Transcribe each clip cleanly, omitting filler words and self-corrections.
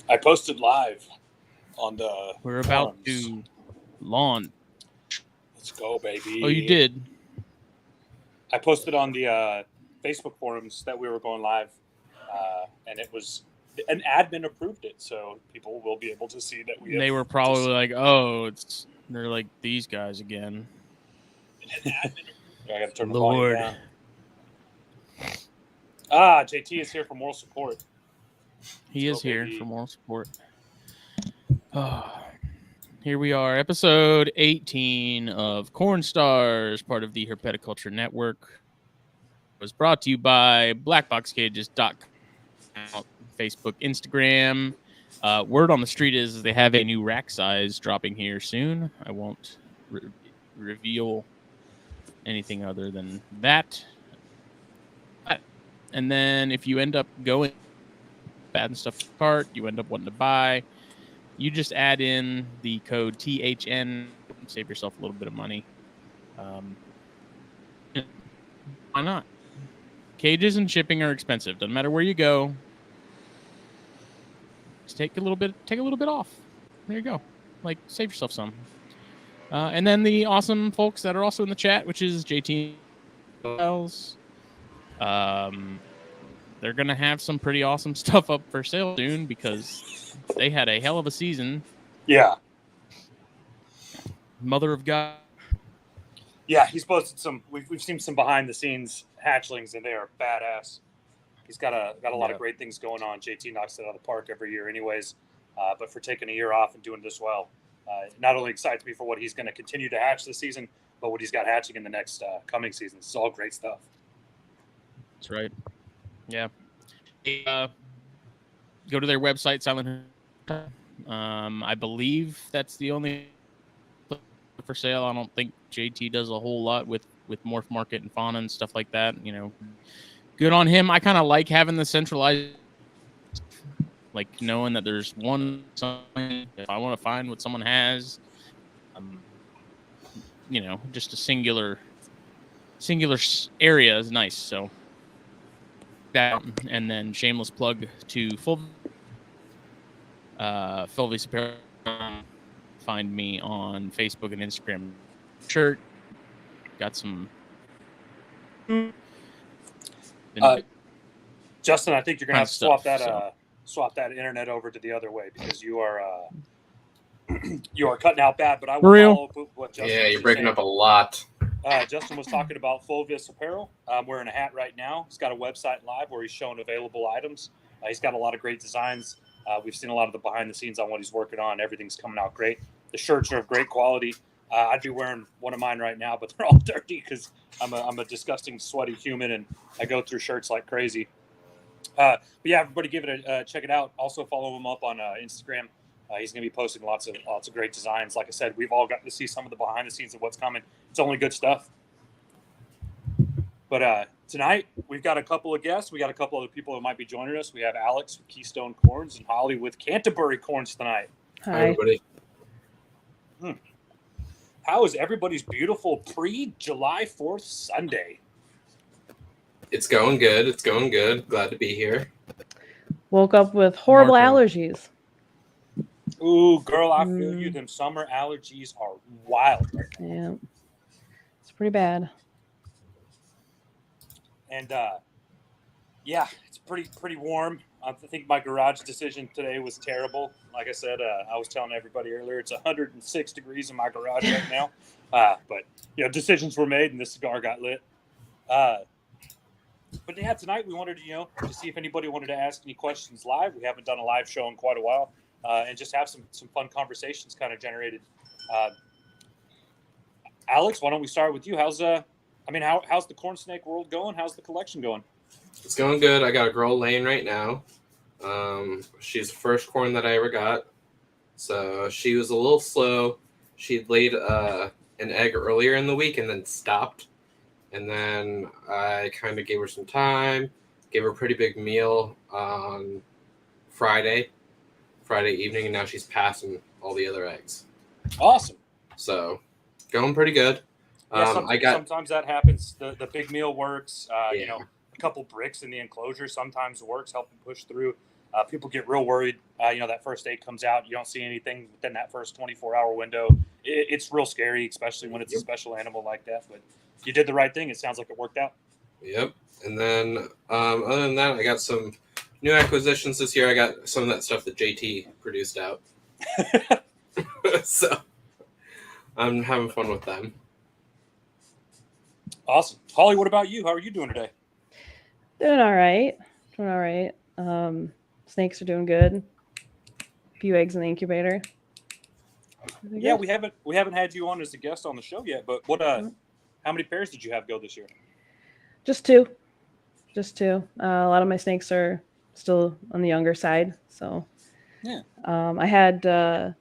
I posted live on the We're about forums. to launch. Let's go, baby. Oh, you did? I posted on the Facebook forums that we were going live, and it was an admin approved it, so people will be able to see that we. They were probably like, "Oh, they're like these guys again." I got to turn the Lord. volume down. JT is here for moral support. He is here for moral support. Here we are, episode 18 of CornStars, part of the Herpeticulture Network. It was brought to you by BlackBoxCages.com, Facebook, Instagram. Word on the street is they have a new rack size dropping here soon. I won't reveal anything other than that. And then if you end up going bad and stuff cart, you end up wanting to buy, you just add in the code THN, save yourself a little bit of money. Why not? Cages and shipping are expensive. Doesn't matter where you go. Just take a little bit off. There you go. Like, save yourself some. And then the awesome folks that are also in the chat, which is JT Reptiles. They're gonna have some pretty awesome stuff up for sale soon because they had a hell of a season. Yeah. Mother of God. Yeah, he's posted some. We've seen some behind the scenes hatchlings, and they are badass. He's got a lot of great things going on. JT knocks it out of the park every year, anyways. But for taking a year off and doing this well, not only excites me for what he's going to continue to hatch this season, but what he's got hatching in the next coming season. It's all great stuff. That's right. Yeah. Go to their website, Silent. I believe that's the only for sale. I don't think JT does a whole lot with Morph Market and Fauna and stuff like that. You know, good on him. I kind of like having the centralized, like knowing that there's one. If I want to find what someone has, you know, just a singular area is nice. So that, and then shameless plug to Fulvius Apparel. Find me on Facebook and Instagram. Shirt. Got some. Justin, I think you're gonna have to swap that internet over to the other way because you are cutting out bad. But I will follow up with what Justin. Yeah, you're breaking up a lot. Justin was talking about Fulvius Apparel. I'm wearing a hat right now. He's got a website live where he's showing available items. He's got a lot of great designs. We've seen a lot of the behind the scenes on what he's working on. Everything's coming out great. The shirts are of great quality. I'd be wearing one of mine right now, but they're all dirty because I'm a disgusting, sweaty human, and I go through shirts like crazy. But yeah, everybody give it check it out. Also follow him up on Instagram. He's going to be posting lots of great designs. Like I said, we've all got to see some of the behind the scenes of what's coming. It's only good stuff. But tonight we've got a couple of guests. We got a couple other people who might be joining us. We have Alex with Keystone Corns and Holly with Canterbury Corns tonight. Hi everybody. How is everybody's beautiful pre-July 4th Sunday? It's going good. It's going good. Glad to be here. Woke up with horrible allergies. Ooh, girl, I feel you. Them summer allergies are wild right now. Yeah. It's pretty bad. And yeah, it's pretty warm. I think my garage decision today was terrible. Like I said, I was telling everybody earlier, it's 106 degrees in my garage right now. But you know, decisions were made, and this cigar got lit. But yeah, tonight we wanted to see if anybody wanted to ask any questions live. We haven't done a live show in quite a while, and just have some fun conversations kind of generated. Alex, why don't we start with you? How's the corn snake world going? How's the collection going? It's going good. I got a girl laying right now. She's the first corn that I ever got. So she was a little slow. She laid an egg earlier in the week and then stopped. And then I kind of gave her some time, gave her a pretty big meal on Friday evening, and now she's passing all the other eggs. Awesome. So going pretty good. Yeah, sometimes that happens. The big meal works. A couple bricks in the enclosure sometimes works, helping push through. People get real worried. That first egg comes out, you don't see anything within that first 24-hour window. It's real scary, especially when it's a special animal like that. But you did the right thing. It sounds like it worked out. Yep. And then other than that, I got some new acquisitions this year. I got some of that stuff that JT produced out. So I'm having fun with them. Awesome. Holly, what about you? How are you doing today? Doing all right. Snakes are doing good. A few eggs in the incubator. Yeah, we haven't had you on as a guest on the show yet, but how many pairs did you have go this year? Just two. A lot of my snakes are still on the younger side. So yeah. I had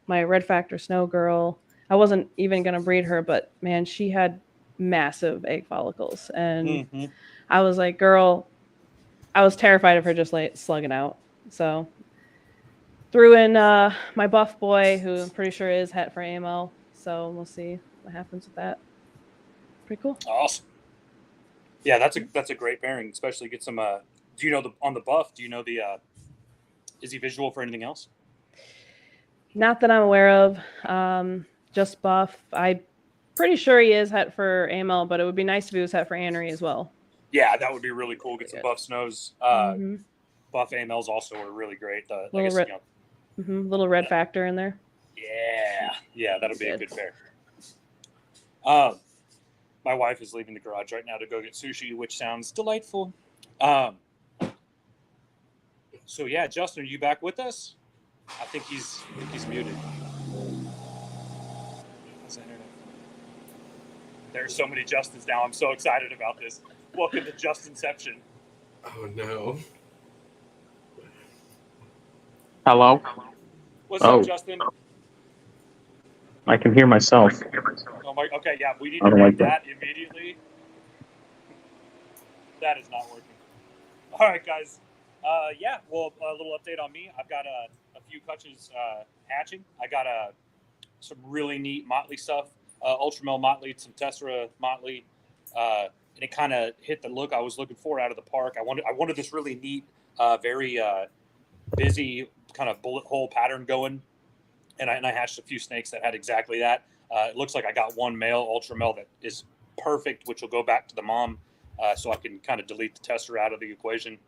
my Red Factor Snow Girl. I wasn't even going to breed her, but man, she had massive egg follicles. And I was like, girl, I was terrified of her just like slugging out. So threw in my buff boy, who I'm pretty sure is het for AML. So we'll see what happens with that. Pretty cool. Awesome. Yeah, that's a great pairing, especially get some. Do you know on the buff? Do you know is he visual for anything else? Not that I'm aware of. Just buff. I'm pretty sure he is het for AML, but it would be nice if he was het for Anery as well. Yeah, that would be really cool. Get some buff snows. Buff AMLs also are really great. Little red factor in there. Yeah, that'll be a good pair. My wife is leaving the garage right now to go get sushi, which sounds delightful. So yeah, Justin, are you back with us? I think he's muted. There's so many Justins now. I'm so excited about this. Welcome to Justinception. Oh no. Hello? What's up, Justin? I can hear myself. Oh my. Okay, yeah, we need to read that immediately. That is not working. All right, guys. Well, a little update on me. I've got a few clutches hatching. I got some really neat motley stuff. Ultramel motley, some Tessera motley, and it kind of hit the look I was looking for out of the park. I wanted this really neat, very busy kind of bullet hole pattern going, and I hatched a few snakes that had exactly that. It looks like I got one male Ultramel that is perfect, which will go back to the mom, so I can kind of delete the Tessera out of the equation.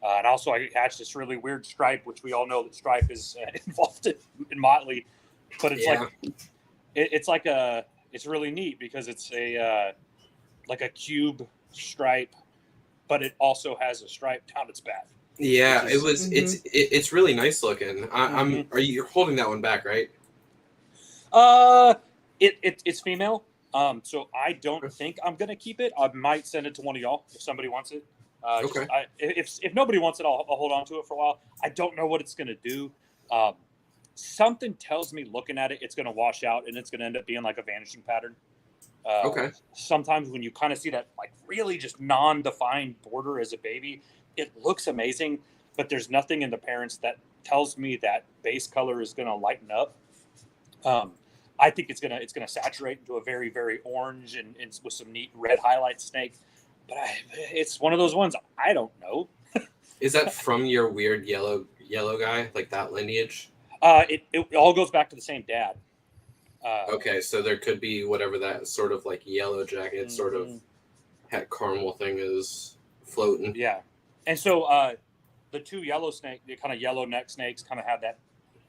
And also I hatched this really weird stripe, which we all know that stripe is involved in motley, but it's it's really neat because it's like a cube stripe, but it also has a stripe down its back. Yeah, it's really nice looking. Are you holding that one back, right? It's female. So I don't think I'm gonna keep it. I might send it to one of y'all if somebody wants it. Okay. If nobody wants it, I'll hold on to it for a while. I don't know what it's gonna do. Something tells me looking at it, it's gonna wash out and it's gonna end up being like a vanishing pattern. Okay. Sometimes when you kind of see that like really just non-defined border as a baby, it looks amazing, but there's nothing in the parents that tells me that base color is gonna lighten up. I think it's gonna saturate into a very, very orange and with some neat red highlight snake. But it's one of those ones I don't know. Is that from your weird yellow guy, like that lineage? It all goes back to the same dad. Okay, so there could be whatever that sort of like yellow jacket sort of hat caramel thing is floating. Yeah, and so the two yellow snake, the kind of yellow neck snakes, kind of have that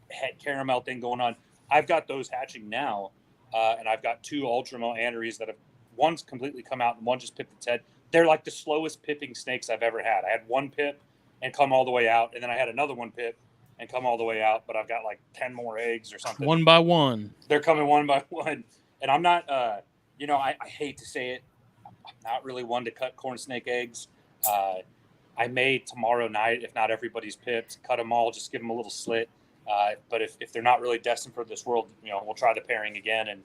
het caramel thing going on. I've got those hatching now, and I've got two Ultramel Aneries that have one's completely come out and one just pipped its head. They're like the slowest pipping snakes I've ever had. I had one pip and come all the way out, and then I had another one pip and come all the way out, but I've got like 10 more eggs or something. One by one. They're coming one by one. And I'm not, I hate to say it, I'm not really one to cut corn snake eggs. I may tomorrow night, if not everybody's pipped, cut them all, just give them a little slit. But if they're not really destined for this world, we'll try the pairing again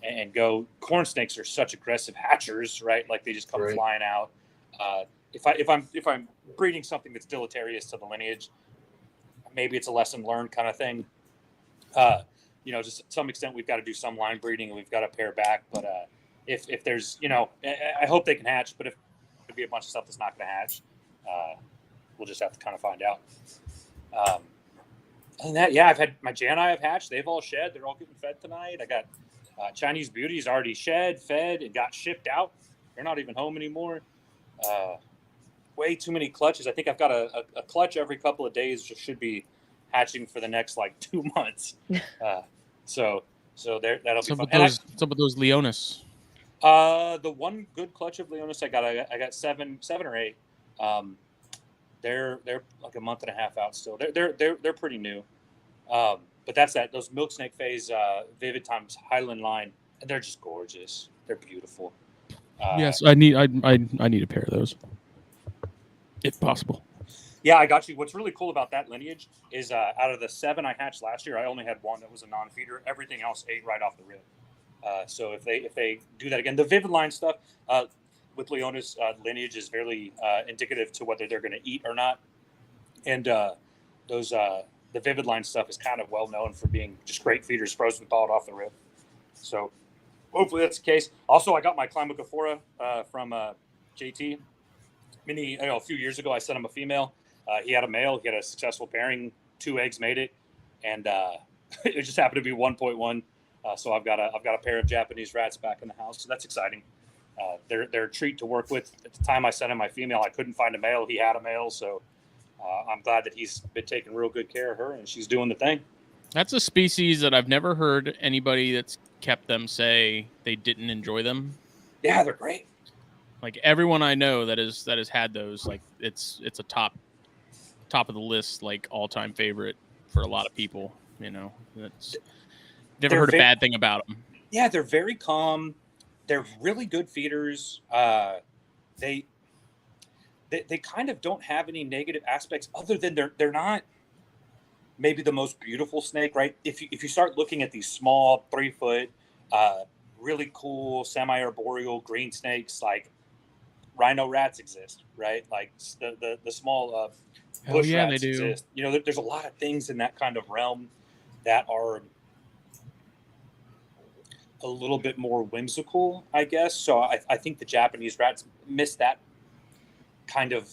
and go. Corn snakes are such aggressive hatchers, right? Like they just come flying out. If I'm breeding something that's deleterious to the lineage, maybe it's a lesson learned kind of thing. Just to some extent, we've got to do some line breeding and we've got to pair back. But if there's, I hope they can hatch. But if there'd be a bunch of stuff that's not going to hatch, we'll just have to kind of find out. Other than that, yeah, I've had my Janai I've hatched. They've all shed. They're all getting fed tonight. I got Chinese Beauties already shed, fed, and got shipped out. They're not even home anymore. Way too many clutches. I think I've got a clutch every couple of days. Just should be hatching for the next like 2 months. So that'll be fun. What's up with those Leonis? The one good clutch of Leonis I got seven or eight. They're like a month and a half out still. They're pretty new. But that's those Milk Snake Phase Vivid Times Highland line. They're just gorgeous. They're beautiful. Yes, I need a pair of those, if possible. Yeah, I got you. What's really cool about that lineage is out of the 7 I hatched last year, I only had one that was a non-feeder. Everything else ate right off the rip. So if they do that again, the Vivid line stuff with Leonis lineage is very indicative to whether they're going to eat or not. And the Vivid line stuff is kind of well known for being just great feeders, frozen thawed off the rip. So hopefully that's the case. Also, I got my Climacophora from JT. A few years ago, I sent him a female. He had a male. He had a successful pairing. 2 eggs made it, and it just happened to be 1.1. So I've got a pair of Japanese rats back in the house. So that's exciting. They're a treat to work with. At the time I sent him my female, I couldn't find a male. He had a male, so I'm glad that he's been taking real good care of her, and she's doing the thing. That's a species that I've never heard anybody that's kept them say they didn't enjoy them. Yeah, they're great. Like everyone I know that has had those, like it's a top of the list, like all-time favorite for a lot of people. That's never heard a bad thing about them. Yeah, they're very calm. They're really good feeders. They kind of don't have any negative aspects other than they're not maybe the most beautiful snake, right? If you start looking at these small 3-foot, really cool semi-arboreal green snakes, like rhino rats exist, right? Like the small bush rats they do. exist. There's a lot of things in that kind of realm that are a little bit more whimsical, I guess. So I think the Japanese rats miss that kind of.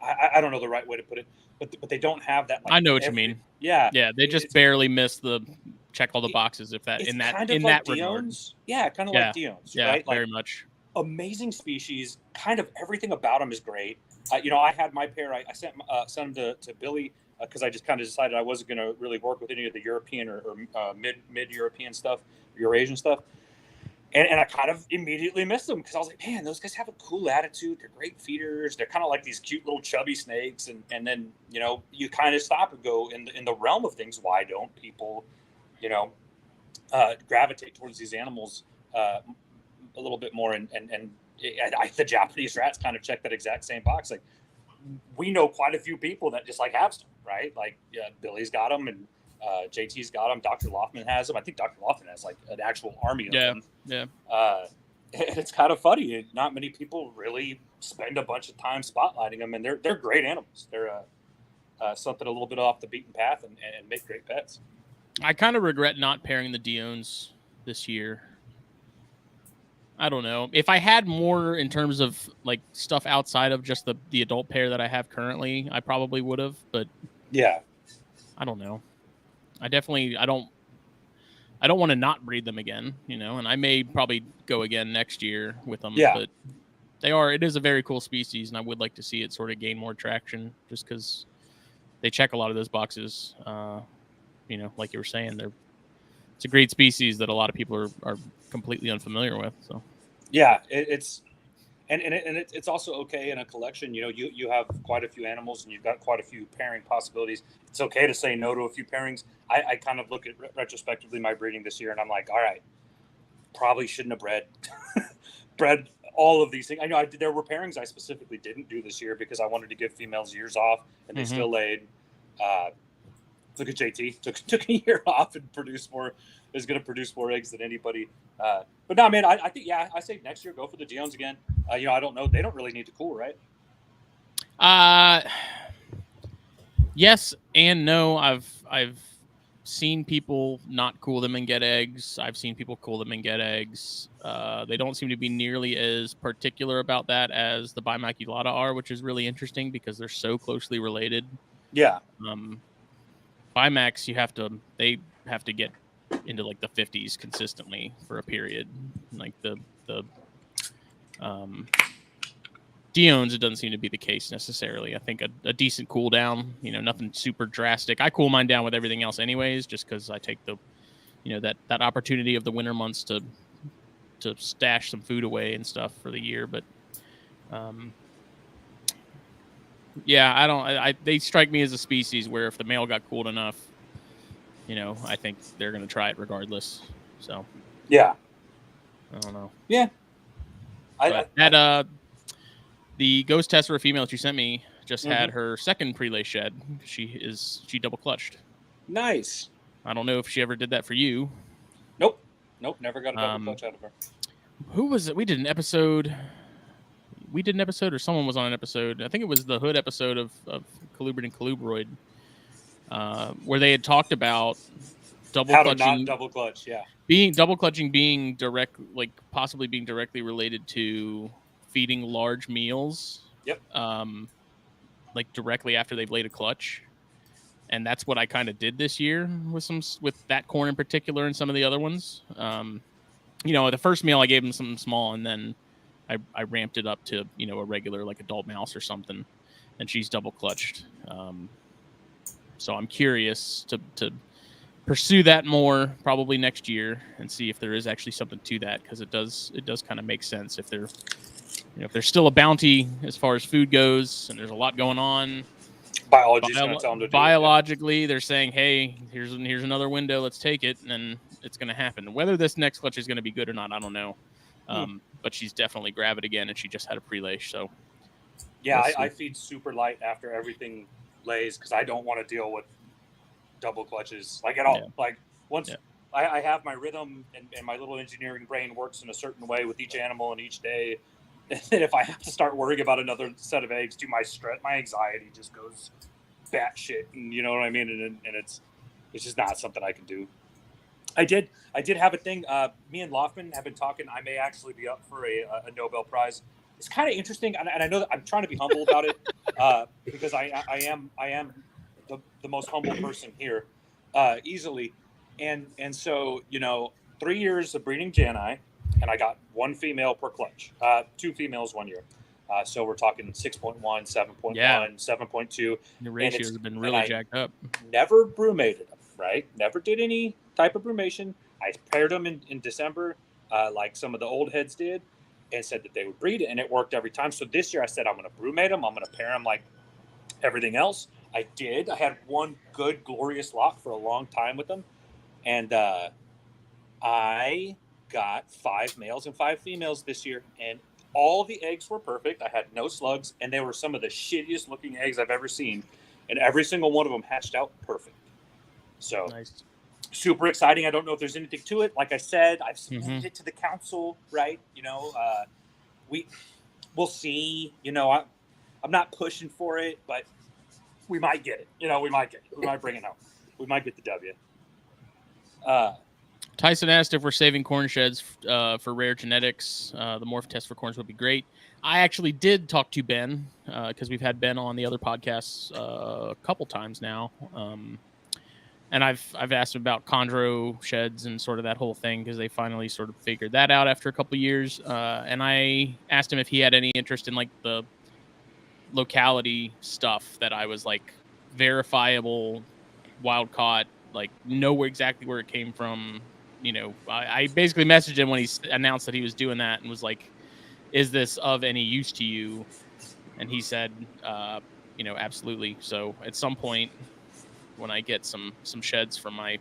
I don't know the right way to put it, but they don't have that. Like, I know what you mean. Yeah, They just barely miss the check all the boxes. If that in that regard, yeah, kind of like Dion's, yeah, right? Like, very much. Amazing species. Kind of everything about them is great. I had my pair. I sent them to Billy because I just kind of decided I wasn't going to really work with any of the European or mid European stuff, Eurasian stuff. And I kind of immediately missed them because I was like, man, those guys have a cool attitude. They're great feeders. They're kind of like these cute little chubby snakes. And then, you kind of stop and go in the realm of things. Why don't people, gravitate towards these animals a little bit more? And the Japanese rats kind of check that exact same box. Like, we know quite a few people that just have them, right? Like, Billy's got them and JT's got them. Dr. Loftman has them. I think Dr. Loftman has like an actual army of them. Yeah. And it's kind of funny. Not many people really spend a bunch of time spotlighting them, and they're great animals. They're something a little bit off the beaten path and make great pets. I kind of regret not pairing the Dion's this year. I don't know. If I had more in terms of like stuff outside of just the adult pair that I have currently, I probably would have. But yeah, I don't know. I don't want to not breed them again, and I may probably go again next year with them. Yeah. But it is a very cool species, and I would like to see it sort of gain more traction just because they check a lot of those boxes. Like you were saying, it's a great species that a lot of people are completely unfamiliar with. So yeah, it's also okay in a collection. You have quite a few animals and you've got quite a few pairing possibilities. It's okay to say no to a few pairings. I kind of look at retrospectively my breeding this year and I'm like, all right, probably shouldn't have bred all of these things. I know there were pairings I specifically didn't do this year because I wanted to give females years off and they still laid. Look at JT. Took a year off and is going to produce more eggs than anybody. But no, man, I think, I say next year, go for the Dion's again. I don't know. They don't really need to cool, right? Yes and no. I've seen people not cool them and get eggs. I've seen people cool them and get eggs. They don't seem to be nearly as particular about that as the bimaculata are, which is really interesting because they're so closely related. Yeah. Bimax, they have to get into like the 50s consistently for a period. Like the Dion's, it doesn't seem to be the case necessarily. I think a decent cool down, nothing super drastic. I cool mine down with everything else anyways, just because I take the, that opportunity of the winter months to stash some food away and stuff for the year. But yeah, they strike me as a species where if the male got cooled enough, I think they're going to try it regardless. So yeah, I don't know. Yeah, the ghost test for a female that you sent me just had her second prelay shed. She double clutched. Nice. I don't know if she ever did that for you. Nope, never got a double clutch out of her. Who was it? We did an episode, or someone was on an episode. I think it was the Hood episode of Colubrid and Colubroid, where they had talked about double clutching. How to not double clutch, yeah. Double clutching being possibly being directly related to feeding large meals. Yep. Like directly after they've laid a clutch. And that's what I kind of did this year with that corn in particular and some of the other ones. The first meal I gave them something small, and then I ramped it up to, a regular like adult mouse or something, and she's double clutched. So I'm curious to pursue that more probably next year and see if there is actually something to that, because it does kind of make sense if there's still a bounty as far as food goes and there's a lot going on. Biology's going to tell them to do biologically, they're saying, hey, here's another window, let's take it, and then it's going to happen. Whether this next clutch is going to be good or not, I don't know. But she's definitely grab it again, and she just had a pre-lay, so. Yeah, I feed super light after everything lays because I don't want to deal with double clutches, like at all. Yeah. Like once I have my rhythm and my little engineering brain works in a certain way with each animal and each day. And if I have to start worrying about another set of eggs, my anxiety just goes batshit, and you know what I mean. And it's just not something I can do. I did have a thing. Me and Loftman have been talking. I may actually be up for a Nobel Prize. It's kind of interesting, and I know that I'm trying to be humble about it because I am the most humble person here, easily, and so 3 years of breeding Jani. And I got one female per clutch, 2 females 1 year. So we're talking 6.1, 7.1, 7.2. The ratios have been really jacked up. Never brumated them, right? Never did any type of brumation. I paired them in December, like some of the old heads did, and said that they would breed, and it worked every time. So this year I said, I'm going to brumate them. I'm going to pair them like everything else. I did. I had one good, glorious lock for a long time with them. And I got 5 males and 5 females this year, and all the eggs were perfect. I had no slugs, and they were some of the shittiest looking eggs I've ever seen, and every single one of them hatched out perfect. So nice. Super exciting. I don't know if there's anything to it. Like I said, I've submitted it to the council, right? We'll see. I'm not pushing for it, but we might get it. We might get it. We might bring it home. We might get the W. Tyson asked if we're saving corn sheds for rare genetics. The morph test for corns would be great. I actually did talk to Ben because we've had Ben on the other podcasts a couple times now. And I've asked him about chondro sheds and sort of that whole thing because they finally sort of figured that out after a couple years. And I asked him if he had any interest in like the locality stuff that I was like verifiable, wild caught, like know exactly where it came from. I basically messaged him when he announced that he was doing that and was like, is this of any use to you? And he said, absolutely. So at some point when I get some sheds from my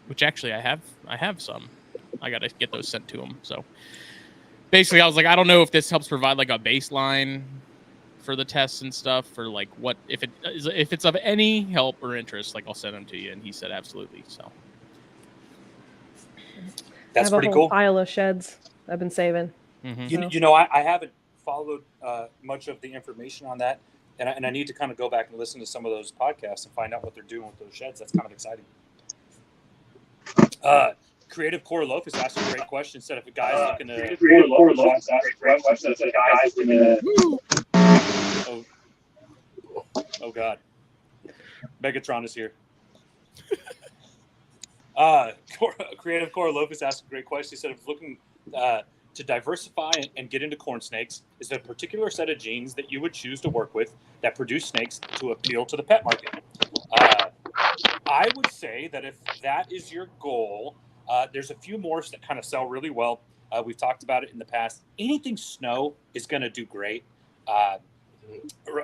which actually I have some, I got to get those sent to him. So basically I was like, I don't know if this helps provide like a baseline for the tests and stuff, for like what if it's of any help or interest, like I'll send them to you. And he said absolutely. So that's pretty cool. I have a whole pile of sheds I've been saving. Mm-hmm. I haven't followed much of the information on that, and I need to kind of go back and listen to some of those podcasts and find out what they're doing with those sheds. That's kind of exciting. Creative Core Loaf is asking a great question. Instead of a guy's looking to Creative Core Loaf is asking a great question. Instead of a guy's looking to Oh God, Megatron is here. Creative Core Lopez asked a great question. He said, "If looking to diversify and get into corn snakes, is there a particular set of genes that you would choose to work with that produce snakes to appeal to the pet market?" I would say that if that is your goal, there's a few morphs that kind of sell really well. We've talked about it in the past. Anything snow is going to do great.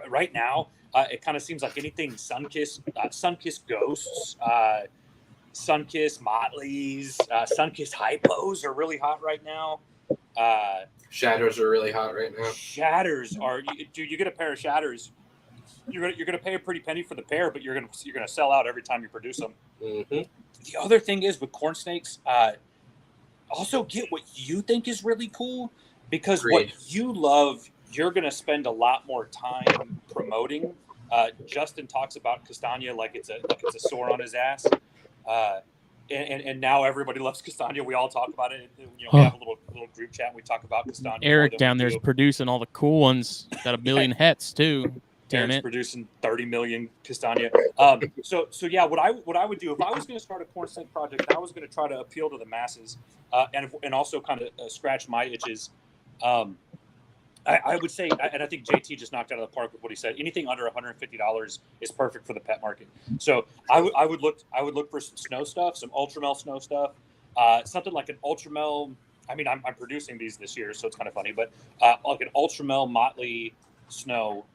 Right now, it kind of seems like anything Sunkissed Ghosts, Sunkissed Motleys, Sunkissed Hypos are really hot right now. Shatters are really hot right now. Shatters are, dude. You get a pair of shatters, you're gonna pay a pretty penny for the pair, but you're gonna sell out every time you produce them. Mm-hmm. The other thing is with corn snakes, also get what you think is really cool, because Agreed. what you love, you're gonna spend a lot more time promoting. Justin talks about Castagna like it's a sore on his ass. And now everybody loves Castagna. We all talk about it. You know, we have a little group chat and we talk about Castagna. Eric down there's producing all the cool ones. Got a billion hets too. Damn Eric's it. producing 30 million Castagna. So yeah, what I would do if I was going to start a corn snake project, and I was going to try to appeal to the masses, and also kind of scratch my itches. I would say, and I think JT just knocked out of the park with what he said. Anything under $150 is perfect for the pet market. So I would look for some snow stuff, some Ultramel snow stuff, something like an Ultramel. I mean, I'm producing these this year, so it's kind of funny, but like an Ultramel Motley snow,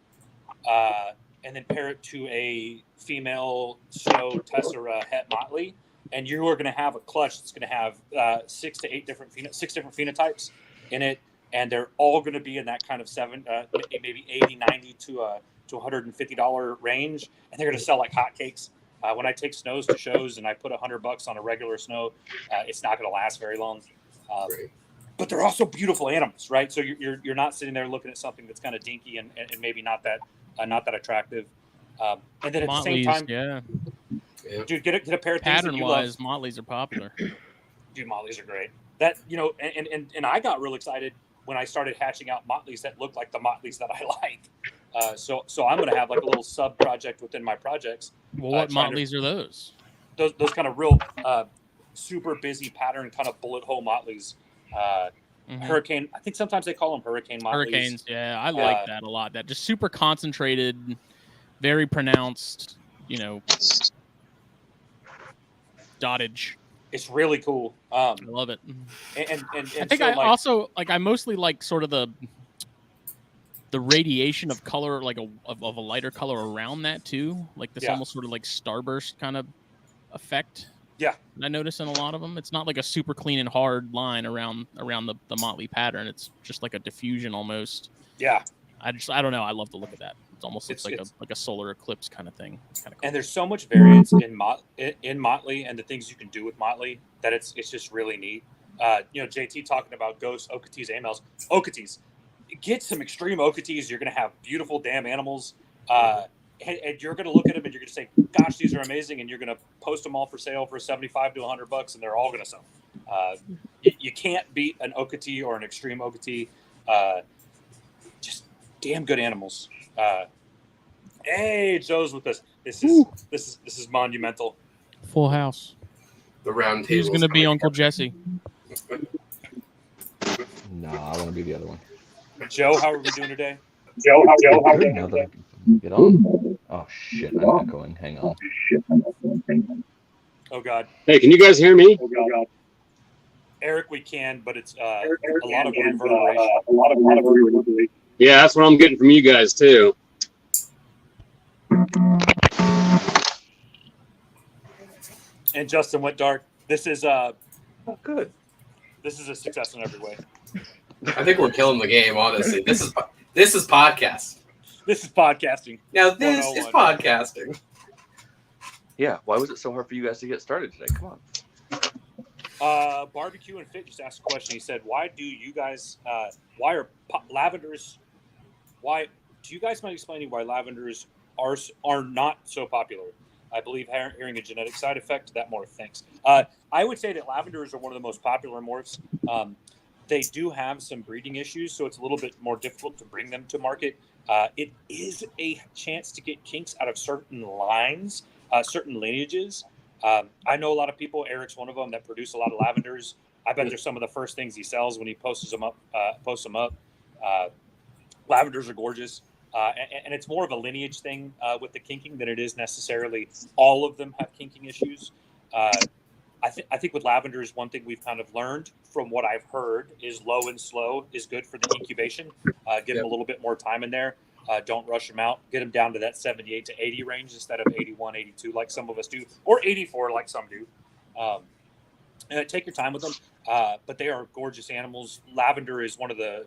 and then pair it to a female snow Tessera het Motley, and you are going to have a clutch that's going to have 6 different phenotypes in it. And they're all going to be in that kind of maybe $80, $90 to $150 range, and they're going to sell like hotcakes. When I take snows to shows and I put $100 on a regular snow, it's not going to last very long. But they're also beautiful animals, right? So you're not sitting there looking at something that's kind of dinky and maybe not that attractive. And then at the same time, yeah, dude, get a pair of things that you love. Pattern-wise, Motleys are popular. Dude, Motleys are great. That, you know, and I got real excited when I started hatching out Motleys that looked like the Motleys that I like. So I'm going to have like a little sub project within my projects. Well, what Motleys are those? Those kind of real super busy pattern kind of bullet hole Motleys. Hurricane, I think sometimes they call them Hurricane Motleys. Hurricanes, yeah, I like that a lot. That just super concentrated, very pronounced, you know, dottage. It's really cool. I love it. And I think so, also like I mostly like sort of the radiation of color, like of a lighter color around that too, like this almost sort of like starburst kind of effect. Yeah, I notice in a lot of them, it's not like a super clean and hard line around the motley pattern. It's just like a diffusion almost. Yeah, I don't know. I love the look of that. It almost looks like a solar eclipse kind of thing. It's kind of cool. And there's so much variance in Motley and the things you can do with Motley that it's just really neat. You know, JT talking about ghosts, Okatees, AMLs. Okatees, get some extreme Okatees. You're going to have beautiful damn animals. And you're going to look at them and you're going to say, gosh, these are amazing. And you're going to post them all for sale for $75 to $100 and they're all going to sell. You can't beat an Okatee or an extreme Okatee. Just damn good animals. Hey, Joe's with us. This is monumental. Full house. The round table. Who's going to be Uncle Jesse? No, I want to be the other one. Joe, how are we doing today? Joe, how are we doing today? Get on. Oh shit! I'm echoing. Hang on. Oh God. Hey, can you guys hear me? Eric, we can, but it's a lot of reverberation. Yeah, that's what I'm getting from you guys too. And Justin went dark. This is Good. This is a success in every way. I think we're killing the game. Honestly, this is podcast. This is podcasting. Now this is podcasting. Yeah. Why was it so hard for you guys to get started today? Come on. Barbecue and Fit just asked a question. He said, "Why do you guys? Why are lavenders? Why do you guys mind explaining why lavenders are not so popular? I believe hearing a genetic side effect to that morph. Thanks. I would say that lavenders are one of the most popular morphs. They do have some breeding issues, so it's a little bit more difficult to bring them to market. It is a chance to get kinks out of certain lines, certain lineages. I know a lot of people. Eric's one of them that produce a lot of lavenders. I bet they're some of the first things he sells when he posts them up. Lavenders are gorgeous, and it's more of a lineage thing with the kinking than it is necessarily all of them have kinking issues. I think with lavenders, one thing we've kind of learned from what I've heard is low and slow is good for the incubation. Give them a little bit more time in there. Don't rush them out. Get them down to that 78 to 80 range instead of 81, 82 like some of us do, or 84 like some do. Take your time with them, but they are gorgeous animals. Lavender is one of the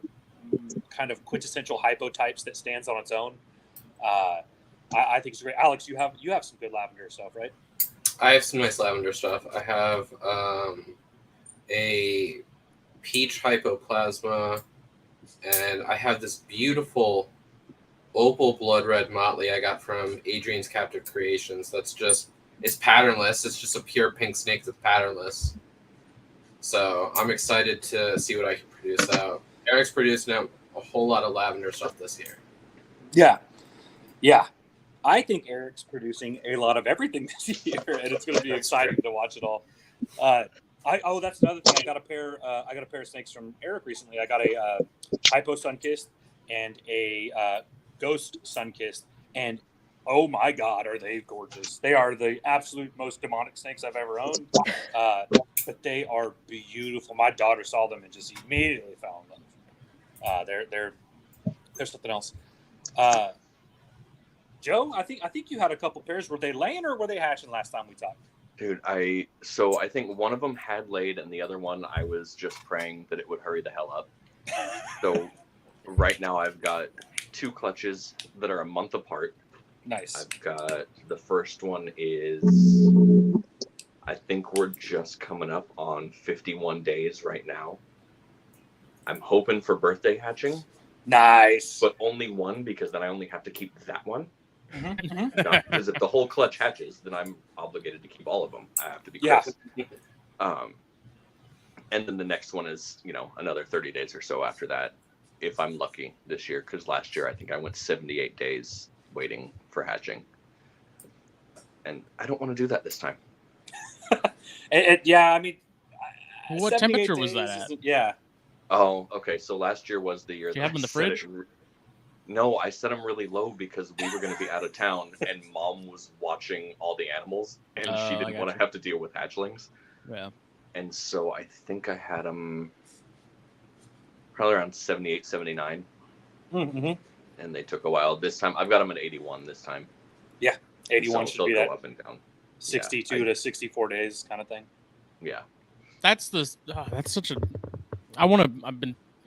kind of quintessential hypotypes that stands on its own. I think it's great. Alex, you have some good lavender stuff, right? I have some nice lavender stuff. I have a peach hypoplasma, and I have this beautiful opal blood red motley I got from Adrian's Captive Creations. It's patternless. It's just a pure pink snake that's patternless. So I'm excited to see what I can produce out. Eric's producing out a whole lot of lavender stuff this year. Yeah. I think Eric's producing a lot of everything this year, and it's going to be exciting to watch it all. That's another thing. I got a pair of snakes from Eric recently. I got a hypo sunkissed and a ghost sunkissed, and oh my God, are they gorgeous! They are the absolute most demonic snakes I've ever owned. But they are beautiful. My daughter saw them and just immediately fell in love. They're something else. Joe, I think you had a couple pairs. Were they laying or were they hatching last time we talked? Dude, I think one of them had laid, and the other one I was just praying that it would hurry the hell up. So right now I've got 2 clutches that are a month apart. Nice. I've got the first one is, I think we're just coming up on 51 days right now. I'm hoping for birthday hatching. Nice. But only one, because then I only have to keep that one. Mm-hmm. Because if the whole clutch hatches, then I'm obligated to keep all of them. I have to be crazy. And then the next one is, another 30 days or so after that, if I'm lucky this year. Because last year I think I went 78 days waiting for hatching, and I don't want to do that this time. Yeah, I mean, what temperature was that at? Yeah. Oh, okay. So last year was the year. Do you have them in the fridge? No, I set them really low because we were going to be out of town, and Mom was watching all the animals, and she didn't want to have to deal with hatchlings. Yeah. And so I think I had them probably around 78, 79. Mm-hmm. And they took a while. This time, I've got them at 81 this time. Yeah, 81 so should be go that up and down. 62 to 64 days kind of thing. Yeah. That's such a.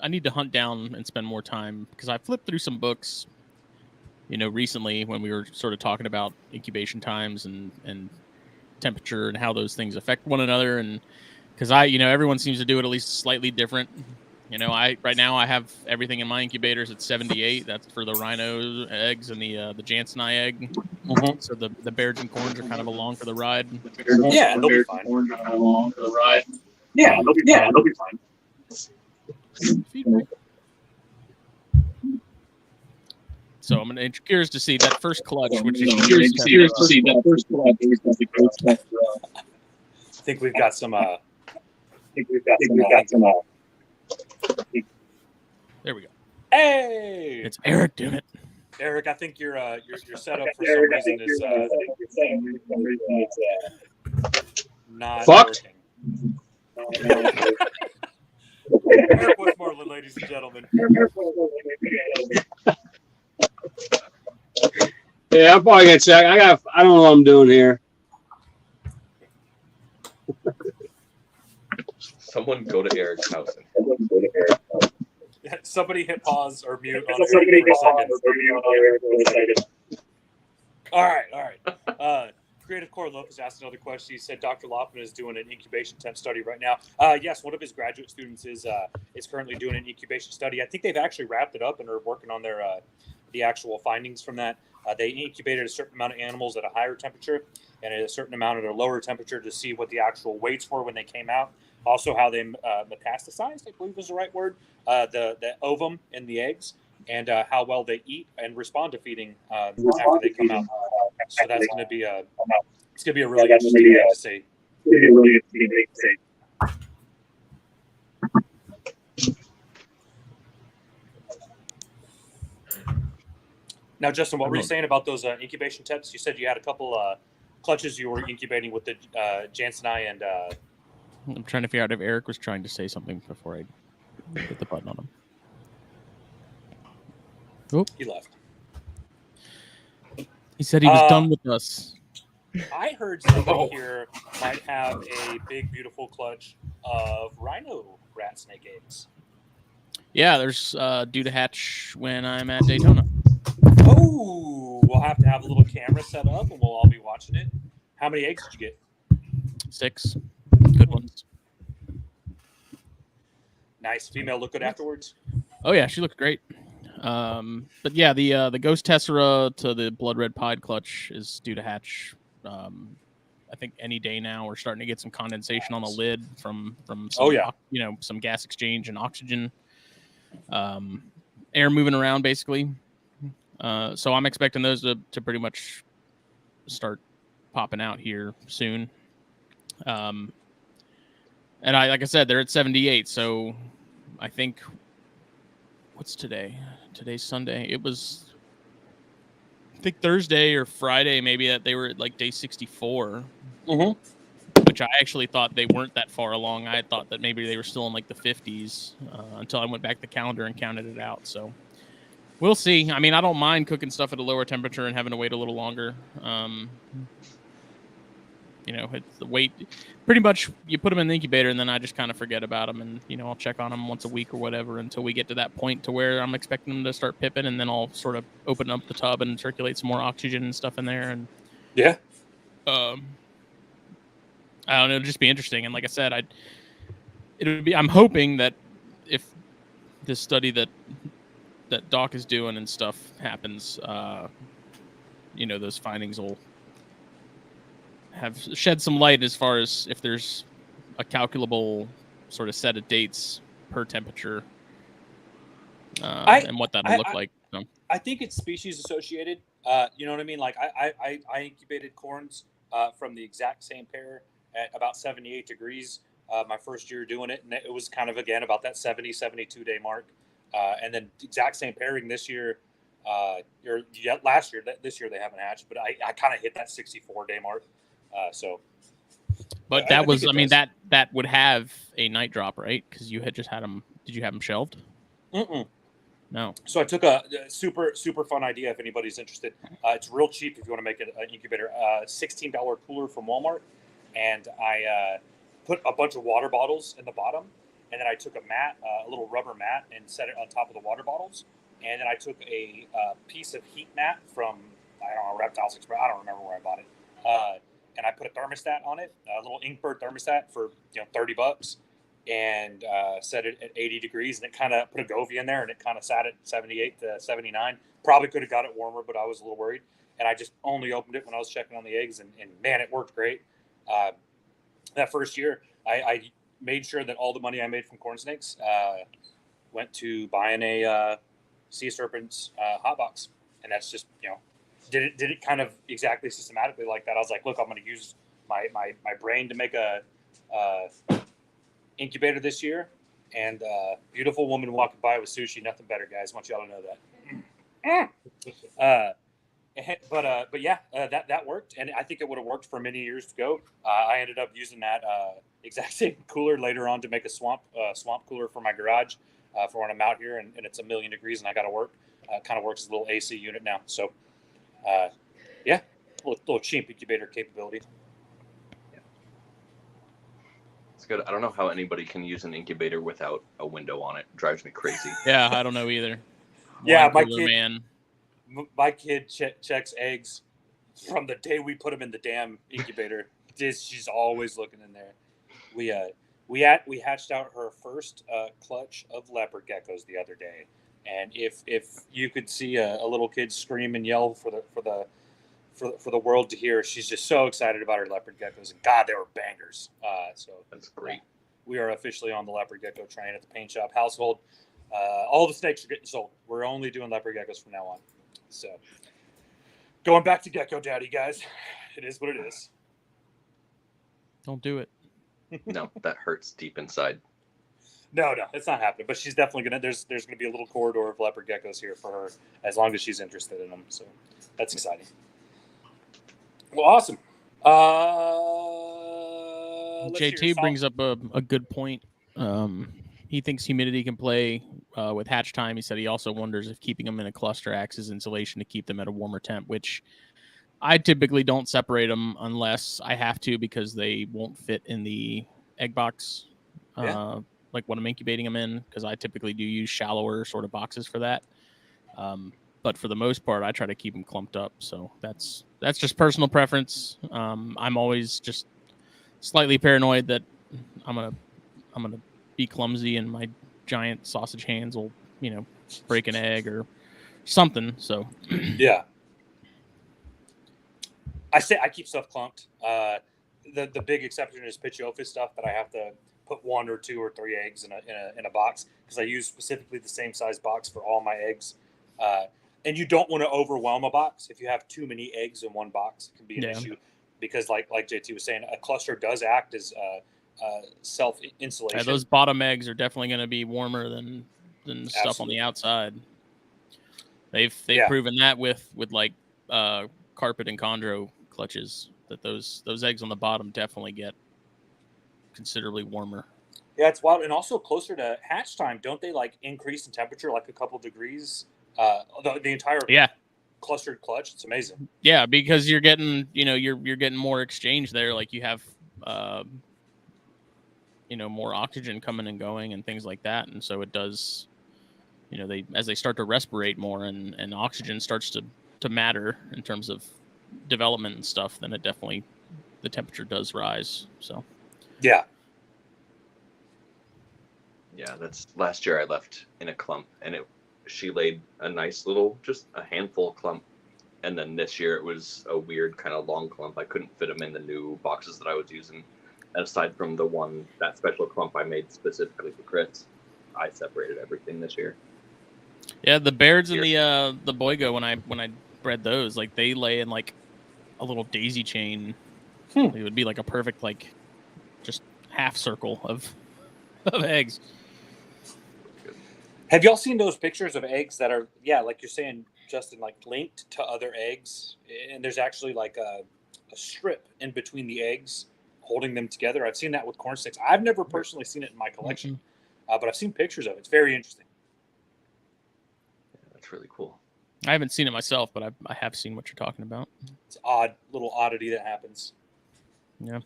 I need to hunt down and spend more time because I flipped through some books, recently when we were sort of talking about incubation times and temperature and how those things affect one another. And because everyone seems to do it at least slightly different. Right now I have everything in my incubators at 78. That's for the rhino eggs and the Jansenii egg. Mm-hmm. So the bears and corns are kind of along for the ride. Yeah, they'll be fine. Yeah, they'll be fine. So I'm curious to see that first clutch, which is I think we've got some. There we go. Hey, It's Eric doing it. Eric, I think your setup for some reason is not working. Eric Westmorland, ladies and gentlemen. Yeah, I'm probably gonna check. I don't know what I'm doing here. Someone go to Eric's house. Somebody hit pause or mute on Eric for a second. All right. Creative Core Lopez asked another question. He said Dr. Loffman is doing an incubation temp study right now. Yes, one of his graduate students is currently doing an incubation study. I think they've actually wrapped it up and are working on their the actual findings from that. They incubated a certain amount of animals at a higher temperature and at a certain amount at a lower temperature to see what the actual weights were when they came out. Also, how they metastasized, I believe is the right word, the ovum in the eggs. and how well they eat and respond to feeding after they come out. So that's going to be a really interesting thing to see. Now, Justin, what were you saying about those incubation tips? You said you had a couple clutches you were incubating with the Jansenii and. I'm trying to figure out if Eric was trying to say something before I hit the button on him. Oh, he left. He said he was done with us. I heard somebody here might have a big, beautiful clutch of rhino rat snake eggs. Yeah, there's due to hatch when I'm at Daytona. Oh, we'll have to have a little camera set up, and we'll all be watching it. How many eggs did you get? 6 good ones. Nice. Female look good afterwards? Oh, yeah, she looked great. But yeah, the Ghost Tessera to the Blood Red Pied clutch is due to hatch. I think any day now. We're starting to get some condensation on the lid from some, some gas exchange and oxygen, air moving around basically. So I'm expecting those to pretty much start popping out here soon. And like I said, they're at 78. So I think, what's today? Today's Sunday. It was, I think Thursday or Friday, maybe, that they were at like day 64, which I actually thought they weren't that far along. I thought that maybe they were still in like the 50s until I went back to the calendar and counted it out. So we'll see. I mean, I don't mind cooking stuff at a lower temperature and having to wait a little longer. It's the wait. Pretty much, you put them in the incubator, and then I just kind of forget about them, and I'll check on them once a week or whatever until we get to that point to where I'm expecting them to start pipping, and then I'll sort of open up the tub and circulate some more oxygen and stuff in there, and I don't know, it'll just be interesting. And like I said, I'm hoping that if this study that Doc is doing and stuff happens, those findings will have shed some light as far as if there's a calculable sort of set of dates per temperature and what that'll look like. So. I think it's species associated. You know what I mean? Like I incubated corns from the exact same pair at about 78 degrees my first year doing it. And it was kind of, again, about that 70, 72 day mark. And then exact same pairing this year. Last year, this year they haven't hatched, but I kind of hit that 64 day mark. But that was, that would have a night drop, right? Because you had just had them. Did you have them shelved? Mm-mm. No. So I took a super, super fun idea. If anybody's interested, it's real cheap if you want to make it an incubator. $16 cooler from Walmart, and I put a bunch of water bottles in the bottom, and then I took a mat, a little rubber mat, and set it on top of the water bottles. And then I took a piece of heat mat from, I don't know, Reptiles Express. I don't remember where I bought it. And I put a thermostat on it, a little Inkbird thermostat for $30, and set it at 80 degrees. And it kind of put a Govee in there, and it kind of sat at 78 to 79. Probably could have got it warmer, but I was a little worried. And I just only opened it when I was checking on the eggs, and man, it worked great. That first year, I made sure that all the money I made from corn snakes went to buying a sea serpents hot box, and that's just did it kind of exactly systematically like that. I was like, look, I'm going to use my brain to make a incubator this year, and beautiful woman walking by with sushi, nothing better, guys. I want y'all to know that. But yeah, that worked, and I think it would have worked for many years to go. I ended up using that exact same cooler later on to make a swamp cooler for my garage for when I'm out here, and it's 1,000,000 degrees and I got to work. Kind of works as a little AC unit now. So, yeah, little cheap incubator capability. It's good. I don't know how anybody can use an incubator without a window on it. It drives me crazy. Yeah, I don't know either. Yeah, my kid checks eggs from the day we put them in the damn incubator. She's always looking in there. We hatched out her first clutch of leopard geckos the other day, and if you could see a little kid scream and yell for the world to hear, she's just so excited about her leopard geckos, and God, they were bangers. So that's great. We are officially on the leopard gecko train at the paint shop household. All the snakes are getting sold. We're only doing leopard geckos from now on. So going back to Gecko Daddy, guys. It is what it is. Don't do it. No, that hurts deep inside. No, it's not happening. But she's definitely gonna. There's gonna be a little corridor of leopard geckos here for her, as long as she's interested in them. So that's exciting. Well, awesome. Let's hear JT brings up a good point. He thinks humidity can play with hatch time. He said he also wonders if keeping them in a cluster acts as insulation to keep them at a warmer temp, which I typically don't separate them unless I have to, because they won't fit in the egg box, like when I'm incubating them in, because I typically do use shallower sort of boxes for that. But for the most part, I try to keep them clumped up. So that's just personal preference. I'm always just slightly paranoid that I'm gonna be clumsy and my giant sausage hands will, break an egg or something. So yeah. I keep stuff clumped. The big exception is Pitchophis stuff that I have to put 1 or 2 or 3 eggs in a box, because I use specifically the same size box for all my eggs. And you don't want to overwhelm a box. If you have too many eggs in one box, it can be an issue, because like JT was saying, a cluster does act as self insulation. Yeah, those bottom eggs are definitely going to be warmer than stuff on the outside. They've proven that with like carpet and chondro clutches, that those eggs on the bottom definitely get considerably warmer. Yeah, it's wild. And also closer to hatch time, don't they like increase in temperature like a couple degrees? The entire clustered clutch. It's amazing. Yeah, because you're getting you're getting more exchange there. Like you have more oxygen coming and going and things like that, and so it does. As they start to respirate more and oxygen starts to matter in terms of development and stuff, then the temperature does rise. So yeah, that's last year I left in a clump, and she laid a nice little, just a handful clump, and then this year it was a weird kind of long clump. I couldn't fit them in the new boxes that I was using, and aside from that special clump I made specifically for Chris, I separated everything this year. Yeah, the Bairds and the Boigo, when I bred those, like they lay in like a little daisy chain. It would be like a perfect just half circle of eggs. Have y'all seen those pictures of eggs that are like you're saying, Justin, like linked to other eggs, and there's actually like a strip in between the eggs holding them together? I've seen that with corn sticks. I've never personally seen it in my collection, but I've seen pictures of it. It's very interesting. That's really cool. I haven't seen it myself, but I have seen what you're talking about. It's an little oddity that happens. Yeah.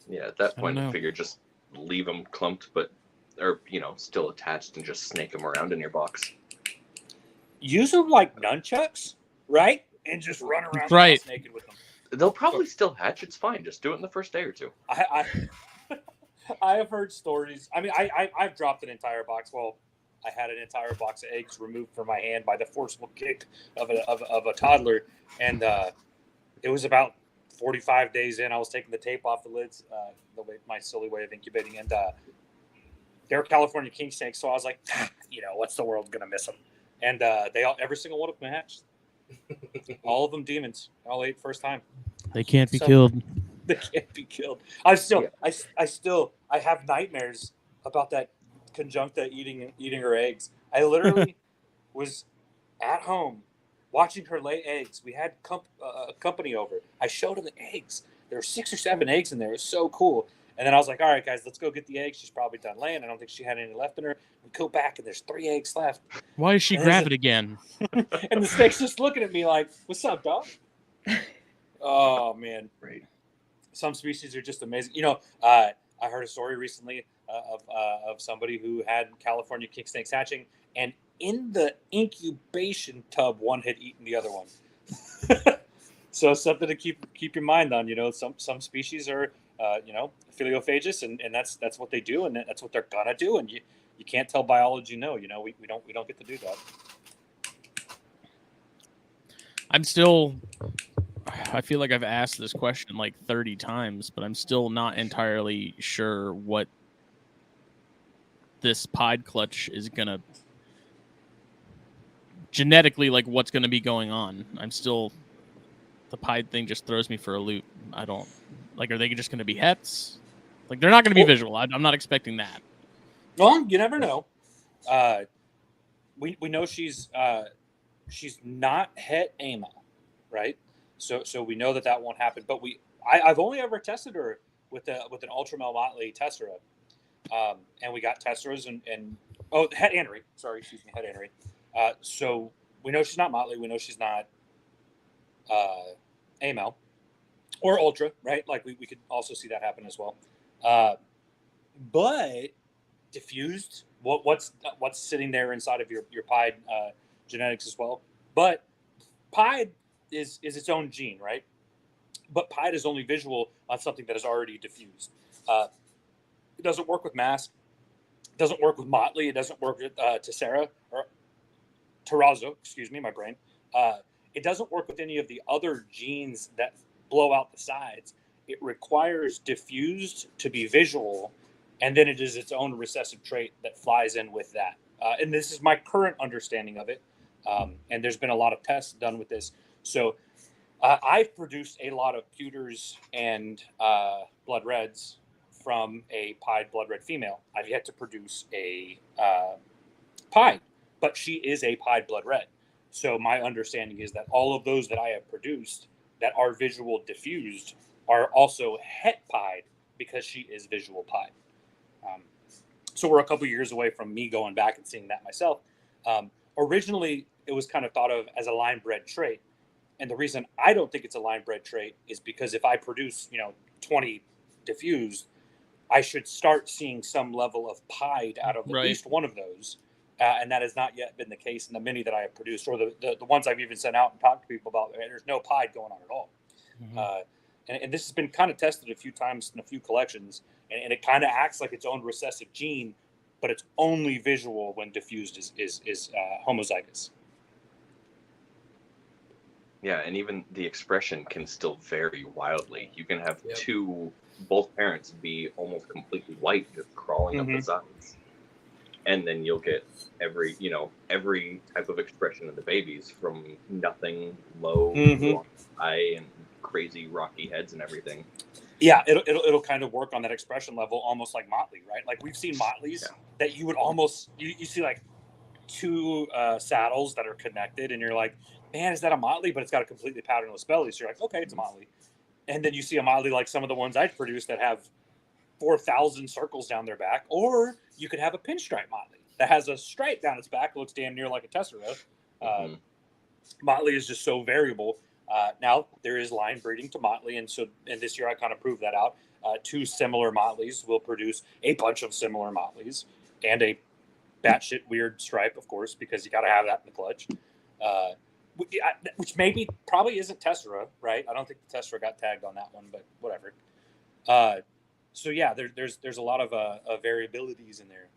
Yeah, at that point, I figured just leave them clumped, or still attached, and just snake them around in your box. Use them like nunchucks, right? And just run around naked with them. They'll probably still hatch. It's fine. Just do it in the first day or two. I have heard stories. I mean, I've dropped an entire box. Well, I had an entire box of eggs removed from my hand by the forceful kick of a toddler, and it was about 45 days in. I was taking the tape off the lids, my silly way of incubating, and they're California king snakes. So I was like, what's the world gonna miss them? And every single one of them hatched. All of them demons. All 8 first time. They can't be killed. They can't be killed. I have nightmares about that conjuncta eating her eggs. I literally was at home watching her lay eggs. We had company over. I showed her the eggs. There were 6 or 7 eggs in there. It was so cool. And then I was like, all right, guys, let's go get the eggs. She's probably done laying. I don't think she had any left in her. We go back, and there's 3 eggs left. Why does she grab it again? And the snake's just looking at me like, what's up, dog? Oh, man. Great. Some species are just amazing. I heard a story recently of somebody who had California king snakes hatching, and in the incubation tub, one had eaten the other one. So something to keep your mind on. Some species are filiophagous, and that's what they do, and that's what they're gonna do, and you can't tell biology no. We don't get to do that. I feel like I've asked this question like 30 times, but I'm still not entirely sure what this pied clutch is gonna genetically, like, what's gonna be going on. I'm still, the pied thing just throws me for a loop. I don't like. Are they just gonna be hets? Like, they're not gonna be visual. I'm not expecting that. Well, you never know. We know she's not het AMA, right? So we know that won't happen. But I've only ever tested her with an ultra male motley testera, and we got testeras and het anery. Sorry, excuse me, het anery. So we know she's not motley. We know she's not AML or ultra, right? Like we could also see that happen as well. But diffused, what's sitting there inside of your pied genetics as well. But pied is its own gene, right? But pied is only visual on something that is already diffused. It doesn't work with mask. It doesn't work with motley. It doesn't work with tessera or terrazzo. Excuse me, my brain. It doesn't work with any of the other genes that blow out the sides. It requires diffused to be visual, and then it is its own recessive trait that flies in with that. And this is my current understanding of it. And there's been a lot of tests done with this. So I've produced a lot of pewters and blood reds from a pied blood red female. I've yet to produce a pied, but she is a pied blood red. So my understanding is that all of those that I have produced that are visual diffused are also het pied because she is visual pied. So we're a couple years away from me going back and seeing that myself. Originally, it was kind of thought of as a line bred trait. And the reason I don't think it's a line bred trait is because if I produce, 20 diffused, I should start seeing some level of pied out of at least one of those. And that has not yet been the case in the many that I have produced, or the ones I've even sent out and talked to people about. There's no pied going on at all. Mm-hmm. And this has been kind of tested a few times in a few collections, and it kind of acts like its own recessive gene, but it's only visual when diffused is homozygous. Yeah, and even the expression can still vary wildly. You can have both parents be almost completely white, just crawling up the sides. And then you'll get every type of expression of the babies, from nothing, low, high, and crazy rocky heads and everything. Yeah, it'll kind of work on that expression level, almost like motley, right? Like we've seen motleys that you would almost you see like two saddles that are connected, and you're like, man, is that a motley? But it's got a completely patternless belly, so you're like, okay, it's a motley. And then you see a motley like some of the ones I've produced that have 4,000 circles down their back, or you could have a pinstripe motley that has a stripe down its back, looks damn near like a tessera. Motley is just so variable. Now there is line breeding to motley, and this year I kind of proved that out. Two similar motleys will produce a bunch of similar motleys and a batshit weird stripe, of course, because you got to have that in the clutch. Which probably isn't tessera, right? I don't think the tessera got tagged on that one, but whatever. So yeah, there's a lot of variabilities in there.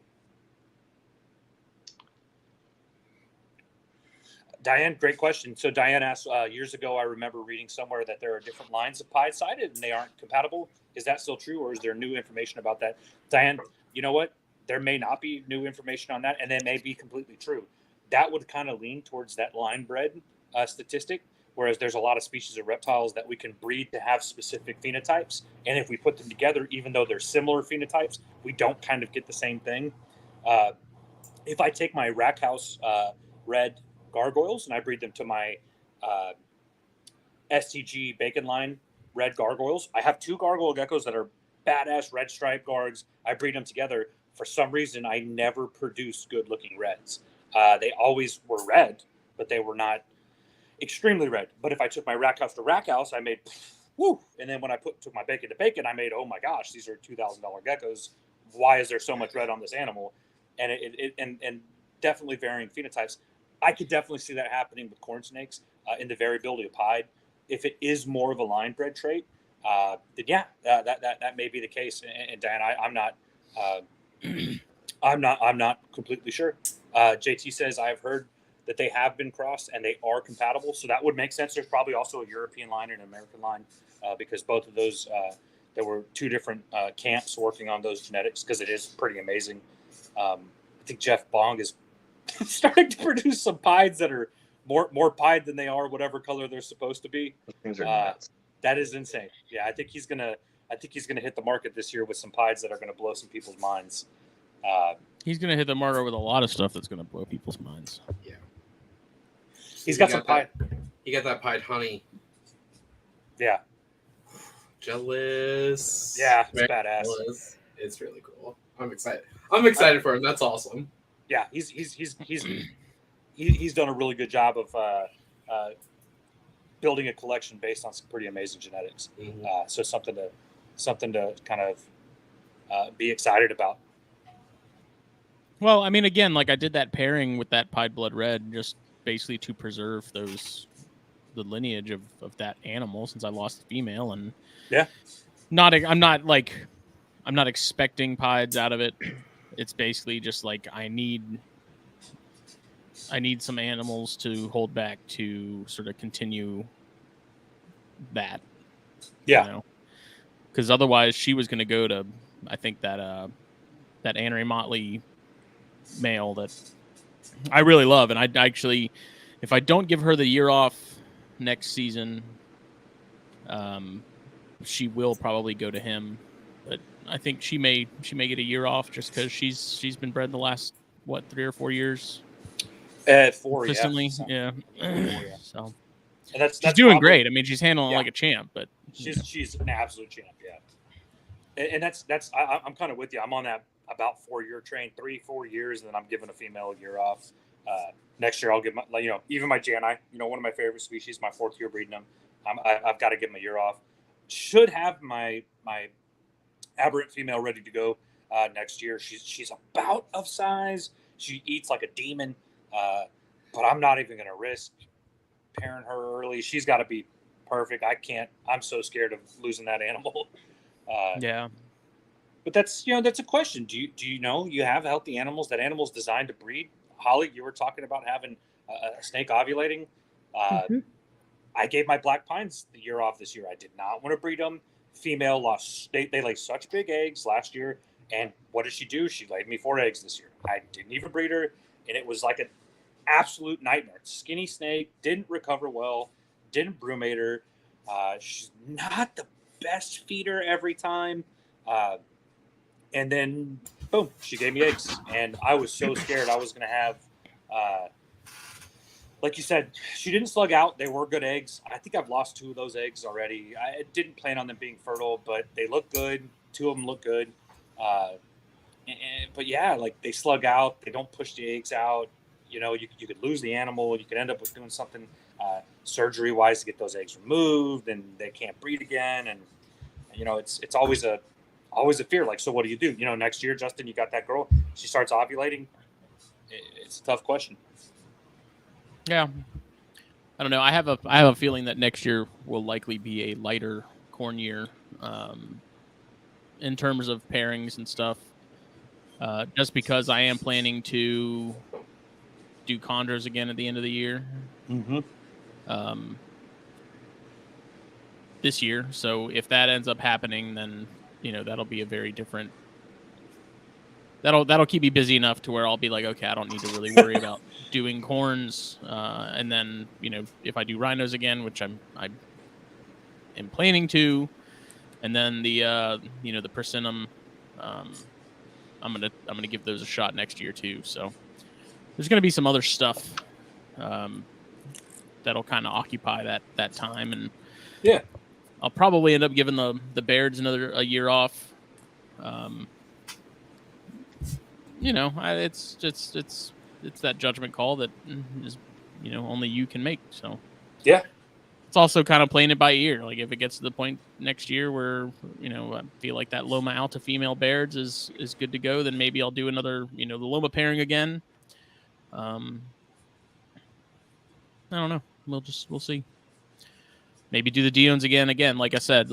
Diane, great question. So Diane asked, years ago, I remember reading somewhere that there are different lines of pied-sided and they aren't compatible. Is that still true, or is there new information about that? Diane, you know what? There may not be new information on that, and it may be completely true. That would kind of lean towards that line bred statistic, whereas there's a lot of species of reptiles that we can breed to have specific phenotypes. And if we put them together, even though they're similar phenotypes, we don't kind of get the same thing. If I take my rack house red gargoyles and I breed them to my STG bacon line red gargoyles, I have two gargoyle geckos that are badass red stripe gargs. I breed them together. For some reason, I never produced good looking reds. They always were red, but they were not extremely red. But if I took my rack house to rack house, I made woo. And then when I took my bacon to bacon, I made, oh my gosh, these are $2,000 geckos. Why is there so much red on this animal? And and definitely varying phenotypes. I could definitely see that happening with corn snakes in the variability of pied. If it is more of a line bred trait, then yeah, that may be the case. And Dan, I'm not completely sure. JT says I've heard that they have been crossed and they are compatible, so that would make sense. There's probably also a European line and an American line because both of those there were two different camps working on those genetics, because it is pretty amazing. I think Jeff Bong is starting to produce some pieds that are more pied than they are whatever color they're supposed to be. Those things are nuts. That is insane. Yeah, I think he's gonna hit the market this year with some pieds that are gonna blow some people's minds. He's gonna hit the market with a lot of stuff that's gonna blow people's minds. Yeah. He's got some pied. He got that pied honey. Yeah. Jealous. Yeah, it's Very badass. jealous. It's really cool. I'm excited. I'm excited for him. That's awesome. Yeah, he's done a really good job of building a collection based on some pretty amazing genetics. Mhm. So something to kind of be excited about. Well, I mean, again, like I did that pairing with that pied blood red just basically to preserve the lineage of that animal since I lost the female, and Yeah. I'm not expecting pieds out of it. It's basically just like I need some animals to hold back to sort of continue that. Yeah. Because otherwise she was going to go to, I think that Annery Motley male that I really love. And I'd actually, if I don't give her the year off next season, she will probably go to him. But I think she may get a year off just because she's been bred the last 3 or 4 years. 4, Consistently, yeah. yeah. So And that's she's doing probably great. I mean, she's handling it like a champ, but she's an absolute champ, yeah. And that's I'm kind of with you. I'm on that about 4-year train, 3-4 years, and then I'm giving a female a year off. Next year I'll give my even my Janai, one of my favorite species, my 4th year breeding them. I've got to give them a year off. Should have my aberrant female ready to go next year. She's about of size. She eats like a demon, but I'm not even going to risk pairing her early. She's got to be perfect. I can't. I'm so scared of losing that animal. yeah. But that's a question. Do you know you have healthy animals? That animal's designed to breed. Holly, you were talking about having a snake ovulating. I gave my black pines the year off this year. I did not want to breed them. Female lost. They lay such big eggs last year. And what did she do? She laid me 4 eggs this year. I didn't even breed her, and it was like an absolute nightmare. Skinny snake, didn't recover well, didn't brumate her. She's not the best feeder every time. And then, boom, she gave me eggs. And I was so scared I was going to have, like you said, she didn't slug out. They were good eggs. I think I've lost 2 of those eggs already. I didn't plan on them being fertile, but they look good. 2 of them look good. But yeah, like they slug out. They don't push the eggs out. You could lose the animal. You could end up with doing something surgery-wise to get those eggs removed, and they can't breed again. And it's always a fear. Like, so what do you do? Next year, Justin, you got that girl. She starts ovulating. It's a tough question. Yeah. I don't know. I have a feeling that next year will likely be a lighter corn year in terms of pairings and stuff. Just because I am planning to do chondros again at the end of the year. This year. So if that ends up happening, then that'll be a very different. That'll keep me busy enough to where I'll be like, okay, I don't need to really worry about doing corns. And then if I do rhinos again, which I am planning to, and then the the persimmon, I'm gonna give those a shot next year too. So there's gonna be some other stuff that'll kind of occupy that time, and yeah, I'll probably end up giving the Bairds a year off. It's that judgment call that is only you can make. So yeah. It's also kind of playing it by ear. Like if it gets to the point next year where I feel like that Loma Alta female Bairds is good to go, then maybe I'll do another the Loma pairing again. I don't know. We'll see. Maybe do the Diones again. Like I said,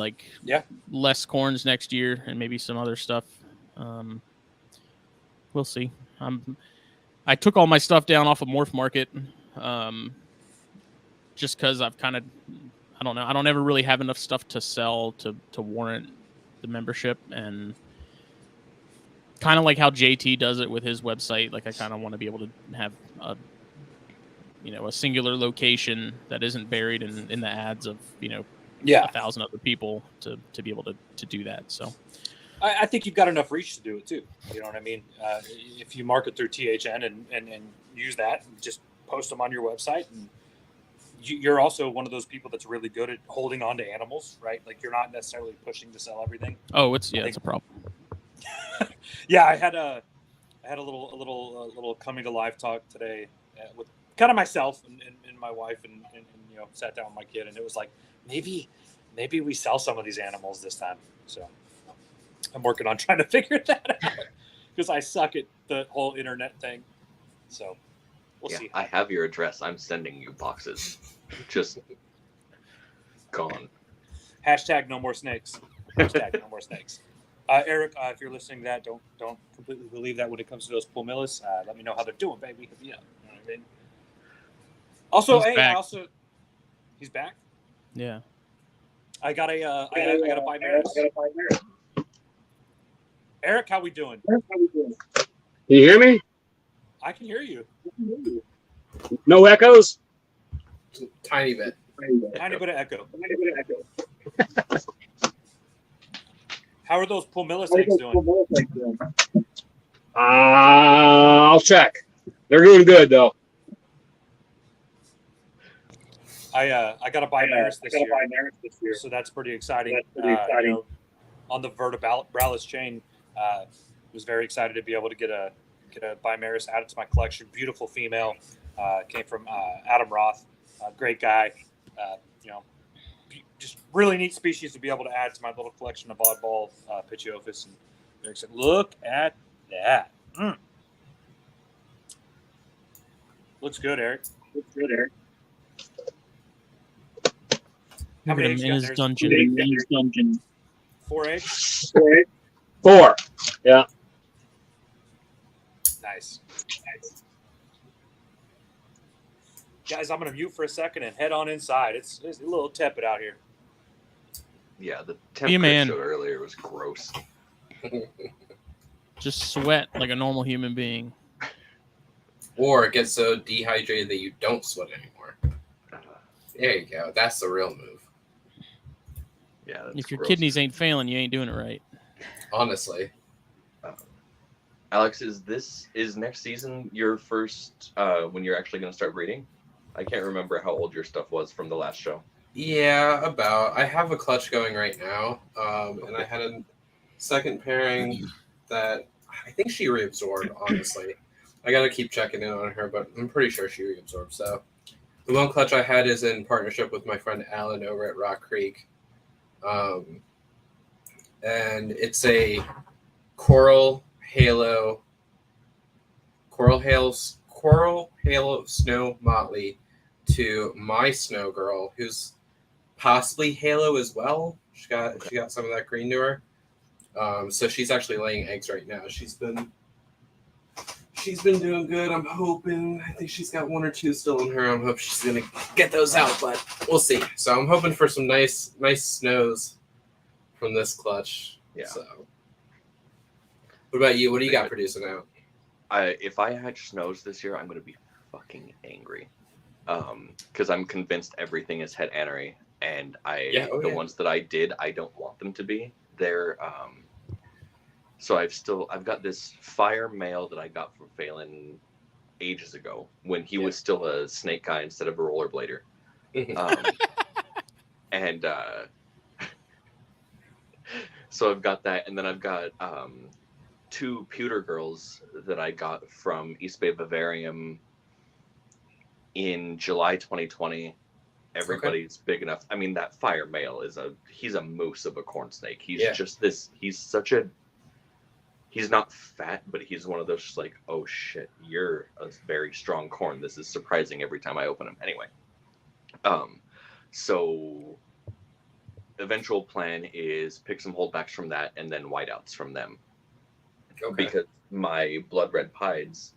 less corns next year and maybe some other stuff. We'll see. I took all my stuff down off of Morph Market. Just because I've kind of, I don't know. I don't ever really have enough stuff to sell to warrant the membership, and kind of like how JT does it with his website. Like I kind of want to be able to have a singular location that isn't buried in the ads of 1,000 other people to be able to do that. So I think you've got enough reach to do it too. You know what I mean? If you market through THN and use that, and just post them on your website, and you're also one of those people that's really good at holding on to animals, right? Like you're not necessarily pushing to sell everything. Oh, it's a problem. Yeah, I had a little coming to life talk today with kind of myself and my wife and sat down with my kid, and it was like maybe we sell some of these animals this time. So I'm working on trying to figure that out because I suck at the whole internet thing. So we'll see. I have your address. I'm sending you boxes. Just gone. Hashtag no more snakes. Hashtag no more snakes. Eric, if you're listening to that, don't completely believe that when it comes to those pulmillis. Let me know how they're doing, baby. You know what I mean? Also, He's back. He's back. Yeah. I gotta buy Maris. Eric, how we doing? Can you hear me? I can hear you. No echoes? Tiny bit. Tiny bit of echo. How are those pulmillis eggs doing? I'll check. They're doing good though. I gotta buy Maris this year, so that's pretty exciting. On the vertebralis chain, was very excited to be able to get a Bimaris added to my collection. Beautiful female, came from Adam Roth, great guy. Just really neat species to be able to add to my little collection of oddball Pituophis. And Eric said, "Look at that! Looks good, Eric. How many eggs in you got his there? dungeon. 4 eggs. 4. Yeah. Nice. Guys, I'm going to mute for a second and head on inside. It's a little tepid out here. Yeah, the Be a man. temperature earlier was gross. Just sweat like a normal human being. Or get so dehydrated that you don't sweat anymore. There you go. That's the real move. Yeah. If your gross. kidneys ain't failing, you ain't doing it right. Honestly. Alex, is next season your first when you're actually going to start breeding? I can't remember how old your stuff was from the last show. Yeah, about. I have a clutch going right now, and I had a second pairing that I think she reabsorbed, honestly. I got to keep checking in on her, but I'm pretty sure she reabsorbed. So the one clutch I had is in partnership with my friend Alan over at Rock Creek. And it's a Coral Halo Snow Motley to my Snow Girl, who's possibly Halo as well. She got some of that green to her. So she's actually laying eggs right now. She's been doing good. I'm hoping. I think she's got 1 or 2 still in her. I'm hoping she's gonna get those out, but we'll see. So I'm hoping for some nice snows from this clutch. Yeah. So, what about you? What do you got producing out? If I hatch snows this year, I'm going to be fucking angry. Because I'm convinced everything is het anery, and the ones that I did, I don't want them to be. They're so I've got this fire male that I got from Phelan ages ago when he was still a snake guy instead of a rollerblader. And so I've got that, and then I've got 2 pewter girls that I got from East Bay Vivarium in July 2020. Everybody's big enough. I mean, that fire male he's a moose of a corn snake. He's just this. He's not fat, but he's one of those just like, oh shit, you're a very strong corn. This is surprising every time I open him. Anyway, so eventual plan is pick some holdbacks from that and then whiteouts from them. Okay. Because my blood red pieds,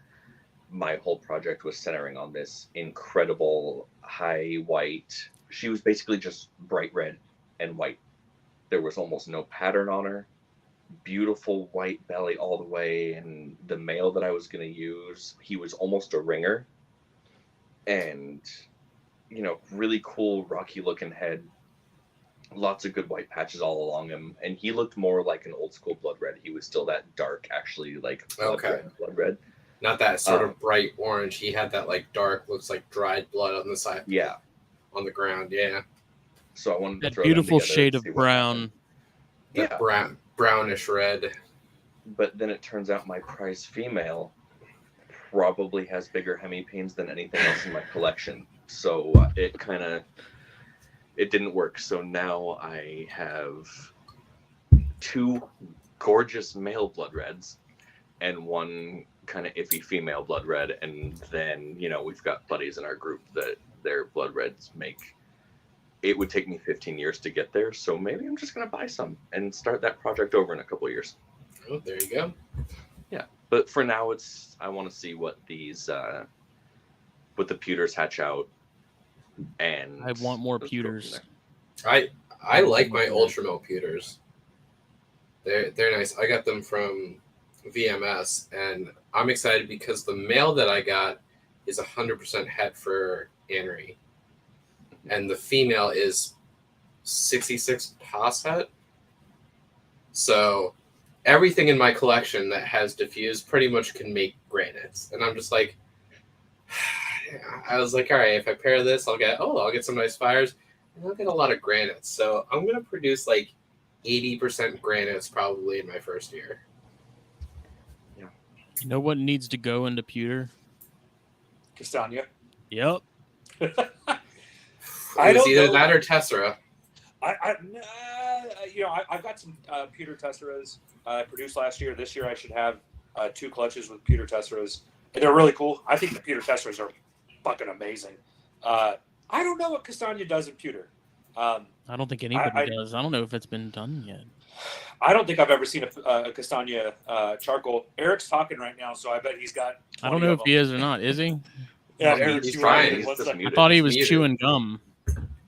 my whole project was centering on this incredible high white. She was basically just bright red and white. There was almost no pattern on her. beautiful white belly all the way, and the male that I was going to use, he was almost a ringer, and really cool rocky looking head, lots of good white patches all along him, and he looked more like an old school blood red. He was still that dark, actually, like blood red. Not that sort of bright orange. He had that like dark, looks like dried blood on the side. Yeah, on the ground. Yeah. So I wanted to That throw beautiful them together shade and of see what brown. That Yeah. brownish red. But then it turns out my prize female probably has bigger hemipenes than anything else in my collection. So it didn't work. So now I have 2 gorgeous male blood reds and 1 kind of iffy female blood red. And then, we've got buddies in our group that their blood reds make. It would take me 15 years to get there. So maybe I'm just going to buy some and start that project over in a couple of years. Oh, there you go. Yeah. But for now, I want to see what these, what the pewters hatch out. And I want more let's go from pewters. there. I like my Ultramel pewters. They're nice. I got them from VMS, and I'm excited because the male that I got is 100% het for Anery, and the female is 66 Haas het. So everything in my collection that has diffused pretty much can make granites, and I'm just like, I was like, all right, if I pair this, I'll get some nice fires, and I'll get a lot of granites. So I'm gonna produce like 80% granites probably in my first year. You know what needs to go into pewter? Castagna. Yep. It I was don't either know. that or Tessera. I've got some pewter tesseras I produced last year. This year I should have 2 clutches with pewter tesseras. And they're really cool. I think the pewter tesseras are fucking amazing. I don't know what Castagna does in pewter. I don't think anybody does. I don't know if it's been done yet. I don't think I've ever seen a Castagna charcoal. Eric's talking right now, so I bet he's got. I don't know if he is or not. Is he? Yeah, He's Eric's trying. trying. He's One just second. I muted. thought he was Muted. chewing gum.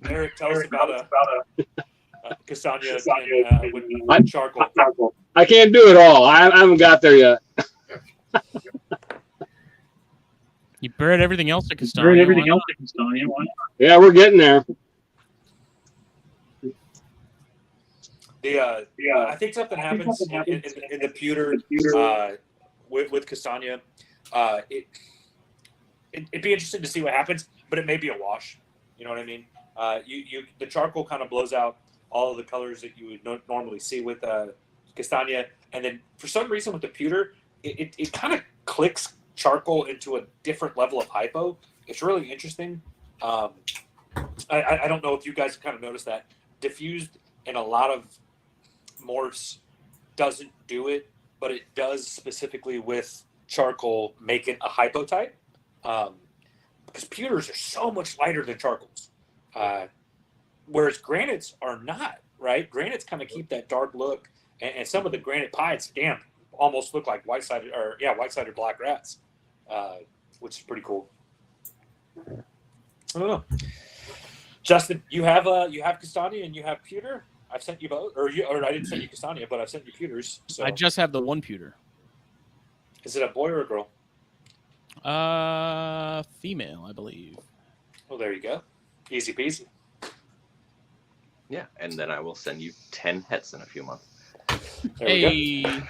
Eric, tell us about Castagna with charcoal. I can't do it all. I haven't got there yet. You buried everything else at Castagna. Yeah, we're getting there. I think something happens in the pewter with Castagna. It'd be interesting to see what happens, but it may be a wash. You know what I mean? The charcoal kind of blows out all of the colors that you would normally see with Castagna, and then for some reason with the pewter, it kind of clicks charcoal into a different level of hypo. It's really interesting. I don't know if you guys kind of noticed that diffused in a lot of morphs doesn't do it, but it does specifically with charcoal make it a hypo type, because pewters are so much lighter than charcoals, whereas granites are not, right? Granites kind of keep that dark look, and some of the granite pies, almost look like white-sided black rats, which is pretty cool. I don't know. Justin, you have Castagna and you have pewter. I've sent you both, or I didn't send you Castagna, but I've sent you pewters. So I just have the one pewter. is it a boy or a girl? Female, I believe. Well, there you go. Easy peasy. Yeah, and then I will send you 10 hets in a few months. There we go. Hey,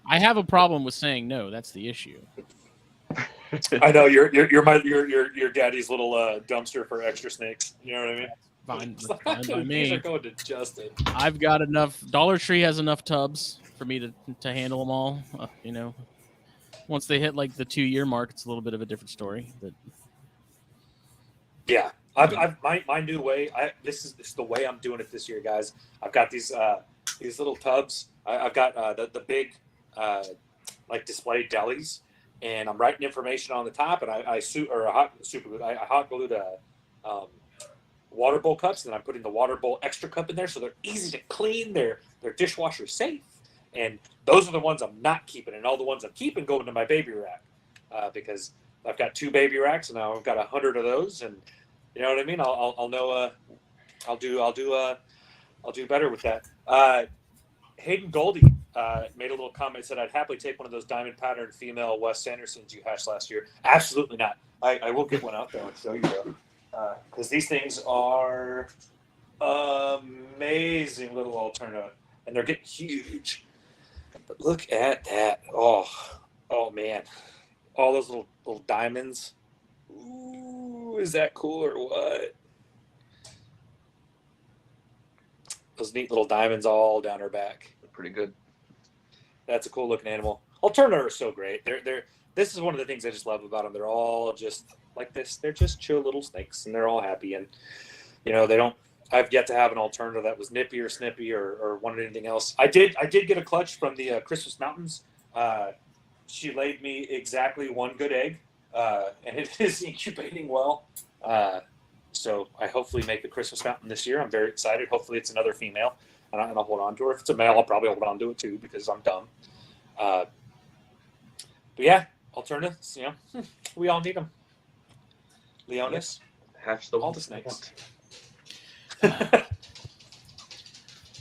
I have a problem with saying no. That's the issue. I know you're your daddy's little dumpster for extra snakes. You know what I mean? Fine, It's like, fine by these are me. going to Justin. I've got enough. Dollar Tree has enough tubs for me to handle them all. Once they hit like the 2-year mark, it's a little bit of a different story. But Yeah, my new way. This is the way I'm doing it this year, guys. I've got these little tubs. I've got the big like display delis, and I'm writing information on the top, and I hot glued water bowl cups, and I'm putting the water bowl extra cup in there, so they're easy to clean. They're dishwasher safe, and those are the ones I'm not keeping, and all the ones I'm keeping go into my baby rack, because I've got 2 baby racks, and now I've got 100 of those, and you know what I mean. I'll know. I'll do better with that. Hayden Goldie made a little comment, said, I'd happily take one of those diamond pattern female Wes Sandersons you hatched last year. Absolutely not. I will get one out there and show you, though. Because these things are amazing little Alterna, and they're getting huge. But look at that. Oh, man. All those little diamonds. Ooh, is that cool or what? Those neat little diamonds all down her back. Pretty good. That's a cool looking animal. Alterna are so great. This is one of the things I just love about them. They're all just like this. They're just chill little snakes, and they're all happy. And they don't. I've yet to have an Alterna that was nippy or snippy or wanted anything else. I did get a clutch from the Christmas Mountains. She laid me exactly one good egg, and it is incubating well. So I hopefully make the Christmas Mountain this year. I'm very excited. Hopefully it's another female, and I'll hold on to her. If it's a male, I'll probably hold on to it too because I'm dumb. But yeah, alternatives. We all need them. Leonis, Hatch the all the snakes.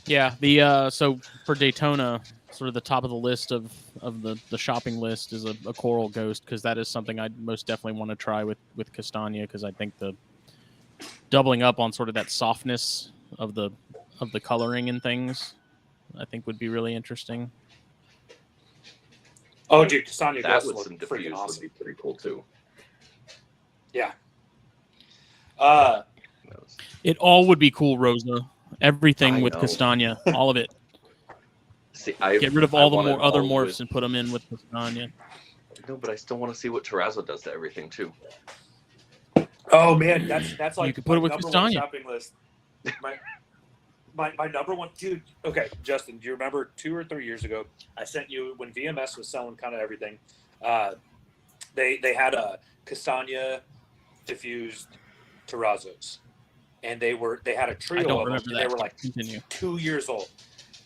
Yeah, the so for Daytona, sort of the top of the list of the shopping list is a coral ghost, because that is something I'd most definitely want to try with Castagna, because I think the doubling up on sort of that softness of the coloring and things, I think would be really interesting. Oh, dude, Castagna That ghosts with look some freaking diffuse awesome. would be pretty cool too. Yeah. It all would be cool, Rosa. Everything I with know. Castagna, all of it. See, Get rid of all the wanted other all morphs with- and put them in with Castagna. No, but I still want to see what Terrazzo does to everything too. Oh man, that's like You could put it with my number Castagna. one shopping list. My number one, dude. Okay, Justin, do you remember 2 or 3 years ago I sent you when VMS was selling kind of everything? They had a Castagna diffused terrazzos, and they had a I trio don't of them, remember and that. they were like Continue. 2 years old.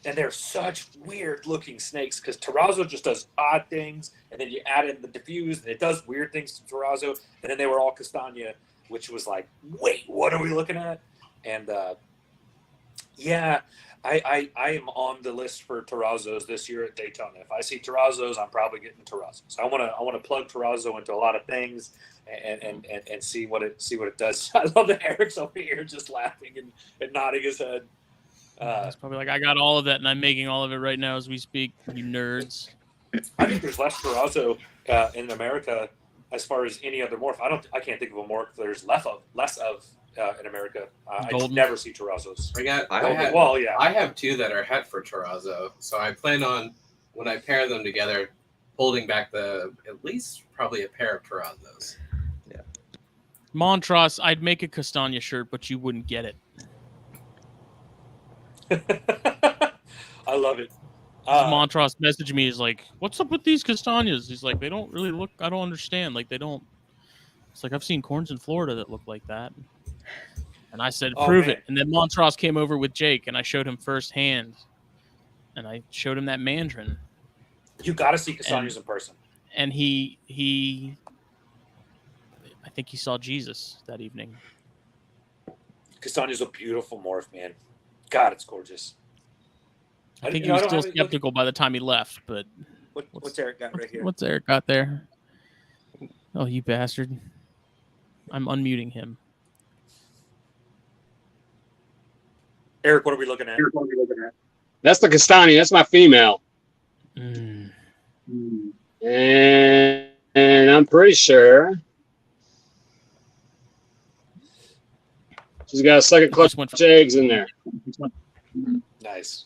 And they're such weird looking snakes because Terrazzo just does odd things, and then you add in the diffused, and it does weird things to Terrazzo, and then they were all Castagna, which was like, wait, what are we looking at? And yeah, I am on the list for Terrazzos this year at Daytona. If I see Terrazzos, I'm probably getting Terrazzos. I want to plug Terrazzo into a lot of things and see what it does. I love that Eric's over here just laughing and nodding his head. It's probably like, I got all of that, and I'm making all of it right now as we speak. You nerds. I think there's less Terrazzo in America as far as any other morph. I can't think of a morph there's less of in America. I Golden. never see Terrazzos. I have 2 that are het for Terrazzo, so I plan on, when I pair them together, holding back at least probably a pair of Terrazzos. Montross, I'd make a Castagna shirt, but you wouldn't get it. I love it. Montross messaged me, he's like, what's up with these Castagnas? He's like, they don't really look, I don't understand. Like, they don't. It's like, I've seen corns in Florida that look like that. And I said, prove it. And then Montross came over with Jake, and I showed him firsthand. And I showed him that mandarin. You got to see Castagnas in person. And he I think he saw Jesus that evening. Castagna's a beautiful morph, man. God, it's gorgeous. I think he was still skeptical by the time he left, but what's Eric got right here? What's Eric got there? Oh, you bastard. I'm unmuting him. Eric, what are we looking at? That's the Castagna. That's my female. Mm. And I'm pretty sure she's got a second clutch of eggs in there. Nice.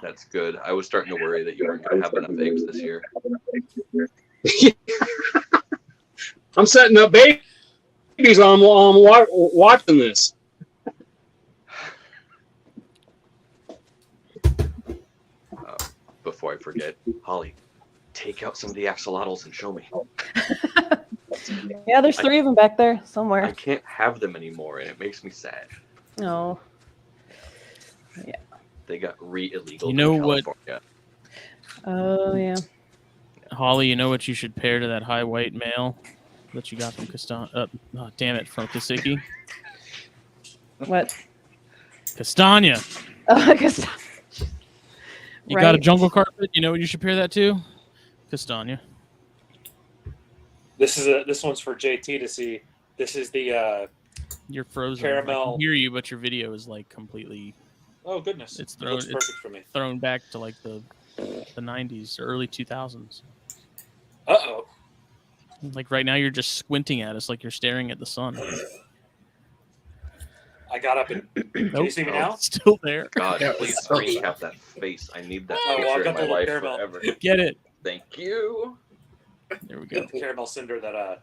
That's good. I was starting to worry that you weren't going to have enough eggs this year. I'm setting up babies while I'm watching this. Before I forget, Holly, take out some of the axolotls and show me. Yeah, there's 3 of them back there I somewhere. can't have them anymore, and it makes me sad. No. Yeah. They got illegal. You know in what? California. Oh, yeah. Holly, you know what you should pair to that high white male that you got from Castagna? Oh, damn it, from Kasicki. What? Castagna. I guess. You got a jungle carpet? You know what you should pair that to? Castagna. This one's for JT to see. This is the You're frozen. Caramel. I can hear you, but your video is like completely. Oh goodness! It's It looks perfect for me. Thrown back to like the 90s, early 2000s. Uh-oh. Like right now, you're just squinting at us like you're staring at the sun. I got up and can you see me now? It's still there. God, Yeah, please it's so screen sad. cap that face. I need that Oh, well, I've picture got in the my little life caramel. forever. Get it. Thank you. There we go. The caramel cinder that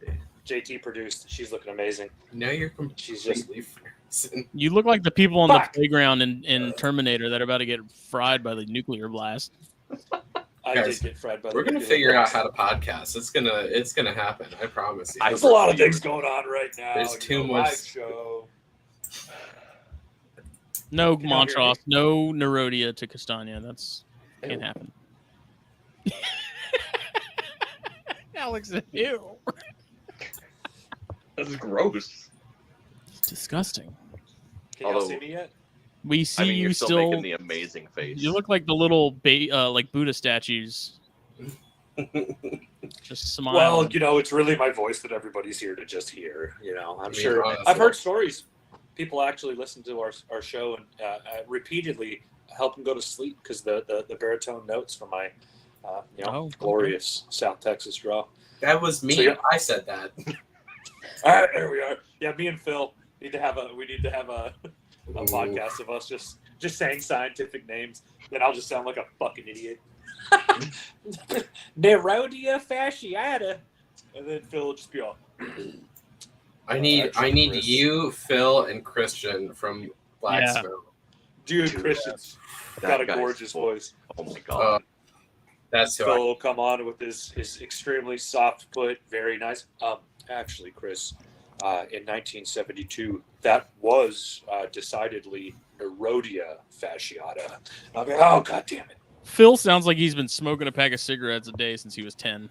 JT produced. She's looking amazing. Now you're She's just completely frozen. You look like the people on Fuck. the playground in Terminator that are about to get fried by the nuclear blast. I Guys, did get fried by the We're gonna nuclear figure out blast. how to podcast. It's gonna happen. I promise you. There's a lot of things going on right now. There's you too know, much- live show. No Can y'all hear Montross, no Nerodia to Castagna. That's can't happen. Alex, ew. That's gross. It's disgusting. Can y'all Although- see me yet? We see I mean, you you're still. making the amazing face. You look like the little like Buddha statues. Just smile. Well, you know, it's really my voice that everybody's here to just hear. You know, I'm I mean, sure. honestly. I've heard stories. People actually listen to our show and repeatedly help them go to sleep because the baritone notes from my okay. glorious South Texas draw. That was me. So, yeah. I said that. All right, there we are. Yeah, me and Phil need to have a podcast of us just saying scientific names. Then I'll just sound like a fucking idiot. Nerodia fasciata, and then Phil will just be all. I need Chris. you, Phil, and Christian from Black Yeah. Smoke. Dude, Christian's That got a guy's gorgeous full. voice. Oh my god. That's who Phil I will come on with his extremely soft foot, very nice. Actually, Chris, in 1972, that was decidedly Nerodia fasciata. I mean, oh god damn it! Phil sounds like he's been smoking a pack of cigarettes a day since he was 10.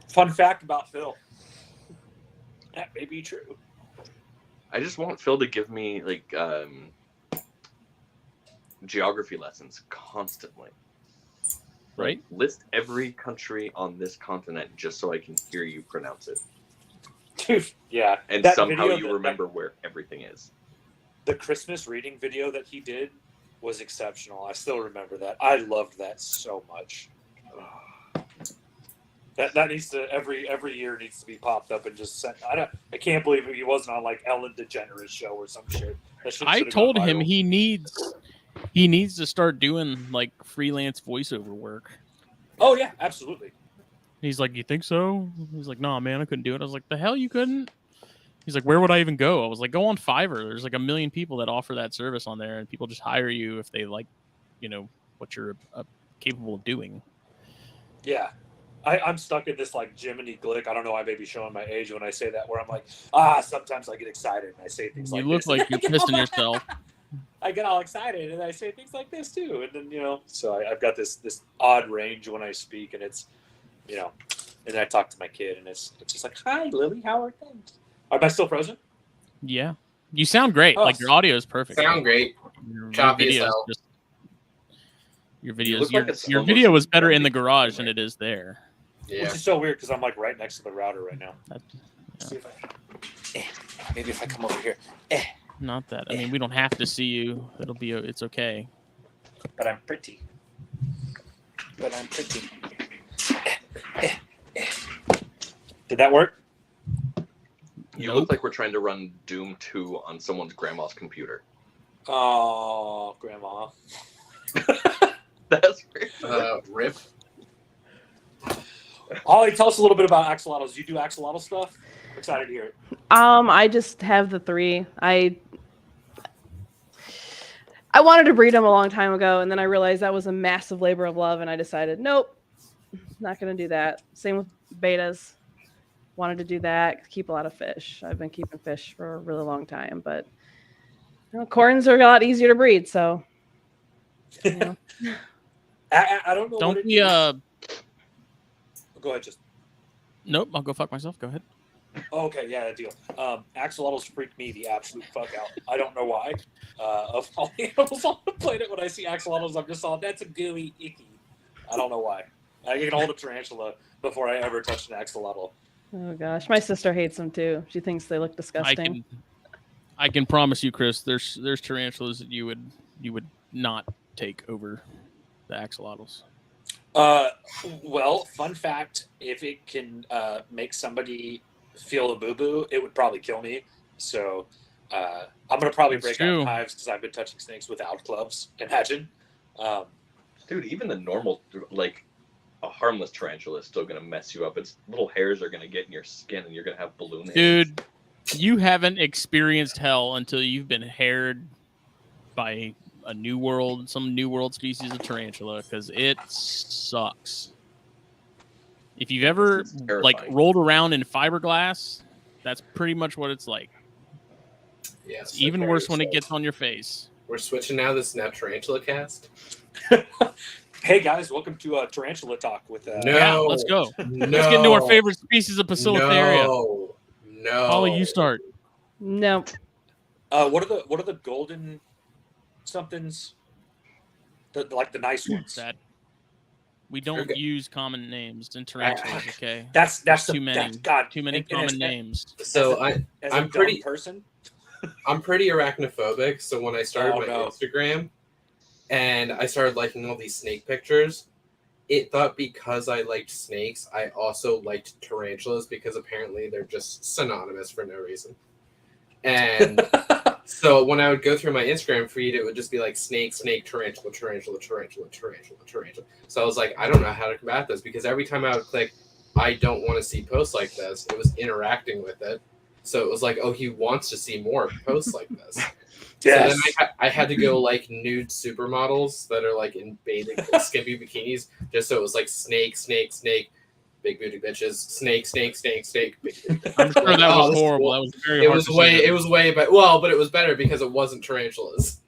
Fun fact about Phil. That may be true. I just want Phil to give me like geography lessons constantly. Right? Like, list every country on this continent just so I can hear you pronounce it. Dude, yeah. And That somehow video you that- remember where everything is. The Christmas reading video that he did was exceptional. I still remember that. I loved that so much. That needs to every year needs to be popped up and just sent. I can't believe he wasn't on like Ellen DeGeneres show or some shit. That shit I should've told gone him viral. he needs to start doing like freelance voiceover work. Oh yeah, absolutely. He's like, "You think so?" He's like, "No, man, I couldn't do it." I was like, "The hell you couldn't?" He's like, "Where would I even go?" I was like, "Go on Fiverr. There's like 1 million people that offer that service on there, and people just hire you if they like, what you're capable of doing." Yeah. I'm stuck in this like Jiminy Glick. I don't know. I may be showing my age when I say that. Where I'm like, sometimes I get excited and I say things You like look this. like you're pissing yourself. I get all excited and I say things like this too, and then so I've got this odd range when I speak, and it's and then I talk to my kid, and it's just like, "Hi, Lily, how are things? Am I still frozen?" Yeah, you sound great. Oh, Like your audio is perfect. sound great. Your Choppy as video is hell. just- Your You videos, look like it's your almost video was better in the something garage from than it is there. Yeah. Which is so weird because I'm like right next to the router right now. That- See if maybe if I come over here, Not that. I mean, we don't have to see you. It's okay. but I'm pretty. But I'm pretty. Did that work? You Nope. look like we're trying to run Doom 2 on someone's grandma's computer. Oh, Grandma. That's weird. Rip. Ollie, tell us a little bit about axolotls. Do you do axolotl stuff? I'm excited to hear it. I just have the 3. I wanted to breed them a long time ago, and then I realized that was a massive labor of love, and I decided, nope, not going to do that. Same with betas. Wanted to do that, keep a lot of fish. I've been keeping fish for a really long time, but corns are a lot easier to breed, so. I don't know. Don't what it we? is. Go ahead, just. Nope. I'll go fuck myself. Go ahead. Okay, yeah, that deal. Axolotls freak me the absolute fuck out. I don't know why. Of all the animals on the planet, when I see axolotls, I'm just all, that's a gooey, icky. I don't know why. I can hold a tarantula before I ever touch an axolotl. Oh gosh, my sister hates them too. She thinks they look disgusting. I can promise you, Chris. There's tarantulas that you would not take over the axolotls. Well, fun fact: if it can make somebody feel a boo boo, it would probably kill me. So I'm gonna probably That's break true. out hives because I've been touching snakes without gloves. Imagine. Dude, even the normal, like a harmless tarantula is still gonna mess you up. Its little hairs are gonna get in your skin, and you're gonna have balloon hands. Dude, you haven't experienced hell until you've been haired by some new world species of tarantula, because it sucks. If you've ever This is terrifying. like rolled around in fiberglass, that's pretty much what it's like. Yeah, It's even worse when it gets on your face. We're switching now. This is now Tarantula Cast. Hey guys, welcome to Tarantula Talk with. No, Yeah, let's go. No, Let's get into our favorite species of Bacillotheria. No, Holly, you start. Nope. What are the golden somethings? Like the nice ones. That we don't Okay. use common names in tarantulas. Okay, That's too many. That's, God, Too many and common as- names. So as a I'm dumb pretty- person. I'm pretty arachnophobic. So when I started Oh, my no. Instagram and I started liking all these snake pictures, it thought because I liked snakes, I also liked tarantulas because apparently they're just synonymous for no reason. And so when I would go through my Instagram feed, it would just be like snake, snake, tarantula, tarantula, tarantula, tarantula, tarantula. So I was like, I don't know how to combat this because every time I would click, I don't want to see posts like this, it was interacting with it. So it was like, oh, he wants to see more posts like this. Yes. So then I had to go like nude supermodels that are like in bathing skimpy bikinis, just so it was like snake, snake, snake, big booty bitches, snake, snake, snake, snake, big booty bitches. I'm sure that Oh, was this is horrible. cool. That was very It hard. was way better. Well, but it was better because it wasn't tarantulas.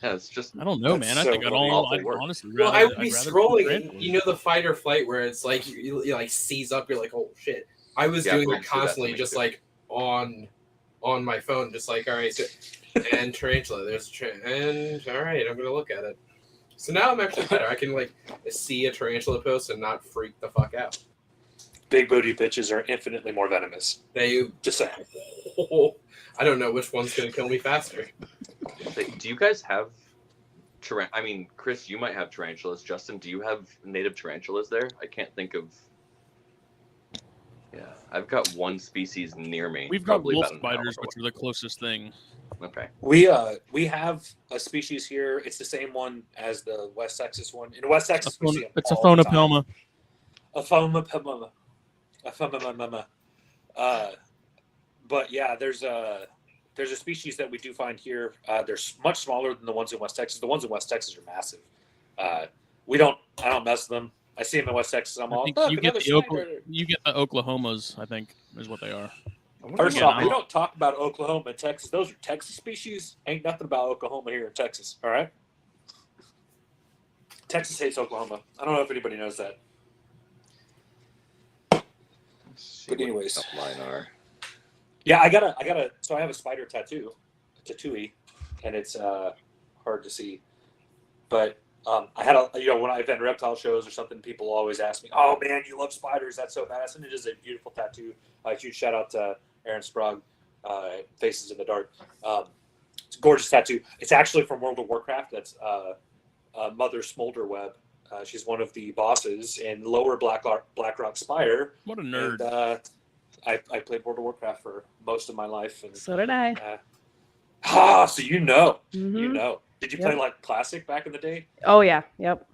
Yeah, it's just I don't know, That's man. I so think I'd awful I'd work. honestly Well, rather. I would be I'd rather scrolling, and tarantulas. you know the fight or flight where it's like you like seize up, you're like, oh shit. I was Yeah, doing I've that been through that constantly, to me, just too. like on my phone, just like, all right, so, and tarantula, there's and all right, I'm gonna look at it. So now I'm actually better. I can like see a tarantula post and not freak the fuck out. Big booty bitches are infinitely more venomous. They Just saying. I don't know which one's gonna kill me faster. Say, do you guys have I mean, Chris, you might have tarantulas. Justin, do you have native tarantulas there? I can't think of. Yeah, I've got one species near me. We've got probably wolf about an hour spiders, which are the closest thing. away. Okay. We have a species here. It's the same one as the West Texas one. In West Texas, we see them It's a all the time. phonopelma. A phonopelma. A phonopelma. But yeah, there's a species that we do find here. They're much smaller than the ones in West Texas. The ones in West Texas are massive. I don't mess with them. I see them in West Texas. I'm I all, think look, you get another the spider. you get the Oklahomas, I think, is what they are. First Again, off, I'm- we don't talk about Oklahoma and Texas. Those are Texas species. Ain't nothing about Oklahoma here in Texas. All right. Texas hates Oklahoma. I don't know if anybody knows that. Let's see But what anyways. the line are. Yeah, I gotta. So I have a spider tattoo-y, and it's hard to see. But I had when I've been reptile shows or something, people always ask me, "Oh man, you love spiders? That's so badass!" And it is a beautiful tattoo. Huge shout out to Aaron Sprague, Faces in the Dark. It's a gorgeous tattoo. It's actually from World of Warcraft. That's Mother Smolderweb. She's one of the bosses in Lower Blackrock Spire. What a nerd. And, I played World of Warcraft for most of my life, and So did I. so you know. Mhm. Did you Yep. play like Classic back in the day? Oh yeah. Yep.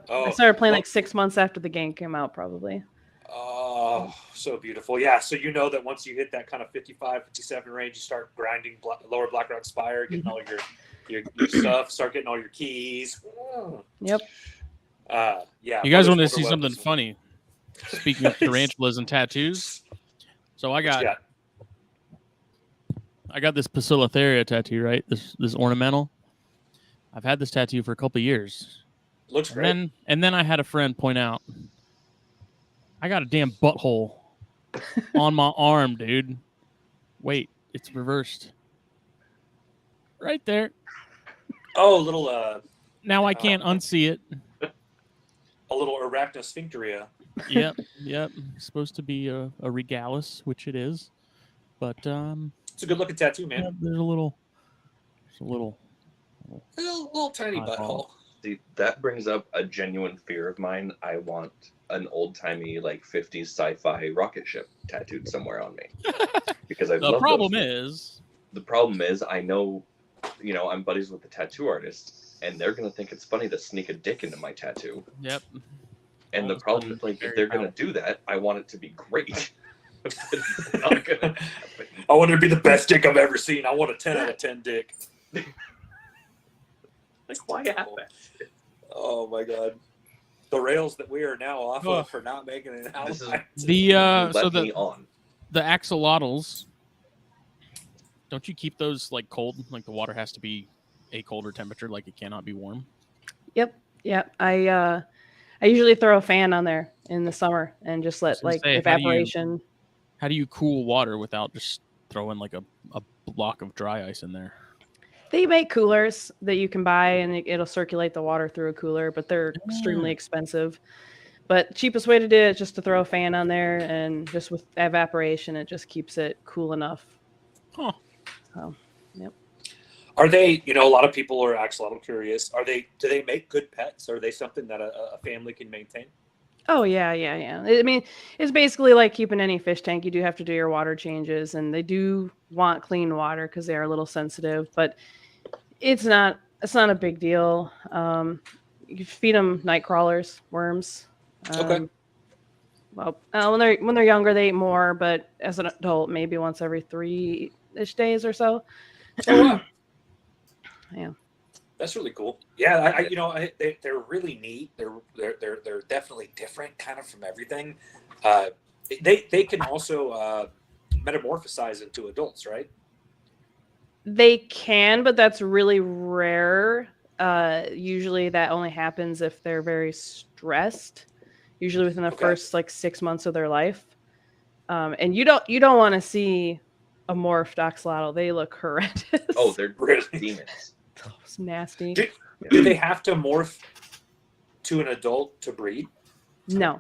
Oh, I started playing well- like 6 months after the game came out, probably. Oh, so beautiful. Yeah, so you know that once you hit that kind of 55, 57 range, you start grinding Lower Blackrock Spire, getting all your stuff, start getting all your keys. Yep. Yeah. You guys Mother's want to see Border something Web is- funny? Speaking of tarantulas and tattoos, so I What you got this Bacillotheria tattoo, right? This ornamental. I've had this tattoo for a couple of years. Looks great. And then I had a friend point out, I got a damn butthole on my arm, dude. Wait, it's reversed. Right there. Oh, a little Now I can't unsee it. a little arachnosphincteria. Yep. It's supposed to be a regalis, which it is. But It's a good looking tattoo, man. yeah, there's a little A little tiny butthole. See, that brings up a genuine fear of mine. I want an old-timey, like, 50s sci-fi rocket ship tattooed somewhere on me. Because I love The problem is, I know, I'm buddies with the tattoo artist, and they're going to think it's funny to sneak a dick into my tattoo. Yep. And the problem is, like, if they're going to do that, I want it to be great. It's not going to happen. I want it to be the best dick I've ever seen. I want a 10 out of 10 dick. Like, why have that? Oh my god. The rails that we are now off of for not making it out. This is the axolotls. Don't you keep those like cold? Like the water has to be a colder temperature, like it cannot be warm. Yep. I usually throw a fan on there in the summer and just let evaporation. How do you cool water without just throwing like a block of dry ice in there? They make coolers that you can buy, and it'll circulate the water through a cooler, but they're extremely expensive. But cheapest way to do it is just to throw a fan on there, and just with evaporation, it just keeps it cool enough. Huh. So, yep. Are they, a lot of people are actually curious. Do they make good pets? Are they something that a family can maintain? Oh, yeah. I mean, it's basically like keeping any fish tank. You do have to do your water changes, and they do want clean water because they are a little sensitive, but it's not a big deal. You feed them night crawlers, worms. Okay. Well, when they're younger, they eat more, but as an adult, maybe once every 3-ish days or so. Oh, wow. Yeah. That's really cool. Yeah, they're really neat. They're definitely different, kind of from everything. They can also metamorphosize into adults, right? They can, but that's really rare. Usually, that only happens if they're very stressed. Usually, within the first 6 months of their life. And you don't want to see a morphed axolotl. They look horrendous. Oh, they're really demons. It's nasty. Do they have to morph to an adult to breed? No.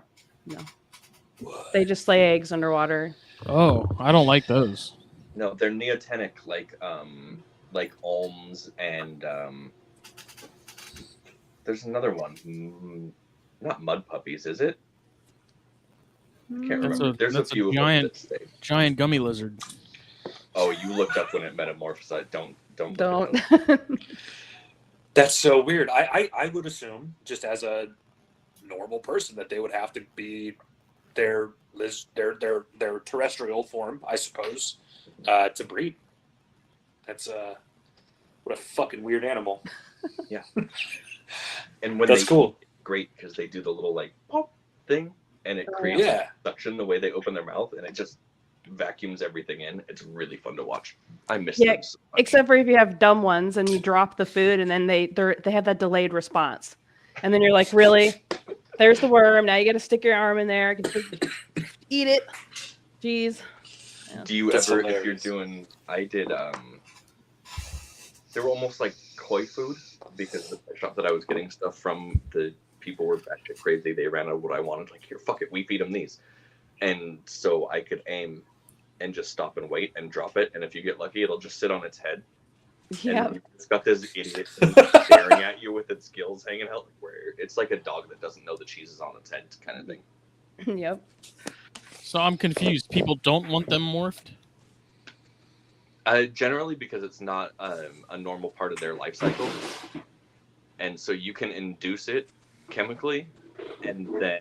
They just lay eggs underwater. Oh, I don't like those. No, they're neotenic, like alms, and there's another one. Not mud puppies, is it? I can't remember. There's a few giant gummy lizard. Oh, you looked up when it metamorphosized. Don't. That's so weird. I would assume, just as a normal person, that they would have to be their terrestrial form, I suppose, to breed. That's what a fucking weird animal. Yeah. And when that's cool. Great, because they do the little pop thing, and it creates suction the way they open their mouth, and it just vacuums everything in. It's really fun to watch. I miss them so much. Except for if you have dumb ones and you drop the food, and then they have that delayed response, and then you're like, really? There's the worm. Now you got to stick your arm in there, eat it. Jeez. Yeah. Do you ever, if you're doing? I did. They were almost like koi food, because the shop that I was getting stuff from, the people were batshit crazy. They ran out of what I wanted. Like, here, fuck it, we feed them these. And so I could aim and just stop and wait and drop it. And if you get lucky, it'll just sit on its head. Yeah. And it's got this idiot staring at you with its gills hanging out. Where it's like a dog that doesn't know the cheese is on its head kind of thing. Yep. So I'm confused. People don't want them morphed? Generally because it's not a normal part of their life cycle. And so you can induce it chemically. And then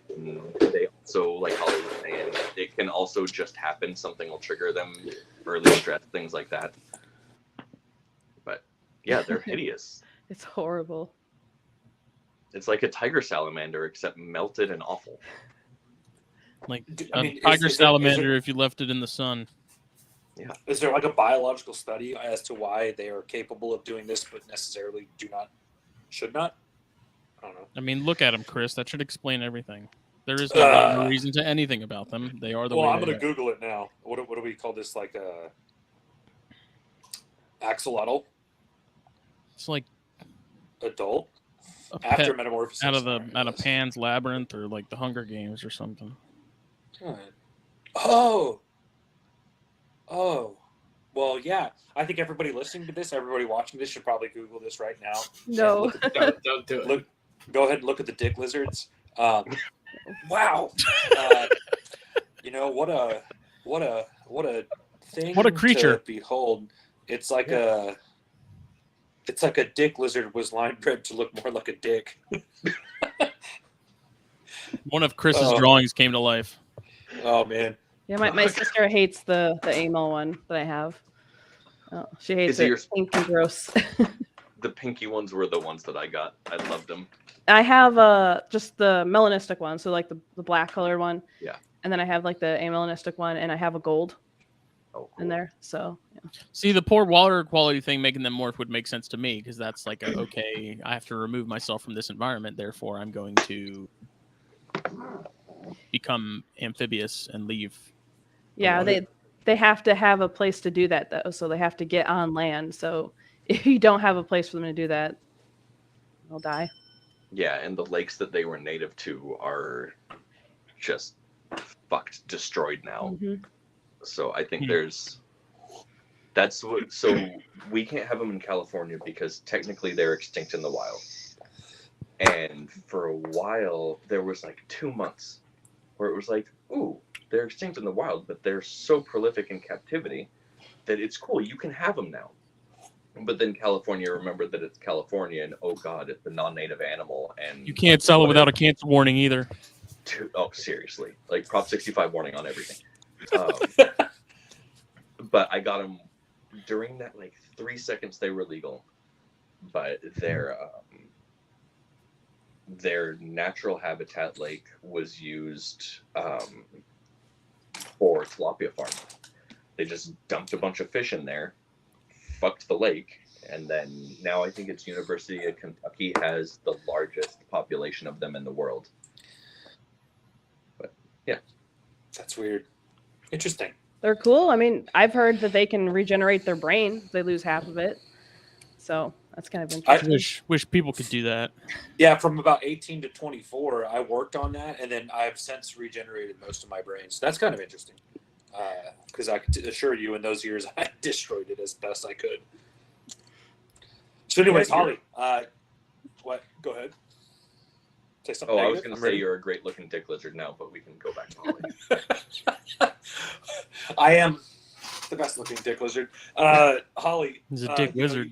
they also, like Holly was saying, it can also just happen. Something will trigger them, early stress, things like that. But yeah, they're hideous. It's horrible. It's like a tiger salamander, except melted and awful. Like tiger salamander if you left it in the sun. Yeah. Is there like a biological study as to why they are capable of doing this, but necessarily should not? I don't know. I mean, look at him, Chris. That should explain everything. There is no reason to anything about them. They are the way. Well, I'm they going to are. Google it now. What do we call this? Like axolotl It's like adult a after pet metamorphosis. out of Pan's Labyrinth or like the Hunger Games or something. All right. Oh. Well, yeah. I think everybody listening to this, everybody watching this, should probably Google this right now. No. Look at Don't do it. go ahead and look at the dick lizards. Wow. What a thing. What a creature. To behold. It's like a dick lizard was line bred to look more like a dick. One of Chris's drawings came to life. Oh man. Yeah, my sister hates the amel one that I have. Oh, she hates it. Pink and gross. The pinky ones were the ones that I got. I loved them. I have just the melanistic one, so like the black colored one. Yeah. And then I have like the amelanistic one, and I have a gold Oh, cool. in there. So yeah. See, the poor water quality thing making them morph would make sense to me because that's like okay, I have to remove myself from this environment, therefore I'm going to become amphibious and leave. Yeah, they have to have a place to do that though, so they have to get on land. So if you don't have a place for them to do that, they'll die. Yeah, and the lakes that they were native to are just destroyed now. Mm-hmm. So I think so we can't have them in California because technically they're extinct in the wild. And for a while there was like 2 months where it was like, ooh, they're extinct in the wild, but they're so prolific in captivity that it's cool. You can have them now. But then California remembered that it's California, and oh god, it's a non-native animal, and You can't sell it without a cancer warning either. Seriously, like Prop 65 warning on everything. But I got them during that like 3 seconds they were legal, but their natural habitat lake was used for tilapia farming. They just dumped a bunch of fish in there, fucked the lake, and then now I think it's University of Kentucky has the largest population of them in the world. But yeah, That's weird. Interesting. They're cool. I mean, I've heard that they can regenerate their brain if they lose half of it. So that's kind of interesting. Wish people could do that. Yeah, from about 18 to 24, I worked on that, and then I've since regenerated most of my brain. So that's kind of interesting. Because I can assure you, in those years, I destroyed it as best I could. So, anyways, Holly, what? Go ahead. Say something. I was going to say you're a great-looking dick lizard now, but we can go back to Holly. I am the best-looking dick lizard. Holly, He's a dick wizard.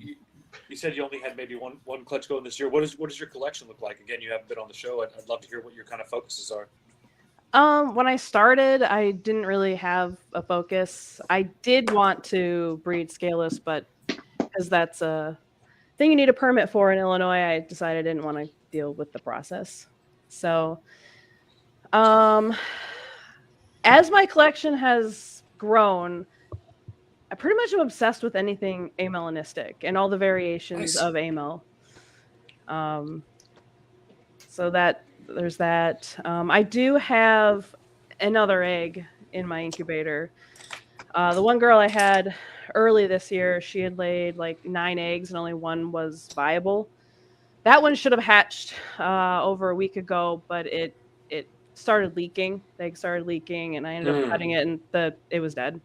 You said you only had maybe one clutch going this year. What does your collection look like? Again, you haven't been on the show. I'd love to hear what your kind of focuses are. When I started, I didn't really have a focus. I did want to breed scaleless, but because that's a thing you need a permit for in Illinois, I decided I didn't want to deal with the process. So, as my collection has grown, I pretty much am obsessed with anything amelanistic and all the variations of amel. So that there's that. I do have another egg in my incubator. The one girl I had early this year, she had laid like 9 eggs and only one was viable. That one should have hatched over a week ago, but it started leaking. The egg started leaking, and I ended up cutting it, and it was dead.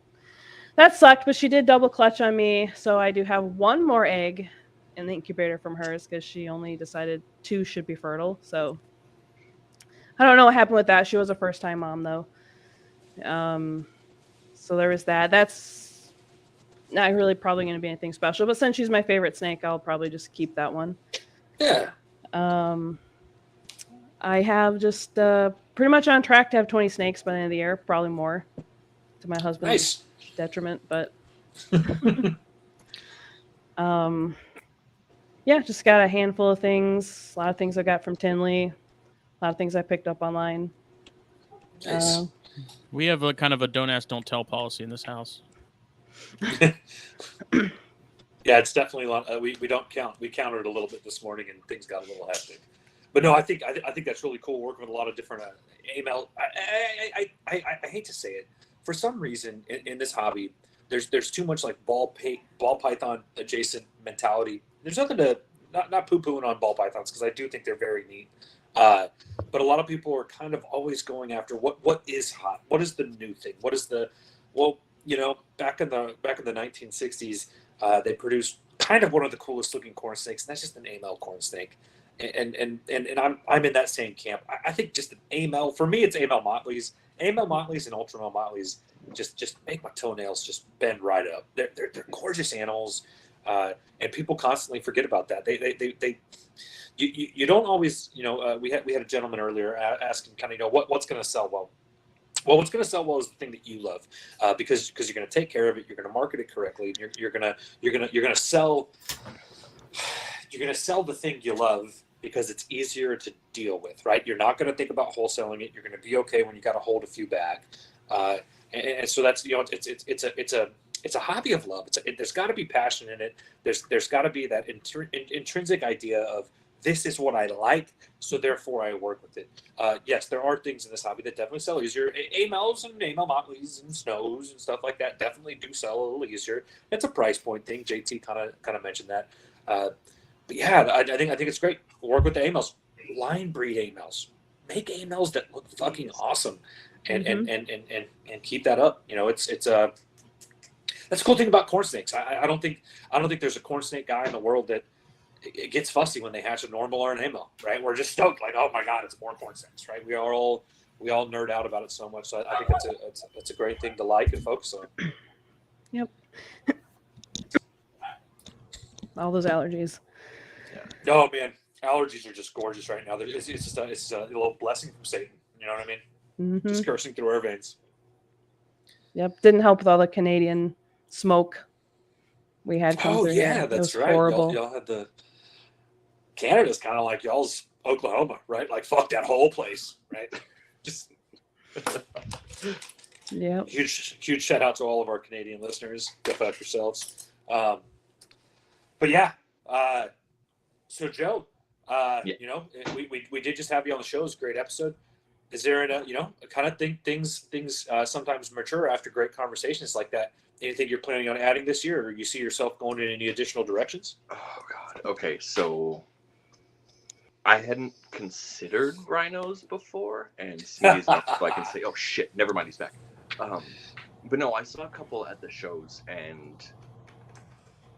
That sucked, but she did double clutch on me, so I do have one more egg in the incubator from hers because she only decided 2 should be fertile. So I don't know what happened with that. She was a first-time mom, though. So there was that. That's not really probably going to be anything special, but since she's my favorite snake, I'll probably just keep that one. Yeah. I have just pretty much on track to have 20 snakes by the end of the year, probably more to my husband's detriment, but yeah, just got a handful of things. A lot of things I got from Tinley, a lot of things I picked up online. Nice. We have a kind of a don't ask, don't tell policy in this house. Yeah, it's definitely we don't count. We counted a little bit this morning, and things got a little hectic. but no, I think that's really cool. Working with a lot of different AML. I hate to say it. For some reason, in this hobby, there's too much like ball python adjacent mentality. There's nothing to not poo-pooing on ball pythons, because I do think they're very neat. But a lot of people are kind of always going after what is hot, what is the new thing, what is the back in the 1960s, they produced kind of one of the coolest looking corn snakes, and that's just an AML corn snake. And I'm in that same camp. I think just an AML, for me, it's AML Motleys and Ultramel Motleys just make my toenails just bend right up. They're gorgeous animals, and people constantly forget about that. You don't always, we had a gentleman earlier asking kind of, what's going to sell well. Well, what's going to sell well is the thing that you love, because you're going to take care of it, you're going to market it correctly, and you're going to sell the thing you love, because it's easier to deal with, right? You're not going to think about wholesaling it. You're going to be okay when you got to hold a few back, and so that's it's a hobby of love. There's got to be passion in it. There's got to be that intrinsic idea of, this is what I like, so therefore I work with it. Yes, there are things in this hobby that definitely sell easier. AMLs and AML Motleys and Snows and stuff like that definitely do sell a little easier. It's a price point thing. JT kind of mentioned that. But yeah, I think it's great. Work with the AMLs. Line breed AMLs. Make AMLs that look fucking awesome, and keep that up. It's that's the cool thing about corn snakes. I don't think there's a corn snake guy in the world that it gets fussy when they hatch a normal or an AML, right? We're just stoked, like, oh my god, it's more corn snakes, right? We all nerd out about it so much. So I think it's a great thing to like and focus on. Yep. All those allergies. Yeah. Oh man, allergies are just gorgeous right now. It's just a little blessing from Satan. You know what I mean? Mm-hmm. Just coursing through our veins. Yep. Didn't help with all the Canadian smoke we had come through. Yeah, here. that's it was right. Horrible. Y'all had the Canada's kind of like y'all's Oklahoma, right? Like, fuck that whole place, right? Just yeah. Huge shout out to all of our Canadian listeners. Go fuck yourselves. But yeah. So Joe, we did just have you on the show. It was a great episode. Is there kind of things sometimes mature after great conversations like that? Anything you're planning on adding this year, or you see yourself going in any additional directions? Oh God. Okay, so I hadn't considered rhinos before, and Smitty's up, so I can say, oh shit, never mind, he's back. But no, I saw a couple at the shows, and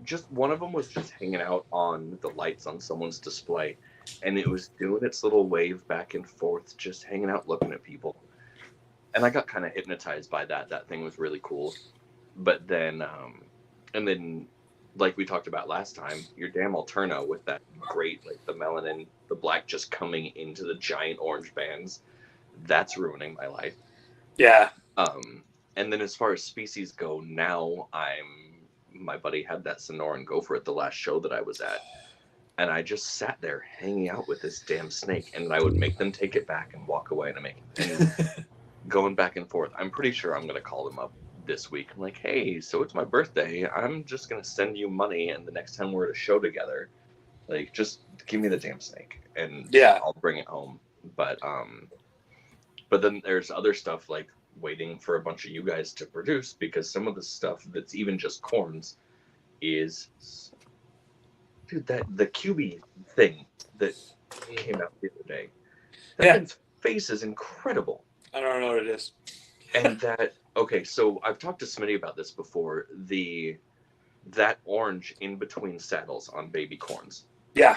just one of them was just hanging out on the lights on someone's display, and it was doing its little wave back and forth, just hanging out looking at people. And I got kind of hypnotized by that. That thing was really cool. But then, and then, like we talked about last time, your damn Alterna with that great, like the melanin, the black just coming into the giant orange bands, that's ruining my life. Yeah. And then as far as species go, now my buddy had that Sonoran Gopher at the last show that I was at. And I just sat there hanging out with this damn snake, and I would make them take it back and walk away, and going back and forth. I'm pretty sure I'm going to call them up this week. I'm like, hey, so it's my birthday. I'm just going to send you money, and the next time we're at a show together, like, just give me the damn snake, and yeah, I'll bring it home. But then there's other stuff like waiting for a bunch of you guys to produce, because some of the stuff that's even just corns is, dude, that the QB thing that came out the other day, that thing's face is incredible. I don't know what it is. And okay, so I've talked to Smitty about this before, that orange in between saddles on baby corns. Yeah.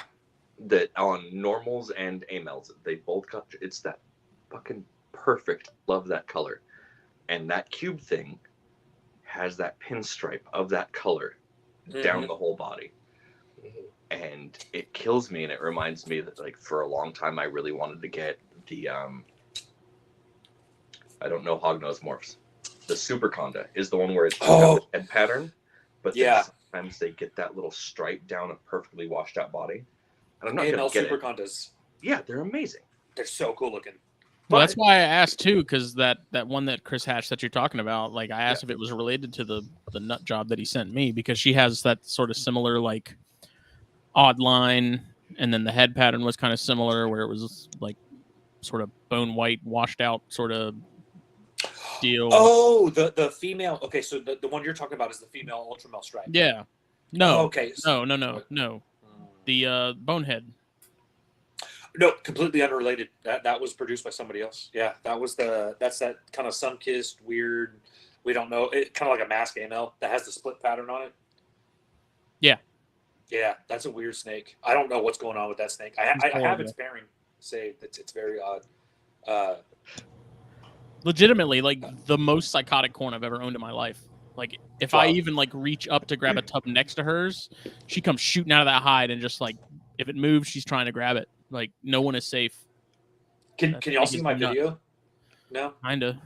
That on normals and AMLs, they both got, it's that fucking perfect. Love that color. And that cube thing has that pinstripe of that color down the whole body. And it kills me, and it reminds me that, like, for a long time I really wanted to get the I don't know hognose morphs. The Super Conda is the one where it's got the head pattern, but sometimes they get that little stripe down a perfectly washed out body. And I'm not going to get Super Condas. Yeah, they're amazing. They're so cool looking. Well, that's why I asked too, because that one that Chris hatched that you're talking about, like, I asked if it was related to the nut job that he sent me, because she has that sort of similar, like, odd line and then the head pattern was kind of similar, where it was like sort of bone white, washed out sort of deal. Oh, the female. Okay, so the one you're talking about is the female ultra male stripe. Yeah. No. Oh, okay. No. The bonehead. No, completely unrelated. That was produced by somebody else. Yeah, that's that kind of sun-kissed, weird. We don't know. It kind of like a mask AML that has the split pattern on it. Yeah. Yeah, that's a weird snake. I don't know what's going on with that snake. I have its pairing saved. It's very odd. Legitimately, like the most psychotic corn I've ever owned in my life. Like if I even like reach up to grab a tub next to hers, she comes shooting out of that hide and just like if it moves, she's trying to grab it. Like no one is safe. Can y'all see my video? No, kinda.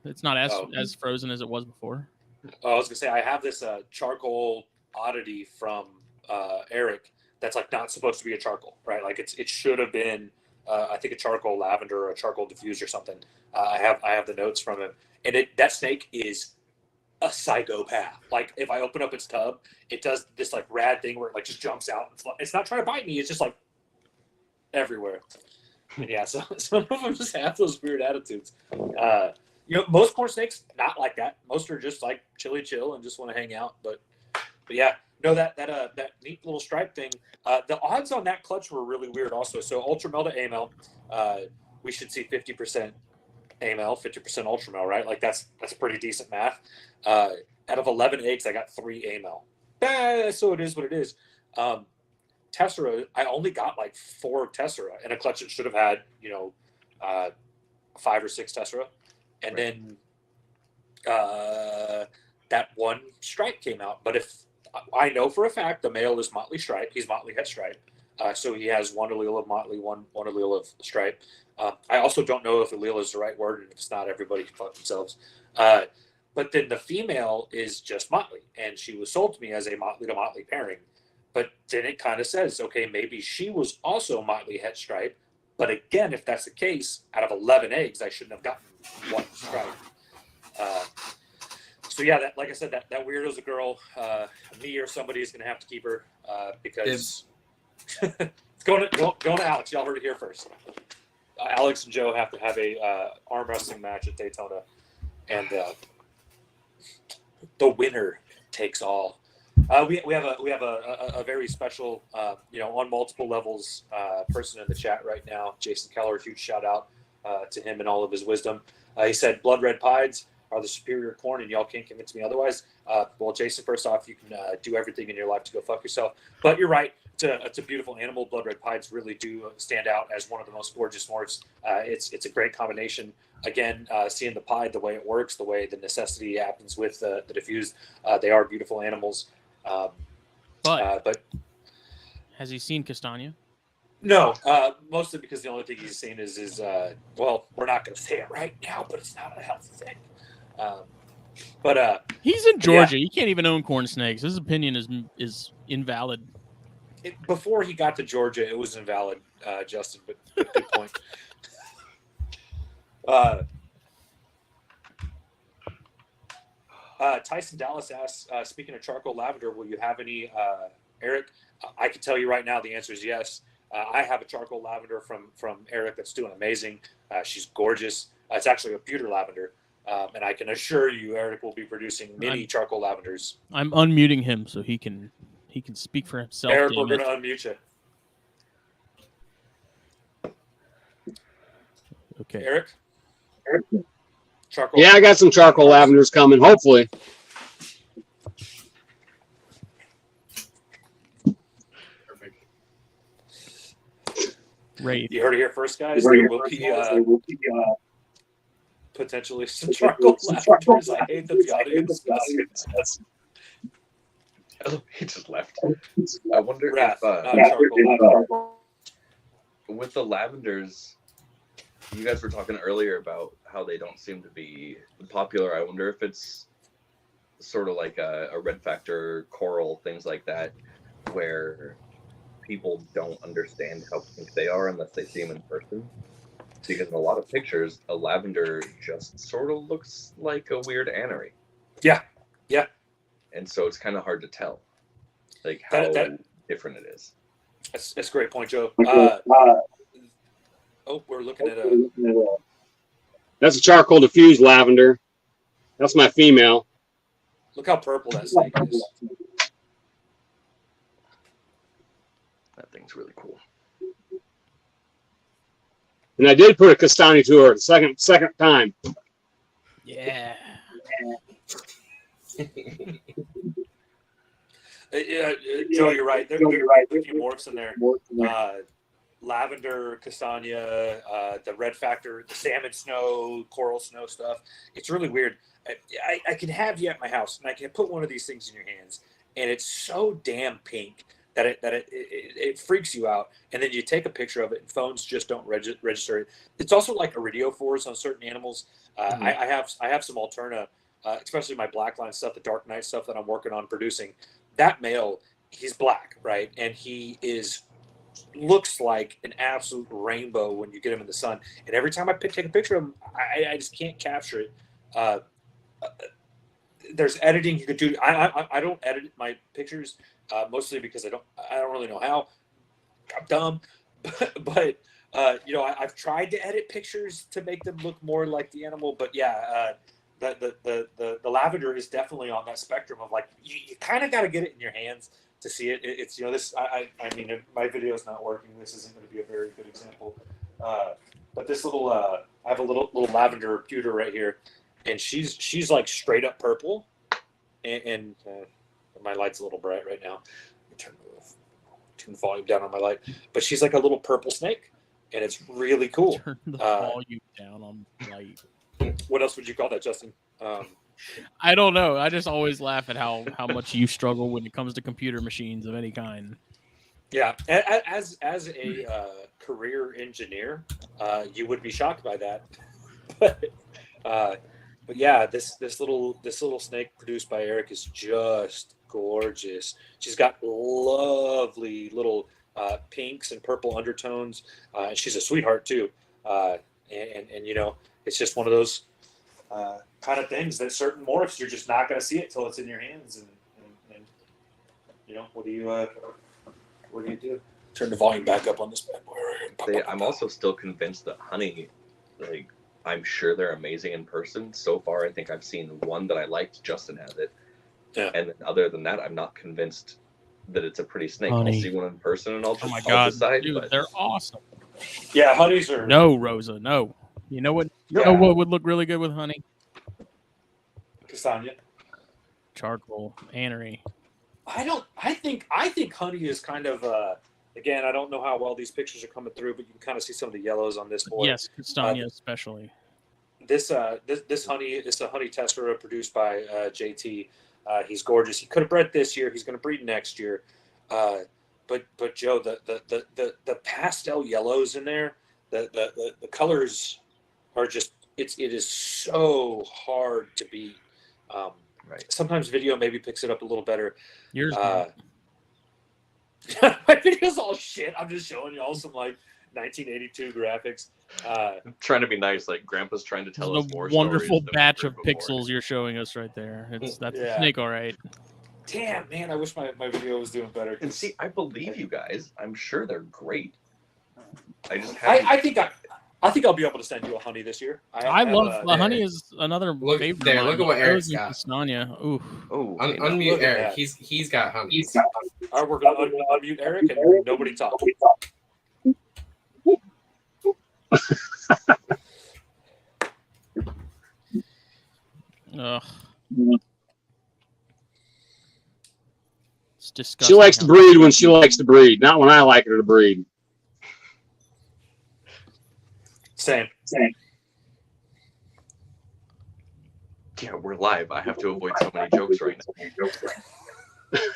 It's not as frozen as it was before. I was gonna say I have this charcoal oddity from Eric that's like not supposed to be a charcoal, right? Like it should have been I think a charcoal lavender or a charcoal diffuse or something. I have the notes from him, and that snake is a psychopath. Like if I open up its tub, it does this like rad thing where it like just jumps out. It's not trying to bite me. It's just like everywhere. And yeah, so some of them just have those weird attitudes. Most corn snakes not like that. Most are just like chill and just want to hang out. But yeah, no, that neat little stripe thing. The odds on that clutch were really weird also. So ultra male to AML, we should see 50% AML, 50% ultra male, right? Like that's pretty decent math. Out of 11 eggs, I got 3 AML. So it is what it is. Tessera, I only got like 4 Tessera in a clutch that should have had 5 or 6 Tessera, and then that one stripe came out. But if I know for a fact the male is motley stripe, he's motley het stripe, so he has one allele of motley, one allele of stripe. I also don't know if allele is the right word, and if it's not, everybody can fuck themselves. But then the female is just motley, and she was sold to me as a motley to motley pairing. But then it kind of says, okay, maybe she was also motley het stripe. But again, if that's the case, out of 11 eggs, I shouldn't have gotten 1 stripe. So yeah, like I said, that weirdo's a girl. Me or somebody is going to have to keep her because it's going to Alex. Y'all heard it here first. Alex and Joe have to have a arm wrestling match at Daytona, and the winner takes all. We have a very special, on multiple levels person in the chat right now. Jason Keller, huge shout out to him and all of his wisdom. He said blood red pieds are the superior corn, and y'all can't convince me otherwise. Well, Jason, first off, you can do everything in your life to go fuck yourself. But you're right. It's a beautiful animal. Blood red pieds really do stand out as one of the most gorgeous morphs. It's a great combination. Again, seeing the pied, the way it works, the way the necessity happens with the diffused, they are beautiful animals. But has he seen Castagna? No, mostly because the only thing he's seen is well, we're not going to say it right now, but it's not a healthy thing. But he's in Georgia. He can't even own corn snakes. His opinion is invalid. Before he got to Georgia, it was invalid, Justin. But good point. Tyson Dallas asks, speaking of charcoal lavender, will you have any, Eric? I can tell you right now the answer is yes. I have a charcoal lavender from Eric that's doing amazing. She's gorgeous. It's actually a pewter lavender. And I can assure you Eric will be producing many charcoal lavenders. I'm unmuting him so he can speak for himself. Eric, we're going to unmute you. Okay. Eric? Charcoal. Yeah, I got some charcoal lavenders coming, hopefully. Right. You heard it here first, guys. There will be potentially some charcoal lavenders. I hate that the audience. Oh, he just left. I wonder Wrath, if not charcoal with the lavenders, you guys were talking earlier about how they don't seem to be popular. I wonder if it's sort of like a red factor, coral, things like that, where people don't understand how pink they are unless they see them in person. Because in a lot of pictures, a lavender just sort of looks like a weird anery. Yeah. And so it's kind of hard to tell, like how different it is. That's a great point, Joe. We're looking at That's a charcoal diffused lavender. That's my female. look how purple that snake is. That thing's really cool. And I did put a Castani to her the second time. Yeah. Joe, you're right. There are a few morphs in there. Lavender, castania, the red factor, the salmon snow, coral snow stuff. It's really weird. I can have you at my house, and I can put one of these things in your hands, and it's so damn pink that it freaks you out. And then you take a picture of it, and phones just don't register it. It's also like iridophores on certain animals. I have some Alterna, especially my blackline stuff, the Dark Knight stuff that I'm working on producing. That male, he's black, right? And he looks like an absolute rainbow when you get him in the sun. And every time I take a picture of him, I just can't capture it. There's editing you could do. I don't edit my pictures mostly because I don't really know how. I'm dumb, but I've tried to edit pictures to make them look more like the animal. But yeah, the lavender is definitely on that spectrum of like you kind of got to get it in your hands to see it. It's this. I mean, if my video is not working, this isn't going to be a very good example. But this little, I have a little lavender pewter right here, and she's like straight up purple, and my light's a little bright right now. Turn the volume down on my light, but she's like a little purple snake, and it's really cool. Turn the volume down on the light. What else would you call that, Justin? I don't know. I just always laugh at how much you struggle when it comes to computer machines of any kind. Yeah, as a career engineer, you would be shocked by that. But yeah, this little snake produced by Eric is just gorgeous. She's got lovely little pinks and purple undertones. And she's a sweetheart too. And it's just one of those kind of things that certain morphs you're just not going to see it till it's in your hands. And what do you do? Turn the volume back up on this bad boy. I'm also still convinced that honey, like, I'm sure they're amazing in person. So far, I think I've seen one that I liked. Justin has it. Yeah. And other than that, I'm not convinced that it's a pretty snake. Honey. I'll see one in person and I'll just Oh my god, decide. dude, But they're awesome. Yeah, honeys are No, Rosa, no. You know what? You know what would look really good with honey? Castania. Charcoal, anery. I think honey is kind of again, I don't know how well these pictures are coming through, but you can kind of see some of the yellows on this boy. Yes, Castania especially. This honey is a honey tester produced by JT. He's gorgeous. He could have bred this year. He's going to breed next year. But Joe, the pastel yellows in there, the colors are just it is so hard to beat. right. Sometimes video maybe picks it up a little better. Yours. My video's all shit. I'm just showing you all some like 1982 graphics. I'm trying to be nice. Like Grandpa's trying to tell us more. A wonderful stories than batch we've of heard before. pixels you're showing us right there. That's Yeah. a snake, all right. Damn, man, I wish my video was doing better. And see, I believe you guys. I'm sure they're great. I just haven't. I think I'll be able to send you a honey this year. I love honey is another Look favorite. there, of mine. look at what Eric's Rose and got. Castania. Ooh. Oh, Unmute look at Eric. that. He's got honey. All right, we're going to unmute Eric and nobody talk. Ugh. It's disgusting. She likes to breed when she likes to breed, not when I like her to breed. Same. yeah, we're live. I have to avoid so many jokes right now.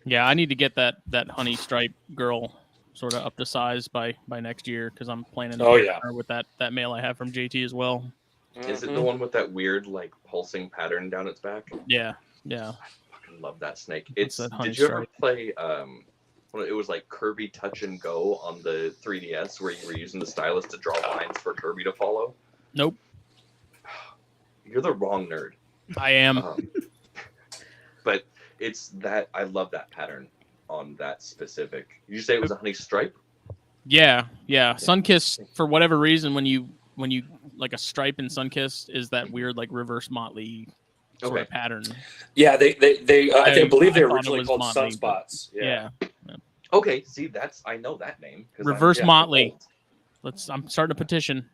Yeah, I need to get that honey stripe girl sort of up to size by next year because I'm planning to yeah. her with that male I have from JT as well. Is it the one with that weird like pulsing pattern down its back? Yeah. I fucking love that snake. It's that honey did you ever stripe. play well, it was like Kirby Touch and Go on the 3DS where you were using the stylus to draw lines for Kirby to follow? Nope. You're the wrong nerd. I am. But It's that I love that pattern on that specific. You say it was a honey stripe? Yeah. Sunkissed, for whatever reason, when you like a stripe in Sunkissed is that weird like reverse motley sort of pattern. Yeah, I believe they I were thought it originally was called motley, sunspots. Yeah. Okay, see, I know that name. 'Cause Reverse I'm motley. old. I'm starting a petition.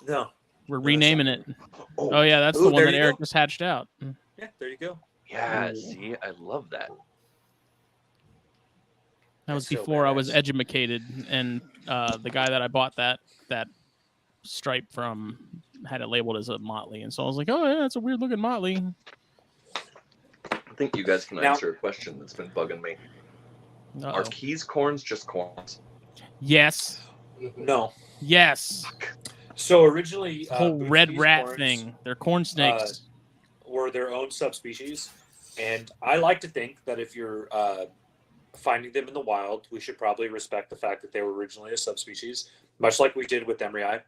No. We're No, renaming that's it. not Oh yeah, that's the Ooh, one there that you Eric go. just hatched out. Yeah, there you go. Yeah, see, I love that. That was That's so before I was badass. educated, and the guy that I bought that stripe from had it labeled as a motley, and so I was like, oh yeah, that's a weird looking motley. I think you guys can Now- answer a question that's been bugging me. Uh-oh. Are keys corns just corns? Yes. No. Yes. So originally, The whole Boots red Keys rat corns thing. They're corn snakes. were their own subspecies, and I like to think that if you're finding them in the wild, we should probably respect the fact that they were originally a subspecies, much like we did with Emery.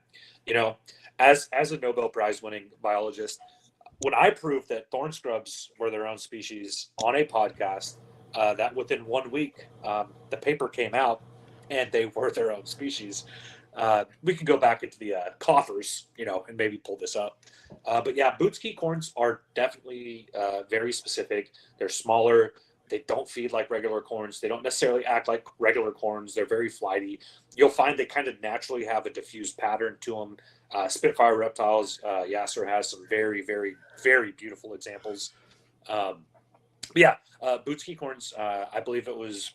You know, as a Nobel Prize winning biologist, when I proved that thorn scrubs were their own species on a podcast, that within 1 week, the paper came out and they were their own species. We can go back into the coffers, and maybe pull this up. But yeah, Boots Key corns are definitely very specific. They're smaller. They don't feed like regular corns. They don't necessarily act like regular corns. They're very flighty. You'll find they kind of naturally have a diffused pattern to them. Spitfire Reptiles, Yasser has some very, very, very beautiful examples. Boots Key corns, I believe it was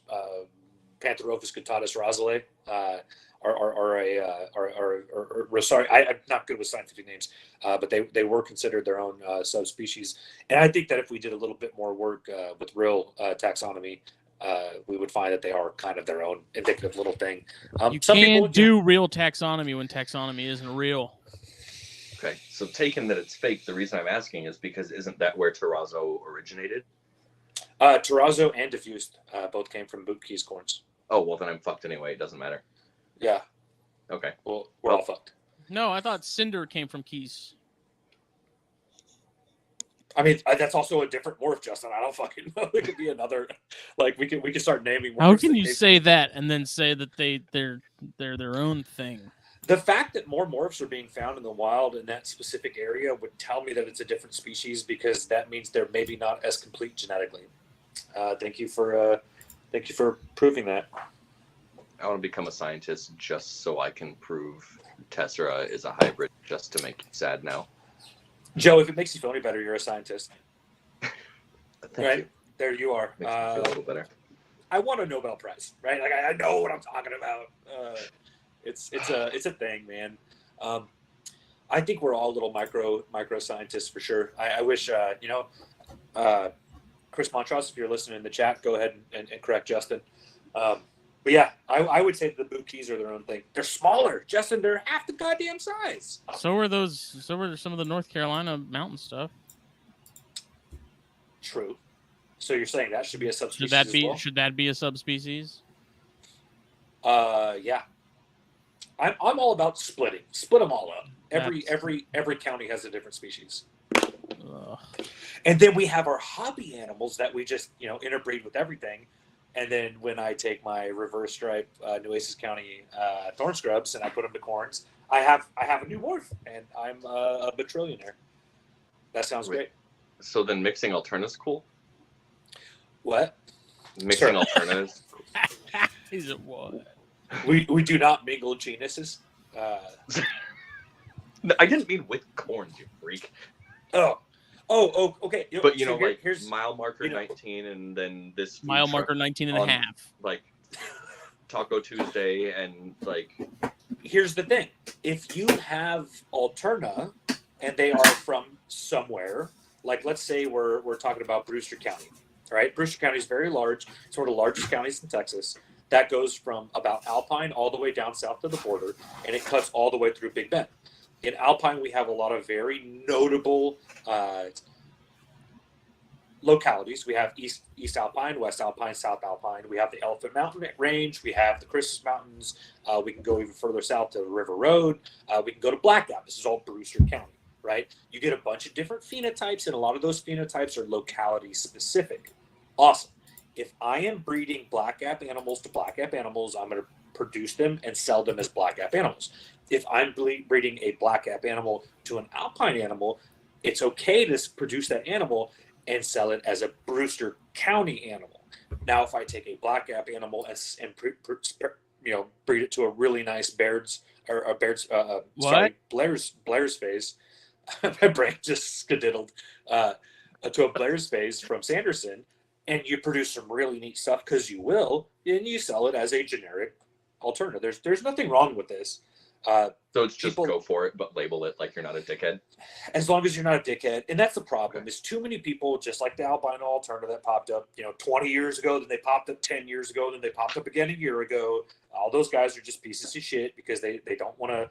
Pantherophis guttatus rosale, sorry, I'm not good with scientific names, but they were considered their own subspecies. And I think that if we did a little bit more work with real taxonomy, we would find that they are kind of their own indicative little thing. You can't do real taxonomy when taxonomy isn't real. Okay, so taking that it's fake, the reason I'm asking is because isn't that where Terrazzo originated? Terrazzo and diffused both came from Boot Keys corns. Oh, well, then I'm fucked anyway. It doesn't matter. Yeah. Okay. Well, we're all fucked. No, I thought Cinder came from Keys. I mean, that's also a different morph, Justin. I don't fucking know. It could be another. Like we could start naming. How morphs can that you came say that and then say that they're their own thing? The fact that more morphs are being found in the wild in that specific area would tell me that it's a different species, because that means they're maybe not as complete genetically. Thank you for proving that. I want to become a scientist just so I can prove Tessera is a hybrid, just to make you sad now. Joe, if it makes you feel any better, you're a scientist. Thank Right? you. There you are. Makes me feel a little better. I won a Nobel Prize, right? Like I know what I'm talking about. It's a thing, man. I think we're all little micro scientists for sure. I wish Chris Montrose, if you're listening in the chat, go ahead and correct Justin. But yeah, I would say the Boot Keys are their own thing. They're smaller, Justin. They're half the goddamn size. So were some of the North Carolina mountain stuff. True. So you're saying that should be a subspecies? Should that be a subspecies? Yeah. I'm all about splitting. Split them all up. Every county has a different species. Ugh. And then we have our hobby animals that we just interbreed with everything. And then when I take my reverse stripe Nueces County thorn scrubs and I put them to corns, I have a new morph, and I'm a batrillionaire. That sounds great. So then mixing alternatives cool? What? Mixing alternatives? Is it what? We do not mingle genuses. No, I didn't mean with corns, you freak. Oh, okay. But here's mile marker 19, and then this Mile marker 19 and a half. Like Taco Tuesday, and like. Here's the thing: if you have Alterna, and they are from somewhere, like let's say we're talking about Brewster County, right? Brewster County is very large. It's one of the largest counties in Texas. That goes from about Alpine all the way down south to the border, and it cuts all the way through Big Bend. In Alpine, we have a lot of very notable localities. We have East Alpine, West Alpine, South Alpine. We have the Elephant Mountain Range. We have the Christmas Mountains. We can go even further south to River Road. We can go to Black Gap. This is all Brewster County, right? You get a bunch of different phenotypes, and a lot of those phenotypes are locality specific. Awesome. If I am breeding black gap animals to black gap animals, I'm going to produce them and sell them as black gap animals. If I'm breeding a black gap animal to an alpine animal, it's okay to produce that animal and sell it as a Brewster County animal. Now, if I take a black gap animal and breed it to a really nice Blair's phase, my brain just skadiddled, to a Blair's phase from Sanderson, and you produce some really neat stuff because you will, and you sell it as a generic alternative. There's nothing wrong with this. So it's just go for it, but label it like you're not a dickhead. As long as you're not a dickhead. And that's the problem, is too many people, just like the albino alternative that popped up, 20 years ago, then they popped up 10 years ago, then they popped up again a year ago. All those guys are just pieces of shit because they don't want to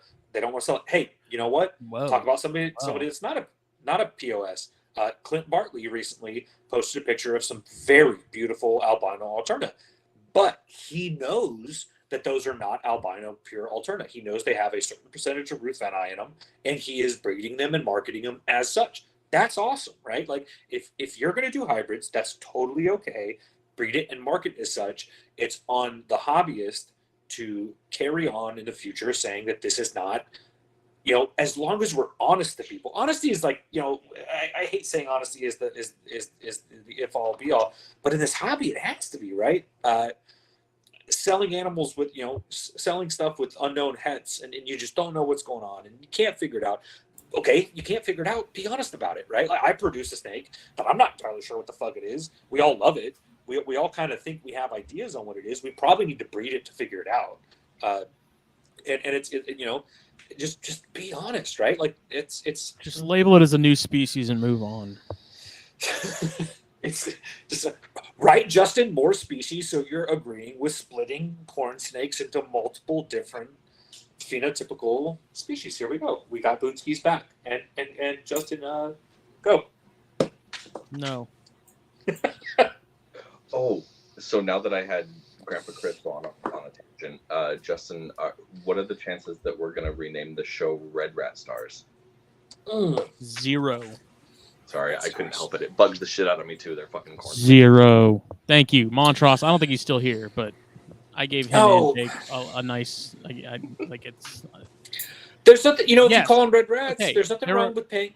sell it. Hey, you know what? Whoa. Talk about somebody that's not a POS. Clint Bartley recently posted a picture of some very beautiful albino alternative, but he knows that those are not albino pure alterna. He knows they have a certain percentage of Ruth Van Eye in them, and he is breeding them and marketing them as such. That's awesome, right? Like if you're going to do hybrids, that's totally okay. Breed it and market as such. It's on the hobbyist to carry on in the future saying that this is not, as long as we're honest to people. Honesty is like, I hate saying honesty is the if all be all, but in this hobby it has to be, right? Selling animals with, selling stuff with unknown heads, and you just don't know what's going on and you can't figure it out. Okay, you can't figure it out. Be honest about it, right? Like, I produce a snake, but I'm not entirely sure what the fuck it is. We all love it. We all kind of think we have ideas on what it is. We probably need to breed it to figure it out. And just be honest, right? Like it's just label it as a new species and move on. It's just right, Justin. More species, so you're agreeing with splitting corn snakes into multiple different phenotypical species. Here we go. We got Boonski's back, and Justin, go. No. Oh, so now that I had Grandpa Chris on a tangent, Justin, what are the chances that we're gonna rename the show Red Rat Stars? 0. Sorry, I couldn't help it. It bugs the shit out of me too. They're fucking corn. 0. Thank you, Montross. I don't think he's still here, but I gave him and Jake a nice. Like it's. There's nothing, if you call them red rats, Okay. There's nothing wrong with pay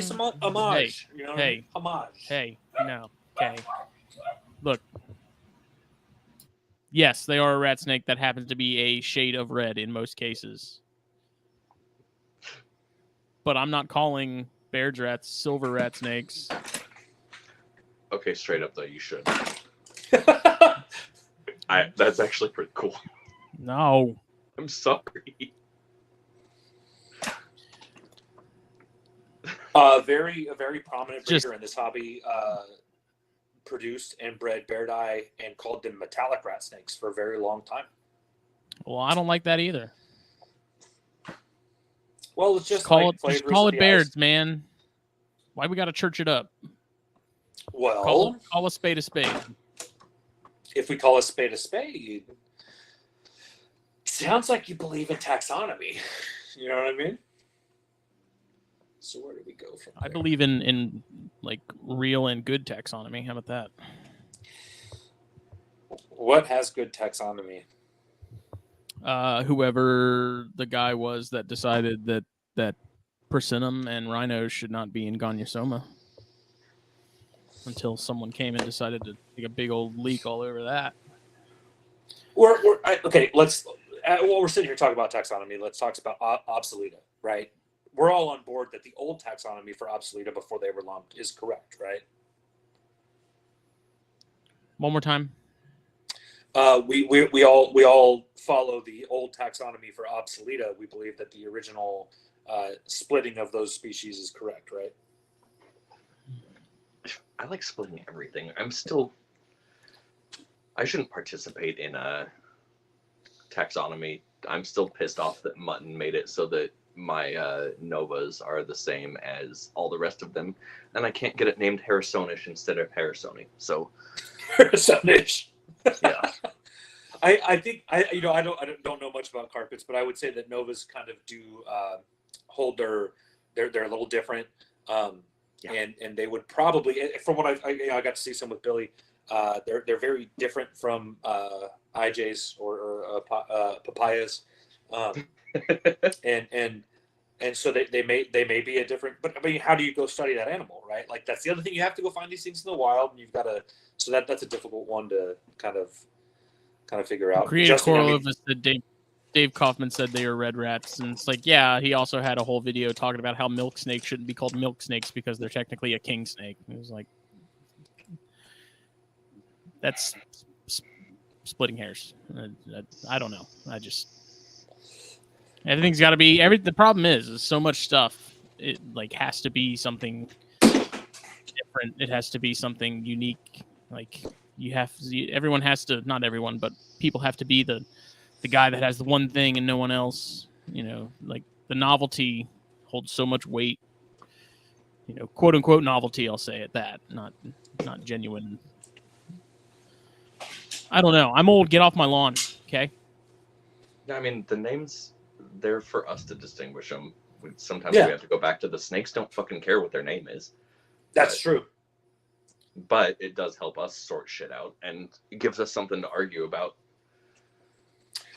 some homage. Hey, homage. Hey, no. Okay. Look. Yes, they are a rat snake that happens to be a shade of red in most cases. But I'm not calling Baird's rats silver rat snakes. Okay, straight up though, you should. That's actually pretty cool. No. I'm sorry. A very prominent breeder in this hobby produced and bred Baird Eye and called them metallic rat snakes for a very long time. Well, I don't like that either. Well, it's just call like it Baird's, man. Why we got to church it up? Well, call a spade a spade. If we call a spade, sounds like you believe in taxonomy. You know what I mean? So where do we go from there? I believe in like real and good taxonomy. How about that? What has good taxonomy? Whoever the guy was that decided that Persimmon and rhinos should not be in Gonyosoma until someone came and decided to take a big old leak all over that. Okay, let's while we're sitting here talking about taxonomy, let's talk about obsoleta, right? We're all on board that the old taxonomy for obsoleta before they were lumped is correct, right? One more time. We all follow the old taxonomy for obsoleta. We believe that the original splitting of those species is correct, right? I like splitting everything. I shouldn't participate in a taxonomy. I'm still pissed off that Mutton made it so that my Novas are the same as all the rest of them, and I can't get it named Harrisonish instead of Harrisoni. So Harrisonish. Yeah. I think I don't know much about carpets, but I would say that Novas kind of do hold they're a little different, and they would probably, from what I got to see some with Billy, They're very different from IJs or papayas, and so they may be a different. But I mean, how do you go study that animal, right? Like that's the other thing. You have to go find these things in the wild, and you've got to. So that's a difficult one to kind of figure out. Creative Justin, I mean, correlates that Dave Kaufman said they were red rats, and it's like, yeah, he also had a whole video talking about how milk snakes shouldn't be called milk snakes because they're technically a king snake. It was like, that's splitting hairs. I don't know. Everything's got to be the problem is so much stuff. It like has to be something different. It has to be something unique. Like everyone has to, not everyone, but people have to be the guy that has the one thing and no one else. You know, like the novelty holds so much weight. You know, quote unquote novelty. I'll say it that, not genuine. I don't know. I'm old. Get off my lawn. Okay. Yeah, I mean the names. They're for us to distinguish them. Sometimes Yeah. we have to go back to the snakes. Don't fucking care what their name is. that's true. But it does help us sort shit out, and it gives us something to argue about.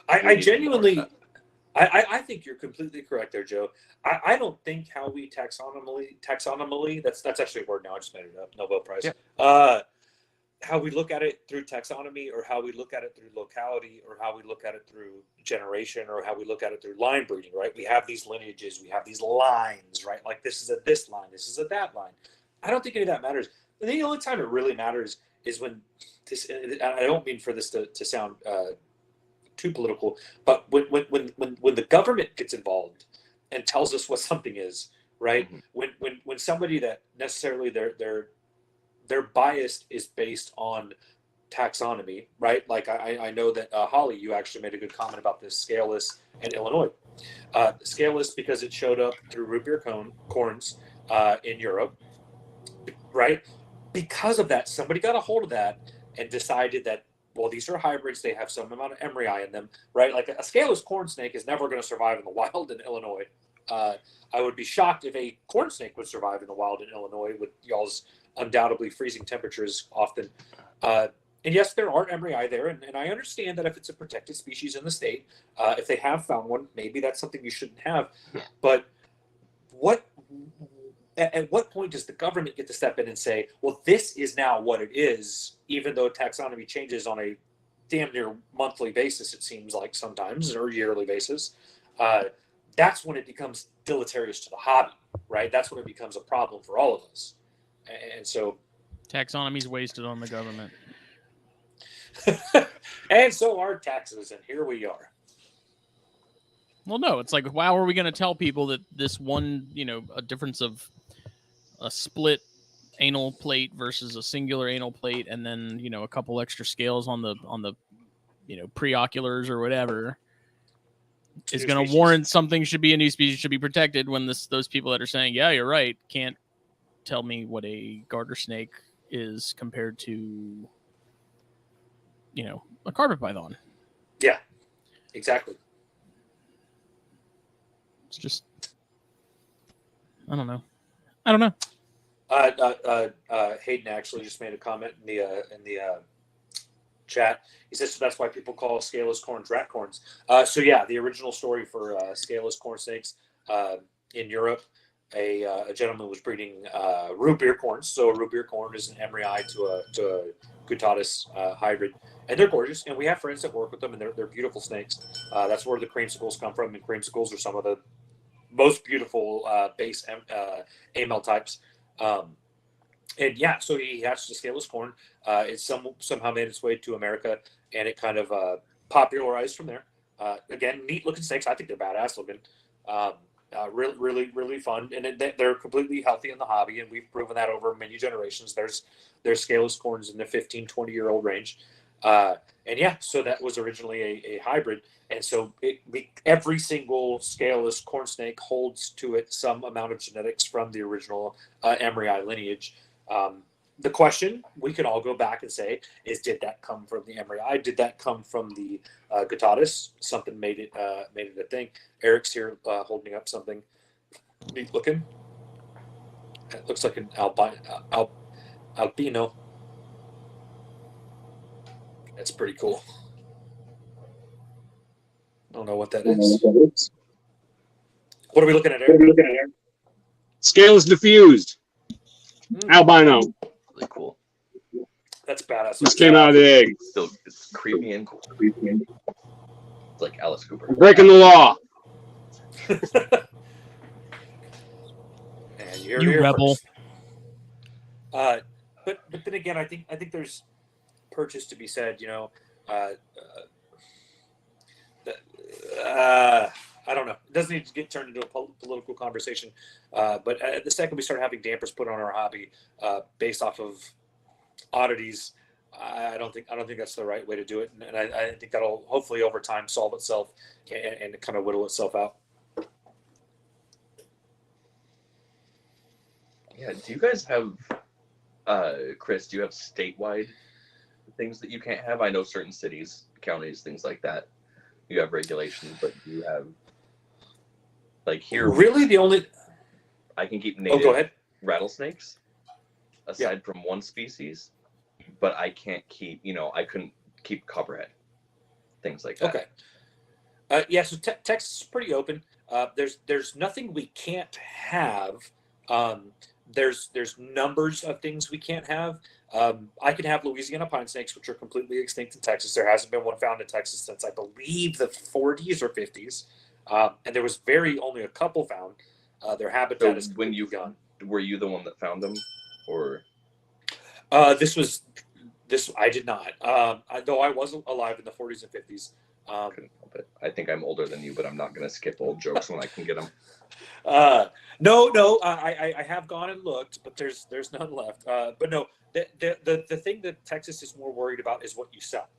I genuinely, I think you're completely correct there, Joe. I don't think how we taxonomically that's actually a word now. I just made it up. Nobel Prize. Yeah. How we look at it through taxonomy, or how we look at it through locality, or how we look at it through generation, or how we look at it through line breeding, right? We have these lineages, we have these lines, right? Like this is a this line, this is a that line. I don't think any of that matters. And the only time it really matters is when this. And I don't mean for this to sound too political, but when the government gets involved and tells us what something is, right? Mm-hmm. When somebody that necessarily their bias is based on taxonomy, right? Like I know that Holly, you actually made a good comment about this scaleless in Illinois. Scaleless because it showed up through root beer corns in Europe, right? Because of that, somebody got a hold of that and decided that, well, these are hybrids. They have some amount of embryi in them, right? Like a scaleless corn snake is never going to survive in the wild in Illinois. I would be shocked if a corn snake would survive in the wild in Illinois with y'all's undoubtedly freezing temperatures often. And yes, there are embryi there, and I understand that if it's a protected species in the state, if they have found one, maybe that's something you shouldn't have. But at what point does the government get to step in and say, well, this is now what it is, even though taxonomy changes on a damn near monthly basis, it seems like sometimes, or yearly basis. That's when it becomes deleterious to the hobby, right? That's when it becomes a problem for all of us. And so taxonomy's wasted on the government. and so are taxes, and here we are. Well, no, it's like, how are we going to tell people that this one, a difference of a split anal plate versus a singular anal plate, and then, a couple extra scales on the preoculars or whatever is going to warrant something should be a new species, should be protected, when those people that are saying, yeah, you're right, can't tell me what a garter snake is compared to, a carpet python. Yeah, exactly. It's just, I don't know. Hayden actually just made a comment in the chat. He says, so that's why people call scaleless corns rat corns. So yeah, the original story for scaleless corn snakes in Europe, a gentleman was breeding root beer corns. So a root beer corn is an embryi to a Guttatus hybrid, and they're gorgeous. And we have friends that work with them, and they're beautiful snakes. That's where the creamsicles come from, and creamsicles are some of the most beautiful base AML types. And yeah, so he hatched a scaleless corn. It somehow made its way to America, and it kind of popularized from there. Again, neat looking snakes. I think they're badass looking. Really, really, really fun, and they're completely healthy in the hobby, and we've proven that over many generations. There's scaleless corns in the 15, 20-year-old range. And yeah, so that was originally a hybrid. And so every single scaleless corn snake holds to it some amount of genetics from the original embryi lineage. The question we can all go back and say is, did that come from the embryi? Did that come from the Guttatus? Something made it a thing. Eric's here holding up something neat looking. It looks like an albino. That's pretty cool. I don't know what that is. What are we looking at here? Scales diffused. Albino. Really cool. That's badass. Just came out of the egg. Still, it's creepy and cool. It's like Alice Cooper. I'm breaking the law. And you're You here rebel. first. But then again, I think there's purchase to be said. You know, I don't know. It doesn't need to get turned into a political conversation. But the second we start having dampers put on our hobby based off of oddities, I don't think that's the right way to do it. And I think that'll hopefully over time solve itself and kind of whittle itself out. Yeah. Do you guys have, Chris? Do you have statewide things that you can't have? I know certain cities, counties, things like that. You have regulations, but do you have like here? Really, the only I can keep go native ahead. rattlesnakes aside from one species, but I can't keep. I couldn't keep copperhead, things like that. Okay. Yeah. So Texas is pretty open. There's nothing we can't have. There's numbers of things we can't have. I can have Louisiana pine snakes, which are completely extinct in Texas. There hasn't been one found in Texas since I believe the 40s or 50s, and there was only a couple found. Their habitat is completely gone. Were you the one that found them, or? This I did not. Though I was alive in the 40s and 50s. Couldn't help it. I think I'm older than you, but I'm not going to skip old jokes when I can get them. No. I have gone and looked, but there's none left. But no, the thing that Texas is more worried about is what you sell.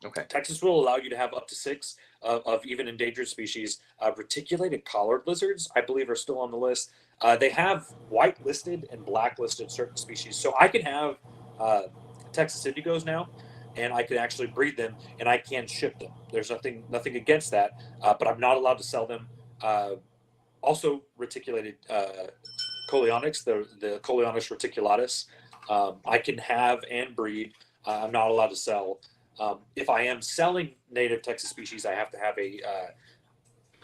Okay. Texas will allow you to have up to 6 of even endangered species. Reticulated collared lizards, I believe, are still on the list. They have whitelisted and blacklisted certain species, so I can have Texas indigos now, and I can actually breed them, and I can ship them. There's nothing against that, but I'm not allowed to sell them. Also, reticulated Coleonyx, the Coleonyx reticulatus, I can have and breed. I'm not allowed to sell. If I am selling native Texas species, I have to have a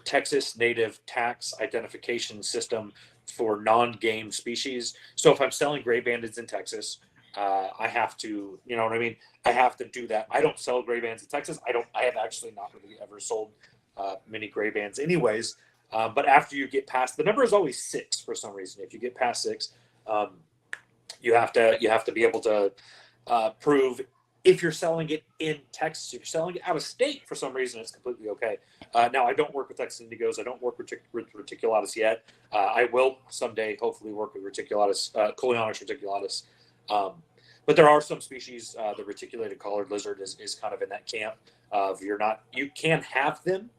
Texas native tax identification system for non-game species. So if I'm selling gray bandeds in Texas, I have to, you know what I mean? I have to do that. I don't sell gray bands in Texas. I have actually not really ever sold many gray bands anyways. But after you get past, the number is always 6 for some reason. If you get past 6, you have to be able to prove if you're selling it in Texas. If you're selling it out of state for some reason, it's completely okay. Now, I don't work with Texas indigos. I don't work with reticulatus yet. I will someday hopefully work with reticulatus, Coleonyx reticulatus. But there are some species, the reticulated collared lizard is kind of in that camp of you can have them,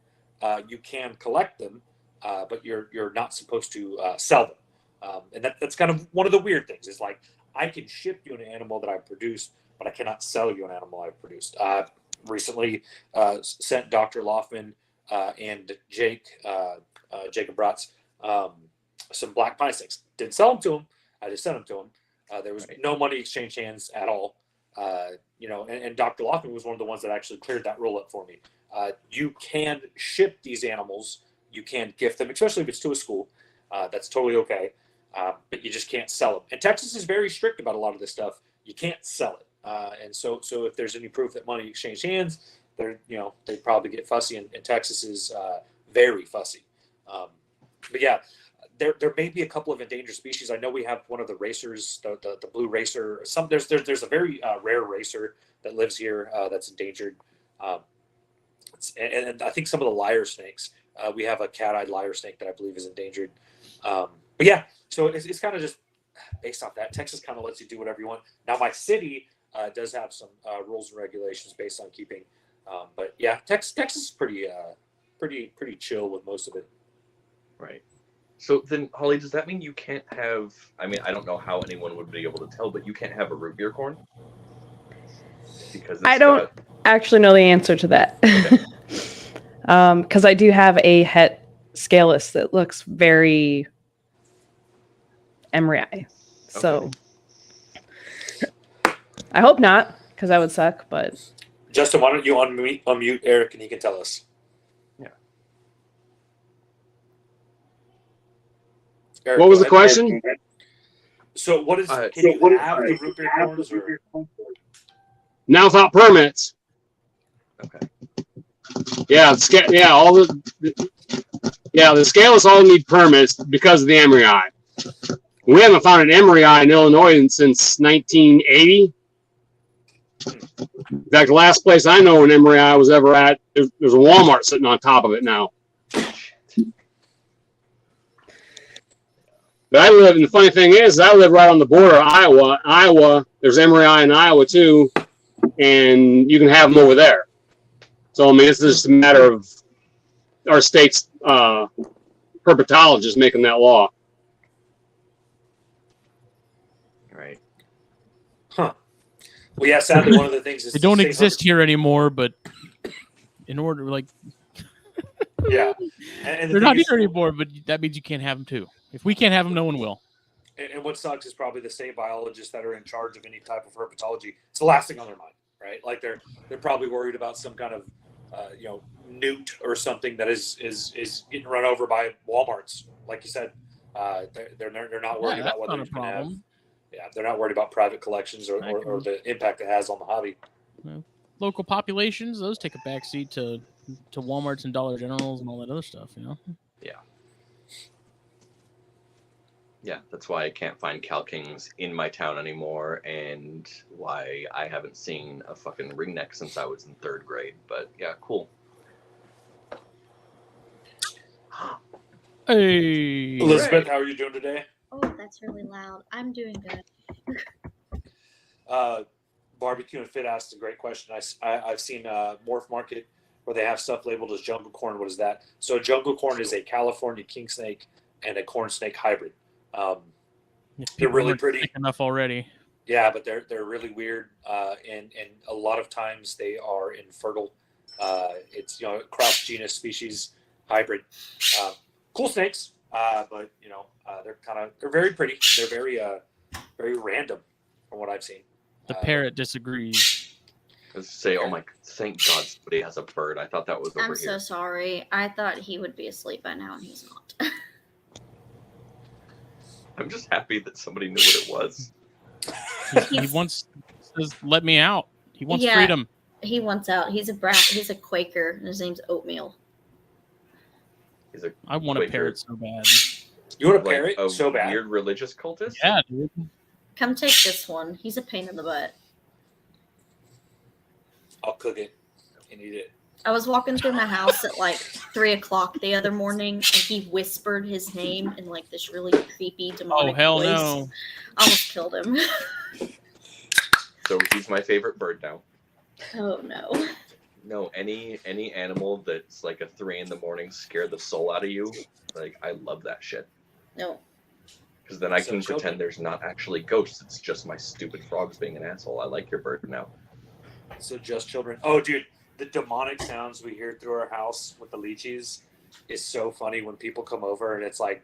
you can collect them, but you're not supposed to sell them. And that's kind of one of the weird things is like, I can ship you an animal that I've produced, but I cannot sell you an animal I've produced. Recently sent Dr. Loffman and Jacob Bratz some black pine snakes. Didn't sell them to him. I just sent them to him. There was no money exchange hands at all. And Dr. Loffman was one of the ones that actually cleared that roll up for me. You can ship these animals. You can gift them, especially if it's to a school. That's totally okay. But you just can't sell them. And Texas is very strict about a lot of this stuff. You can't sell it. And so if there's any proof that money exchanged hands, they probably get fussy. And Texas is very fussy. But yeah, there may be a couple of endangered species. I know we have one of the racers, the blue racer. There's a very rare racer that lives here that's endangered. And I think some of the lyre snakes. We have a cat-eyed lyre snake that I believe is endangered. But yeah, so it's kind of just based off that. Texas kind of lets you do whatever you want. Now my city does have some rules and regulations based on keeping. But yeah, Texas is pretty chill with most of it. Right. So then, Holly, does that mean you can't have? I mean, I don't know how anyone would be able to tell, but you can't have a root beer corn because I don't actually know the answer to that. Because I do have a het scaleless that looks very emery. So I hope not. because that would suck. But Justin, why don't you unmute Eric and he can tell us? Yeah. Eric, What was go the ahead. question? So what is? Can you have the root beer corns or? Now without permits. Okay. Yeah, the scales all need permits because of the emery eye. We haven't found an emery eye in Illinois since 1980. In fact, the last place I know an emery eye was ever at, there's a Walmart sitting on top of it now. But and the funny thing is, I live right on the border of Iowa. Iowa, there's emery eye in Iowa too, and you can have them over there. So, I mean, it's just a matter of our state's herpetologist making that law. Right. Huh. Well, yeah. Sadly, one of the things is They don't exist here anymore, but in order, like, yeah, and they're not here anymore. But that means you can't have them too. If we can't have them, no one will. And what sucks is probably the state biologists that are in charge of any type of herpetology. It's the last thing on their mind, right? Like they're probably worried about some kind of newt or something that is getting run over by Walmarts, like you said. They're not worried about whether it's going to have. Yeah, they're not worried about private collections or the impact it has on the hobby. Local populations, those take a backseat to Walmarts and Dollar Generals and all that other stuff, Yeah. Yeah, that's why I can't find Cal Kings in my town anymore, and why I haven't seen a fucking ringneck since I was in 3rd grade. But yeah, cool. Hey, Elizabeth, how are you doing today? Oh, that's really loud. I'm doing good. Barbecue and Fit asked a great question. I've seen Morph Market where they have stuff labeled as jungle corn. What is that? So jungle corn is a California king snake and a corn snake hybrid. They're really pretty enough already. Yeah, but they're really weird, and a lot of times they are infertile. It's cross genus species hybrid. Cool snakes, but they're very pretty. They're very random from what I've seen. The parrot disagrees. Let's say, oh my, thank God somebody has a bird. I thought that was over I'm here. so sorry. I thought he would be asleep by now, and he's not. I'm just happy that somebody knew what it was. He wants says, let me out. He wants Yeah. freedom. He wants out. He's a brat. He's a Quaker, and his name's Oatmeal. He's a I want a Quaker. parrot so bad. You want a like parrot a so bad? weird religious cultist? Yeah, dude. Come take this one. He's a pain in the butt. I'll cook it and eat it. I was walking through my house at like 3 o'clock the other morning, and he whispered his name in like this really creepy demonic Oh hell voice. no! I almost killed him. So he's my favorite bird now. Oh no. No, any animal that's like a 3 a.m. scare the soul out of you. Like, I love that shit. No. Because then I So can children- pretend there's not actually ghosts. It's just my stupid frogs being an asshole. I like your bird now. So just children. Oh, dude, the demonic sounds we hear through our house with the lychees is so funny when people come over and it's like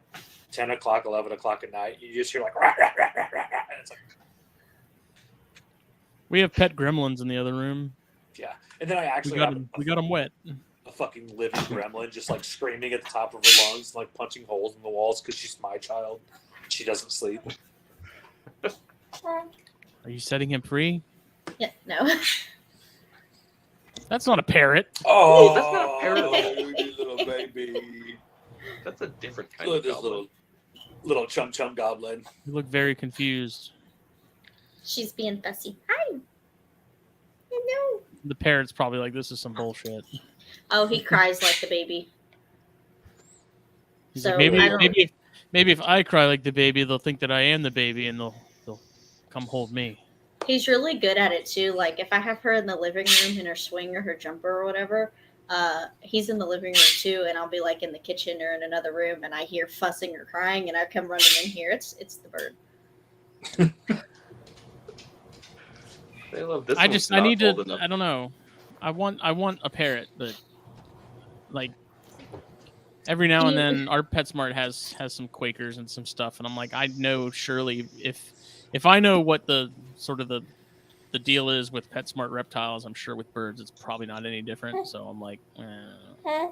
10 o'clock, 11 o'clock at night. You just hear like, rah, rah, rah, rah, rah, rah, and it's like, We have pet gremlins in the other room. yeah. And then I We actually got have them. We got them wet. a fucking living gremlin just like screaming at the top of her lungs, like punching holes in the walls because she's my child. She doesn't sleep. Are you setting him free? Yeah, no. That's not a parrot. Oh, that's not a parrot. you little baby. That's a different kind Look of at this goblin. little chum chum goblin. You look very confused. She's being fussy. Hi. Hello. The parrot's probably like, this is some bullshit. Oh, he cries like the baby. He's So, like, I don't- maybe if I cry like the baby, they'll think that I am the baby and they'll come hold me. He's really good at it too. Like if I have her in the living room in her swing or her jumper or whatever, he's in the living room too, and I'll be like in the kitchen or in another room, and I hear fussing or crying, and I come running in here. It's the bird. They love this. I one's need not to. old enough. I don't know. I want a parrot, but like every now and then, our PetSmart has some Quakers and some stuff, and I'm like, I know surely if I know what the sort of the the deal is with PetSmart reptiles. I'm sure with birds, it's probably not any different. So I'm like,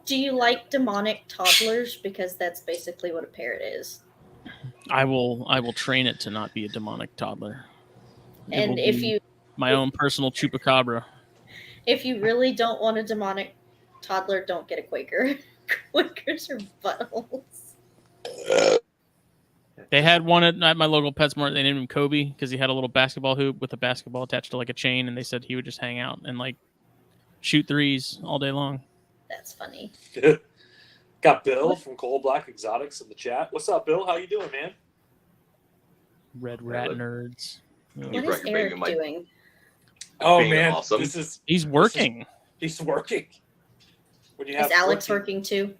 Do you like demonic toddlers? Because that's basically what a parrot is. I will train it to not be a demonic toddler. It And will if be you my own personal chupacabra. if you really don't want a demonic toddler, don't get a Quaker. Quakers are buttholes. They had one at my local PetSmart. They named him Kobe because he had a little basketball hoop with a basketball attached to like a chain, and they said he would just hang out and like shoot threes all day long. That's funny. Got Bill from Coal Black Exotics in the chat. What's up, Bill? How you doing, man? Red rat nerds. What You is brought your baby Eric mic. doing? Oh Being man, awesome. He's working. He's working. When you Is have Alex 14 working too?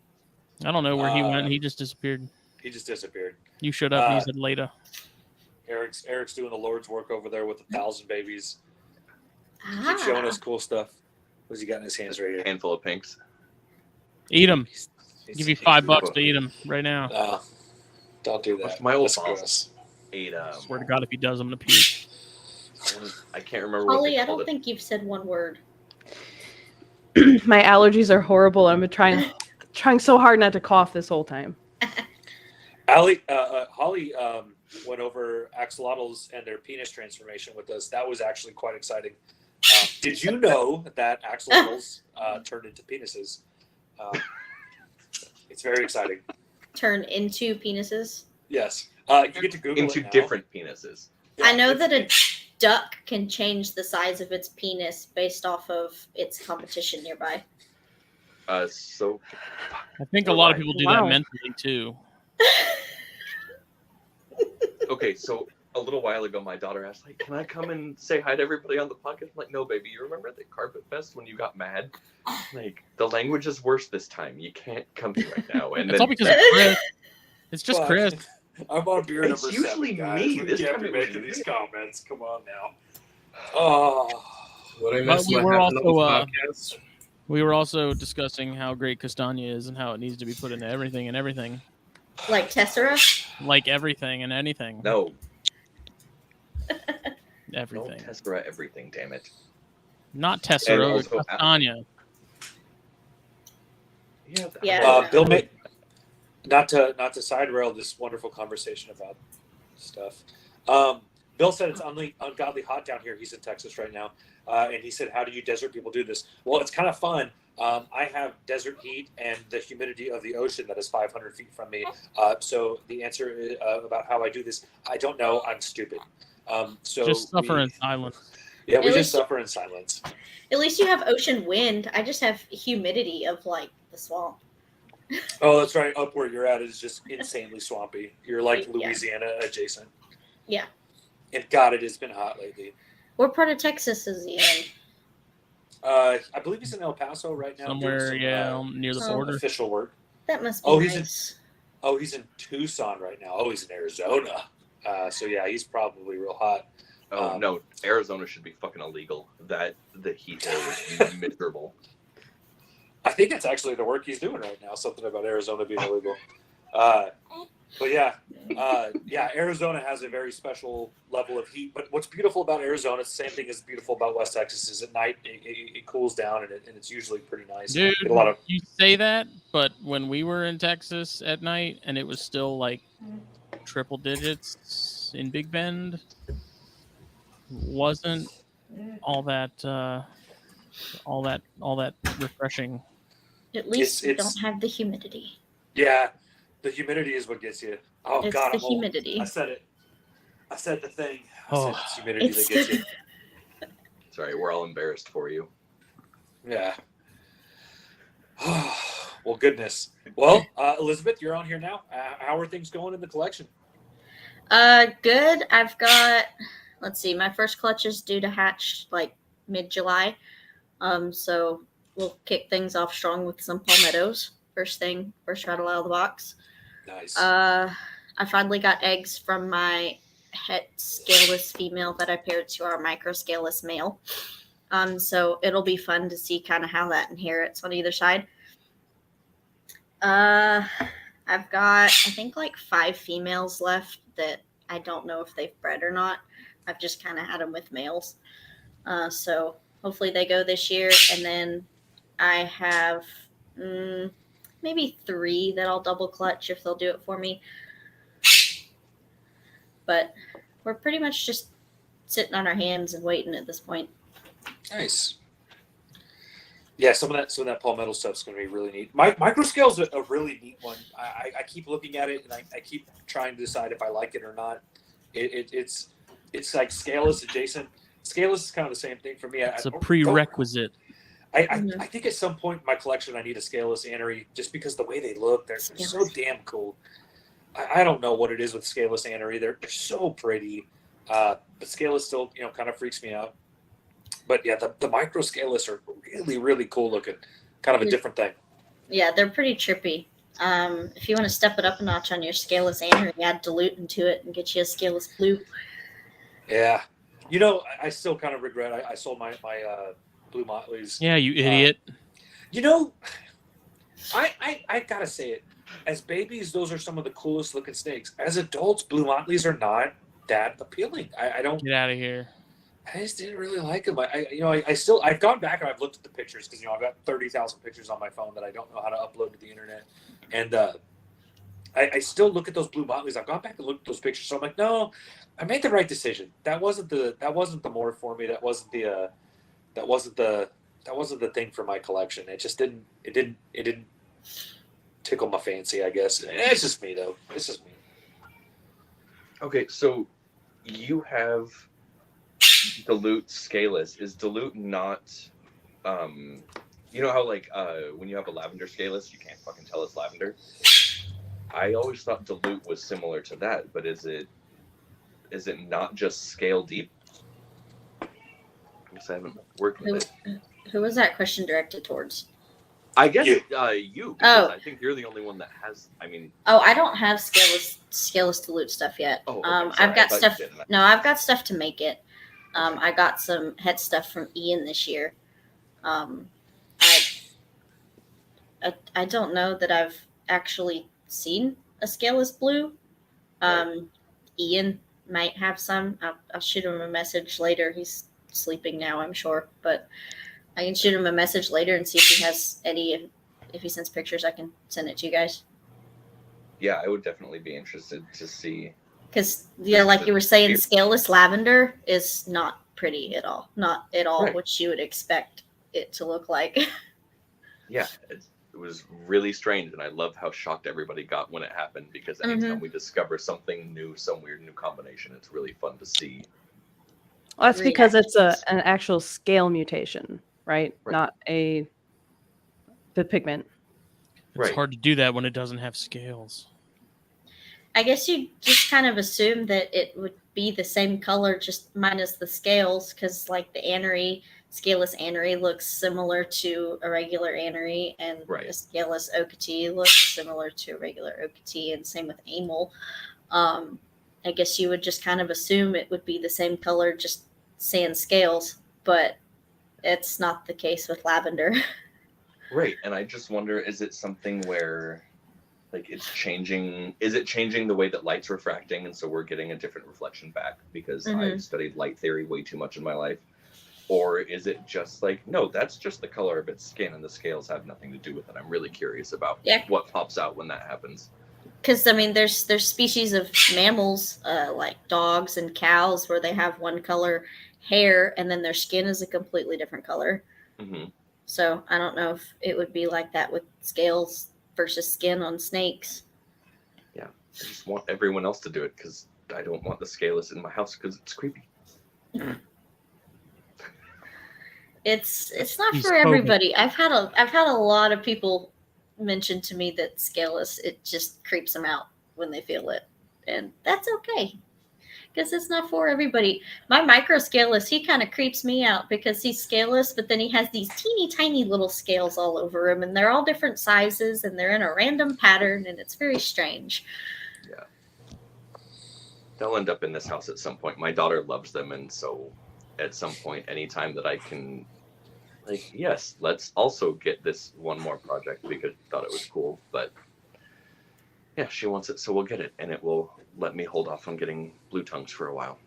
I don't know where he went. He just disappeared. He just disappeared. You showed up and he said later. Eric's doing the Lord's work over there with 1,000 babies. Ah. Keep showing us cool stuff. What's he got in his hands right here? Handful of pinks. Eat him. He's- Give you he's- $5 to eat him right now. Don't do that. What's my old That's boss? gross. Ate Swear to God, if he does, I'm gonna puke. I can't remember what Holly, they I called don't it. think you've said one word. My allergies are horrible. I've been trying so hard not to cough this whole time. Holly went over axolotls and their penis transformation with us. That was actually quite exciting. Did you know that axolotls turn into penises? It's very exciting. Turn into penises. Yes. You get to Google Into it now. different penises. I know it's- that a duck can change the size of its penis based off of its competition nearby. So I think a You're lot of right. people do Wow. that mentally too. okay, so a little while ago, my daughter asked, like, "Can I come and say hi to everybody on the podcast?" I'm like, "No, baby. You remember the Carpet Fest when you got mad? Like, the language is worse this time. You can't come here right now." And It's then all because of Chris. It's just Fuck. Chris. I'm on beer It's number usually 7, guys. me. We This can't time be it was making you. these comments. Come on now. Oh. What I But missed we what were happened also, on this podcast? We were also discussing how great Castagna is and how it needs to be put into everything and everything. Like Tessera? Like everything and anything. no, Everything. don't Tessera everything. Damn it. Not Tessera, also- Castagna. Yeah. Bill, not to side rail this wonderful conversation about stuff. Bill said it's ungodly hot down here. He's in Texas right now, and he said, "How do you desert people do this?" Well, it's kind of fun. I have desert heat and the humidity of the ocean that is 500 feet from me. So the answer is, about how I do this, I don't know. I'm stupid. So Just suffer in silence. Yeah, we At just least- suffer in silence. At least you have ocean wind. I just have humidity of like the swamp. Oh, that's right. Up where you're at is just insanely swampy. You're like Yeah. Louisiana adjacent. Yeah. And God, it has been hot lately. What part of Texas is he in? I believe he's in El Paso right now. doing Somewhere, some, near the some border. official work. That must be Oh, he's in- nice. Oh, he's in Tucson right now. Oh, he's in Arizona. So yeah, he's probably real hot. Oh no, Arizona should be fucking illegal. That the heat there would be miserable. I think it's actually the work he's doing right now. Something about Arizona being illegal. But yeah, Arizona has a very special level of heat. But what's beautiful about Arizona, it's the same thing as beautiful about West Texas, is at night it cools down and it's usually pretty nice. Dude, Get a lot of you say that, but when we were in Texas at night and it was still like triple digits in Big Bend, wasn't all that refreshing. At least you it's- don't have the humidity. yeah, the humidity is what gets you. Oh It's God, the I'm old. humidity. I said it. I said the thing. I Oh. said it's humidity It's that gets you. Sorry, we're all embarrassed for you. Yeah. Well, goodness. Well, Elizabeth, you're on here now. How are things going in the collection? Good. I've got, let's see, my first clutch is due to hatch like mid-July. So we'll kick things off strong with some palmettos. First rattle out of the box. Nice. I finally got eggs from my het scaleless female that I paired to our micro scaleless male. So it'll be fun to see kind of how that inherits on either side. I've got, I think, like 5 females left that I don't know if they've bred or not. I've just kind of had them with males. So hopefully they go this year. And then I have maybe 3 that I'll double clutch if they'll do it for me. But we're pretty much just sitting on our hands and waiting at this point. Nice. Yeah, some of that palmetto stuff's going to be really neat. Microscale's a really neat one. I keep looking at it and I keep trying to decide if I like it or not. It's like scaleless adjacent. Scaleless is kind of the same thing for me. It's a prerequisite. I think at some point in my collection I need a scaleless anery just because the way they look, they're so damn cool. I don't know what it is with scaleless anery. They're so pretty, but scaleless still kind of freaks me out. But yeah, the micro scaleless are really, really cool looking. Kind of a different thing. Yeah, they're pretty trippy. If you want to step it up a notch on your scaleless anery, add dilute into it and get you a scaleless blue. Yeah. I still kind of regret I sold my blue motleys. Yeah, you idiot. I gotta say it. As babies, those are some of the coolest looking snakes. As adults, blue motleys are not that appealing. I don't get out of here. I just didn't really like them. I've gone back and I've looked at the pictures because I've got 30,000 pictures on my phone that I don't know how to upload to the internet, and I still look at those blue motleys. I've gone back and looked at those pictures, so I'm like, no, I made the right decision. That wasn't the morph for me. That wasn't the thing for my collection. It just didn't tickle my fancy, I guess. It's just me though. It's just me. Okay, so you have dilute scaleless. Is dilute not how like when you have a lavender scaleless you can't fucking tell it's lavender? I always thought dilute was similar to that, but is it not just scale deep? I guess I haven't worked with it. Who was that question directed towards? I guess you, because I think you're the only one that has. I don't have scaleless dilute stuff yet. Okay, I've got stuff. No, I've got stuff to make it. I got some head stuff from Ian this year. I don't know that I've actually seen a scaleless blue. Ian might have some. I'll shoot him a message later. He's sleeping now, I'm sure, but I can shoot him a message later and see if he has any. If he sends pictures, I can send it to you guys. Yeah, I would definitely be interested to see. Because like you were saying, scaleless lavender is not pretty at all. Not at all what you would expect it to look like. Yeah, it was really strange, and I love how shocked everybody got when it happened, because anytime we discover something new, some weird new combination, it's really fun to see. Well, that's because it's an actual scale mutation, right? Not the pigment. It's hard to do that when it doesn't have scales. I guess you just kind of assume that it would be the same color, just minus the scales, because like the scaleless anery looks similar to a regular anery, and the scaleless okatee looks similar to a regular okatee, and same with amyl. I guess you would just kind of assume it would be the same color, just sans scales, but it's not the case with lavender. Right, and I just wonder, is it something where like it's changing? Is it changing the way that light's refracting, and so we're getting a different reflection back because I've studied light theory way too much in my life? Or is it just like, no, that's just the color of its skin and the scales have nothing to do with it? I'm really curious about what pops out when that happens. Because, there's species of mammals, like dogs and cows, where they have one color hair and then their skin is a completely different color. Mm-hmm. So I don't know if it would be like that with scales versus skin on snakes. Yeah, I just want everyone else to do it because I don't want the scaleless in my house because it's creepy. It's not for everybody. I've had a lot of people mention to me that scaleless, it just creeps them out when they feel it, and that's okay because it's not for everybody. My micro scaleless, he kind of creeps me out because he's scaleless, but then he has these teeny tiny little scales all over him, and they're all different sizes and they're in a random pattern, and it's very strange. Yeah, they'll end up in this house at some point. My daughter loves them, and so at some point, anytime that I can, like, yes, let's also get this one more project because she thought it was cool, but yeah, she wants it, so we'll get it, and it will let me hold off on getting blue tongues for a while.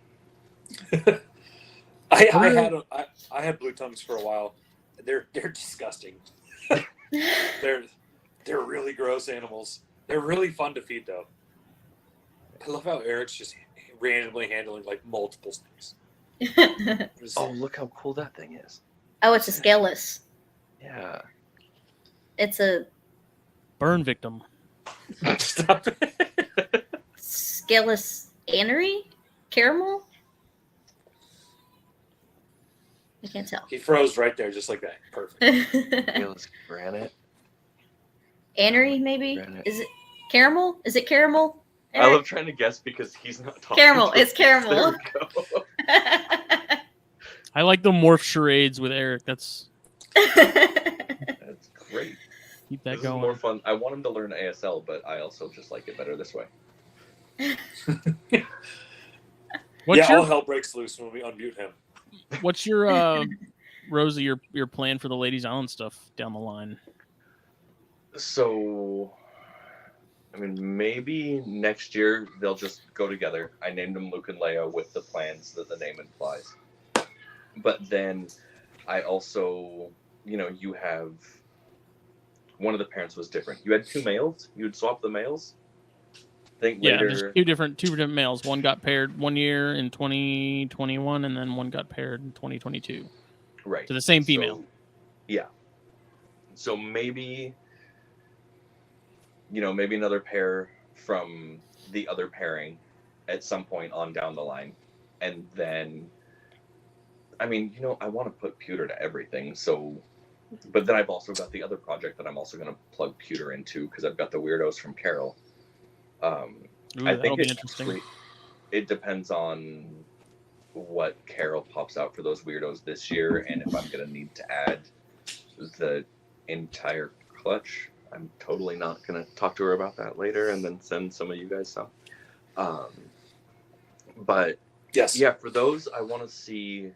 I had blue tongues for a while. They're disgusting. they're really gross animals. They're really fun to feed though. I love how Eric's just randomly handling like multiple snakes. Oh, look how cool that thing is. Oh, it's a scaleless. Yeah. It's a Burn victim. Stop it. scaleless anery? Caramel? I can't tell. He froze right there, just like that. Perfect. Scaleless granite. Anery, maybe? Granite. Is it caramel? Is it caramel? I love trying to guess because he's not talking. Caramel. to It's us. caramel. There we go. I like the morph charades with Eric. That's That's great. keep that This is going. more fun. I want him to learn ASL, but I also just like it better this way. What's All your hell breaks loose when we unmute him. what's your Rosa, your plan for the Ladies Island stuff down the line? So, I mean, maybe next year they'll just go together. I named them Luke and Leia with the plans that the name implies. But then I also, you have one of the parents was different. You had 2 males. You would swap the males. I think Yeah, later. there's two different males. One got paired 1 year in 2021, and then one got paired in 2022 Right. to the same female. So, yeah. So maybe, maybe another pair from the other pairing at some point on down the line. And then, I mean, I want to put pewter to everything. So, but then I've also got the other project that I'm also going to plug pewter into because I've got the weirdos from Carol. Ooh, I that'll think be interesting. it depends on what Carol pops out for those weirdos this year, and if I'm going to need to add the entire clutch. I'm totally not going to talk to her about that later and then send some of you guys some. But Yes. yeah, for those, I want to see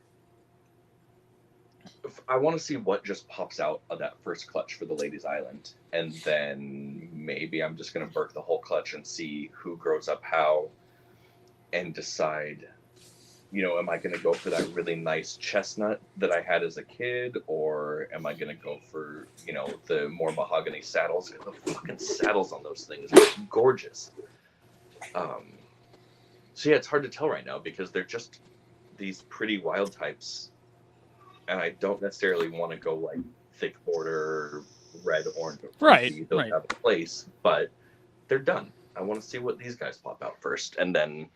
what just pops out of that first clutch for the Ladies Island. And then maybe I'm just going to burk the whole clutch and see who grows up how and decide, am I going to go for that really nice chestnut that I had as a kid, or am I going to go for, the more mahogany saddles? The fucking saddles on those things are gorgeous. So yeah, it's hard to tell right now because they're just these pretty wild types, and I don't necessarily want to go like thick border, red, orange. Right, Those right. have a place, but they're done. I want to see what these guys pop out first, and then,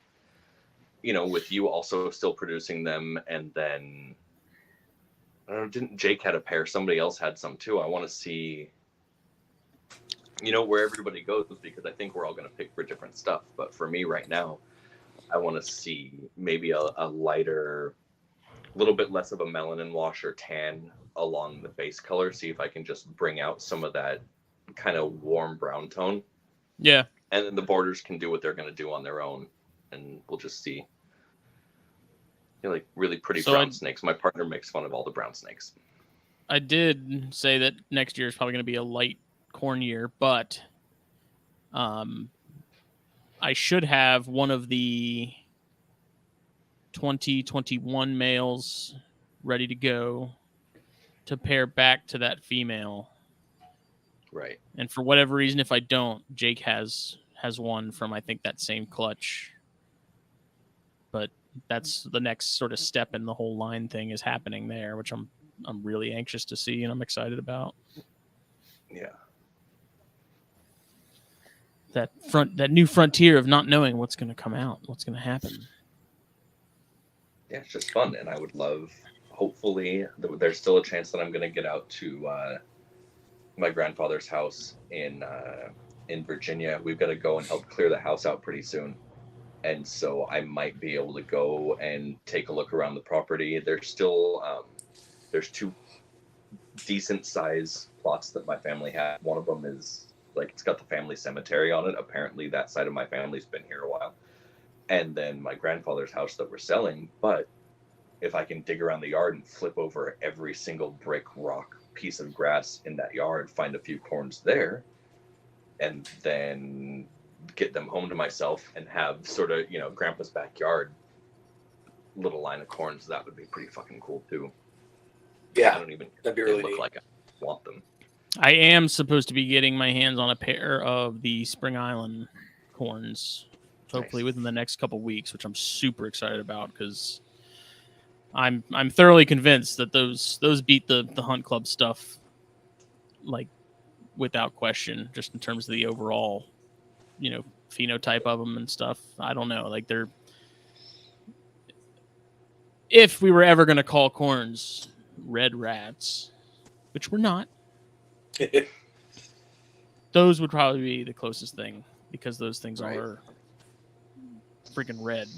with you also still producing them, and then I don't know, didn't Jake had a pair? Somebody else had some too. I want to see, where everybody goes because I think we're all going to pick for different stuff. But for me right now, I want to see maybe a lighter, a little bit less of a melanin wash or tan along the base color. See if I can just bring out some of that kind of warm brown tone. Yeah. And then the borders can do what they're going to do on their own. And we'll just see. Like really pretty brown snakes. My partner makes fun of all the brown snakes. I did say that next year is probably going to be a light corn year, but I should have one of the 2021 males ready to go to pair back to that female. Right. And for whatever reason, if I don't, Jake has one from, I think, that same clutch. But that's the next sort of step in the whole line thing is happening there, which I'm really anxious to see and I'm excited about. Yeah. That new frontier of not knowing what's going to come out, what's going to happen. Yeah, it's just fun, and I would love. Hopefully, there's still a chance that I'm going to get out to my grandfather's house in Virginia. We've got to go and help clear the house out pretty soon, and so I might be able to go and take a look around the property. There's still there's 2 decent size plots that my family had. One of them is like it's got the family cemetery on it. Apparently, that side of my family's been here a while. And then my grandfather's house that we're selling. But if I can dig around the yard and flip over every single brick, rock, piece of grass in that yard, find a few corns there, and then get them home to myself and have sort of, Grandpa's backyard, little line of corns, that would be pretty fucking cool too. Yeah, I don't even that'd be they really look neat. like I want them. I am supposed to be getting my hands on a pair of the Spring Island corns, hopefully Nice. within the next couple weeks, which I'm super excited about because I'm thoroughly convinced that those beat the Hunt Club stuff, like without question, just in terms of the overall, phenotype of them and stuff. I don't know, like they're. If we were ever going to call corns red rats, which we're not, those would probably be the closest thing because those things Right. are freaking red.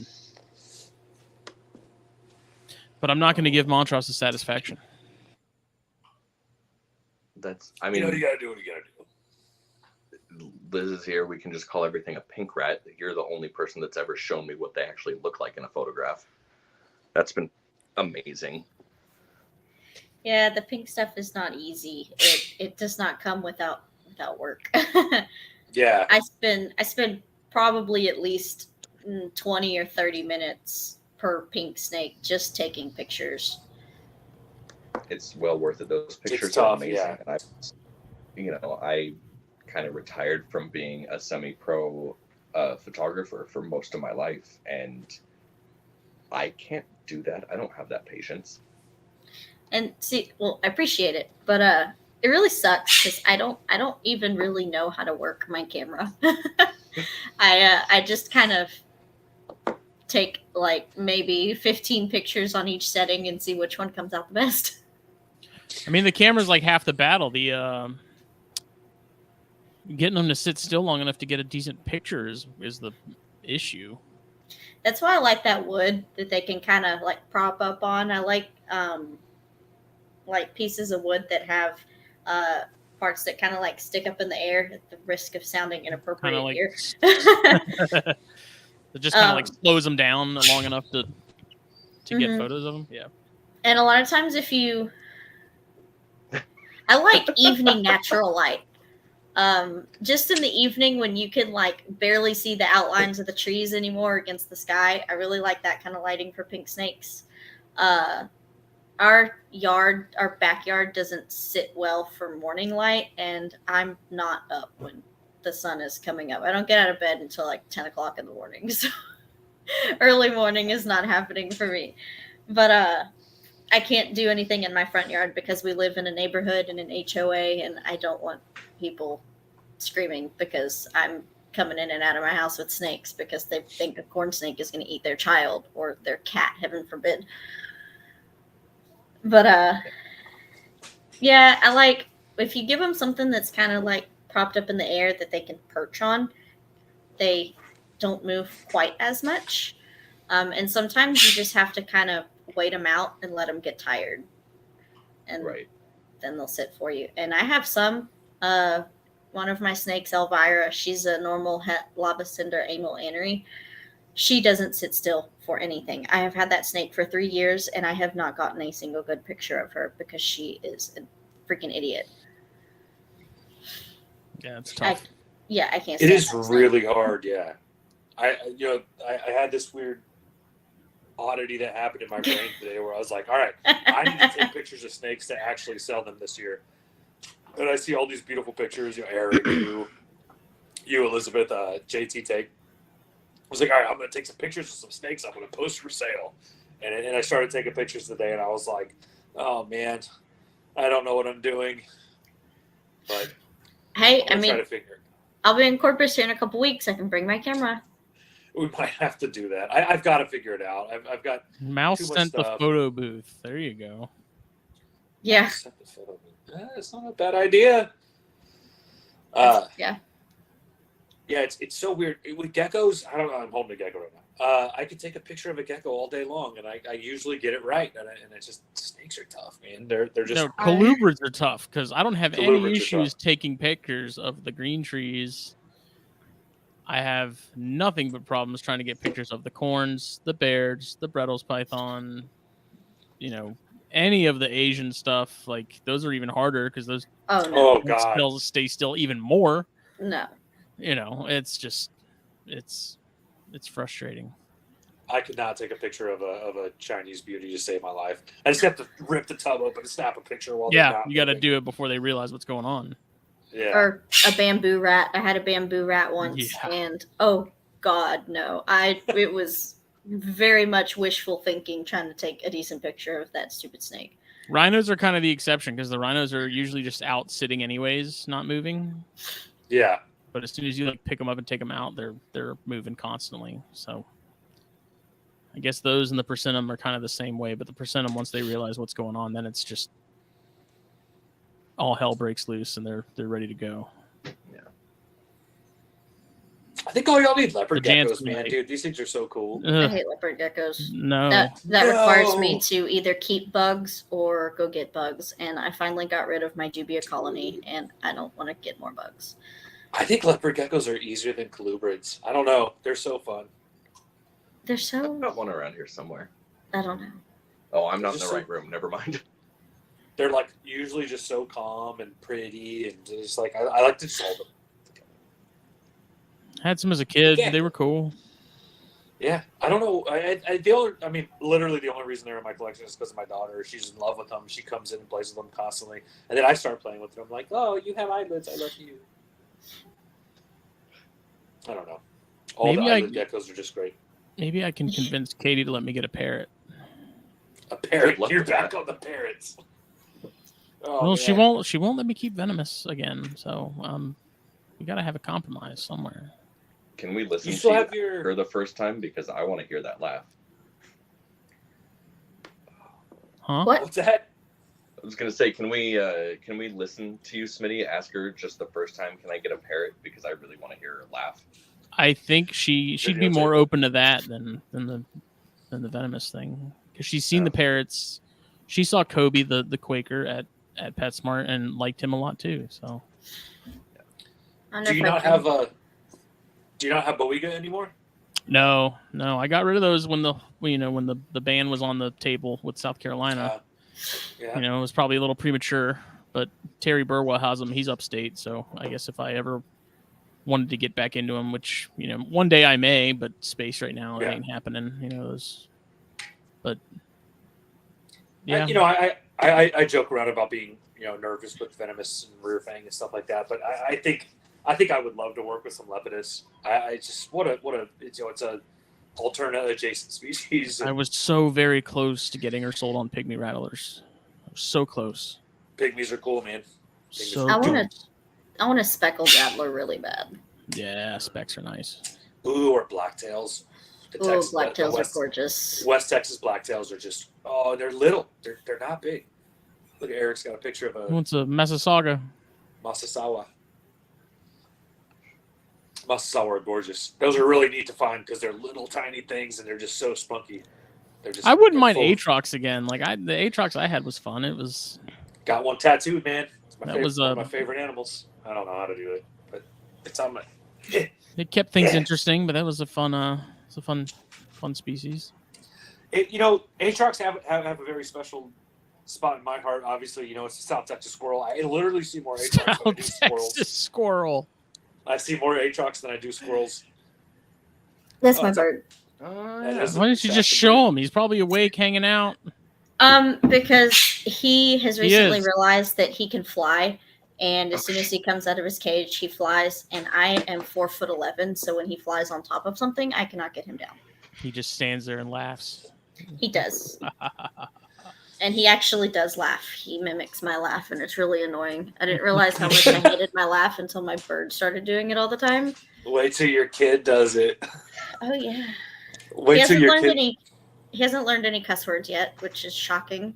But I'm not going to give Montrose the satisfaction. That's, I mean, you gotta do what you gotta do. Liz is here. We can just call everything a pink rat. You're the only person that's ever shown me what they actually look like in a photograph. That's been amazing. Yeah, the pink stuff is not easy. It does not come without work. Yeah. I spend probably at least 20 or 30 minutes per pink snake just taking pictures. It's well worth it. Those pictures tough, are amazing. yeah. And I kind of retired from being a semi-pro photographer for most of my life, and I can't do that. I don't have that patience. And see, well, I appreciate it, but it really sucks because I don't even really know how to work my camera. I just kind of take like maybe 15 pictures on each setting and see which one comes out the best. I mean, the camera's like half the battle. The getting them to sit still long enough to get a decent picture is the issue. That's why I like that wood that they can kind of like prop up on. I like pieces of wood that have parts that kind of like stick up in the air at the risk of sounding inappropriate Kinda like- here. It just kind of like slows them down long enough to get photos of them. Yeah. And a lot of times I like evening natural light. Just in the evening when you can like barely see the outlines of the trees anymore against the sky. I really like that kind of lighting for pink snakes. Our backyard doesn't sit well for morning light, and I'm not up when the sun is coming up. I don't get out of bed until like 10 o'clock in the morning. So early morning is not happening for me. But I can't do anything in my front yard because we live in a neighborhood and an HOA, and I don't want people screaming because I'm coming in and out of my house with snakes because they think a corn snake is going to eat their child or their cat, heaven forbid. But yeah, I like if you give them something that's kind of like propped up in the air that they can perch on, they don't move quite as much. And sometimes you just have to kind of wait them out and let them get tired. And Right. then they'll sit for you. And I have some. One of my snakes, Elvira, she's a normal lava cinder anal anery. She doesn't sit still for anything. I have had that snake for 3 years, and I have not gotten a single good picture of her because she is a freaking idiot. Yeah, it's tough. I can't. It stand is that snake. really hard, yeah. I had this weird oddity that happened in my brain today where I was like, all right, I need to take pictures of snakes to actually sell them this year. And I see all these beautiful pictures, Eric, you, Elizabeth, JT take. I was like, all right, I'm going to take some pictures of some snakes I'm going to post for sale. And I started taking pictures today, and I was like, oh, man, I don't know what I'm doing. But Hey, I'm try to figure it. I'll be in Corpus here in a couple weeks. I can bring my camera. We might have to do that. I've got to figure it out. I've got Mouse too much sent the stuff. photo booth. There you go. Yeah. It's not a bad idea. Yeah. Yeah, it's so weird. With geckos, I don't know. I'm holding a gecko right now. I could take a picture of a gecko all day long, and I usually get it right. And it's just snakes are tough, man. They're just No, colubrids are tough because I don't have Colubrids any are issues tough. taking pictures of the green trees. I have nothing but problems trying to get pictures of the corns, the bears, the Brettles python, any of the Asian stuff. Like those are even harder because those Oh no. Oh god. still stay still even more. No. It's just it's frustrating. I could not take a picture of a Chinese beauty to save my life. I just have to rip the tub open and snap a picture while they're Yeah, not you got to moving. do it before they realize what's going on. Yeah. Or a bamboo rat. I had a bamboo rat once, Yeah. and oh God, no! It was very much wishful thinking trying to take a decent picture of that stupid snake. Rhinos are kind of the exception because the rhinos are usually just out sitting anyways, not moving. Yeah. But as soon as you like pick them up and take them out, they're moving constantly. So I guess those and the percentum are kind of the same way. But the percentum, once they realize what's going on, then it's just all hell breaks loose and they're ready to go. I think all y'all need leopard The Jan's geckos, man, great. dude. These things are so cool. I hate leopard geckos. No. That requires me No. to either keep bugs or go get bugs, and I finally got rid of my dubia colony, and I don't want to get more bugs. I think leopard geckos are easier than colubrids. I don't know. They're so fun. They're I've so got one around here somewhere. I don't know. Oh, I'm not in the Just right room. Never mind. They're like usually just so calm and pretty, and just like I like to just hold them. Had some as a kid. Yeah. They were cool. Yeah, I don't know. Literally the only reason they're in my collection is because of my daughter. She's in love with them. She comes in and plays with them constantly, and then I start playing with them. I'm like, oh, you have eyelids. I love you. I don't know. All Maybe the I- eyelid geckos are just great. Maybe I can convince Katie to let me get a parrot. A parrot. Good luck You're with back that. on the parrots. Oh, Well, she man. won't let me keep venomous again. So we gotta have a compromise somewhere. Can we listen You still to have your. her the first time? Because I want to hear that laugh. Huh? What? What's that? I was gonna say, can we listen to you, Smitty? Ask her just the first time. Can I get a parrot? Because I really want to hear her laugh. I think she'd be I'll more take it. open to that than the venomous thing because she's seen Yeah. the parrots. She saw Kobe the Quaker at PetSmart and liked him a lot too. So I don't know Do if you I not can- have Do you not have Boiga anymore? no, I got rid of those when the ban was on the table with South Carolina. Yeah. It was probably a little premature, but Terry Burwell has them. He's upstate, so I guess if I ever wanted to get back into them, which one day I may, but space right now it Yeah. ain't happening. But yeah, I joke around about being nervous with venomous and rear fang and stuff like that, but I think I would love to work with some lepidus. I just what a it's a alternate adjacent species. I was so very close to getting her sold on pygmy rattlers. I was so close. Pygmies are cool, man. So I wanna- close. I want a speckled rattler really bad. Yeah, specs are nice. Ooh, or blacktails. The Oh, Texas- the blacktails are West- gorgeous. West Texas blacktails are just they're little. They're not big. Look at Eric's got a picture of Who a wants a Mississauga? Masasawa. Masasawa are gorgeous. Those are really neat to find because they're little tiny things and they're just so spunky. They're just. I wouldn't they're mind full of- Aatrox again. Like the Aatrox I had was fun. It was Got one tattooed, man. It's my That favorite, was, one of my favorite animals. I don't know how to do it, but it's on my. it kept things Yeah. interesting, but that was a fun species. Aatrox have a very special spot in my heart. Obviously, it's the South Texas squirrel. I literally see more Aatrox than I South do squirrels. Texas squirrel. I see more Aatrox than I do squirrels. That's Oh, my it's a- bird. That is a Why didn't you just Shasta show bird. him? He's probably awake, hanging out. Because he has He recently is. realized that he can fly, and as soon as he comes out of his cage, he flies. And I am 4'11", so when he flies on top of something, I cannot get him down. He just stands there and laughs. He does, and he actually does laugh. He mimics my laugh, and it's really annoying. I didn't realize how much I hated my laugh until my bird started doing it all the time. Wait till your kid does it. Oh yeah. Wait till your kid. He hasn't learned any cuss words yet, which is shocking.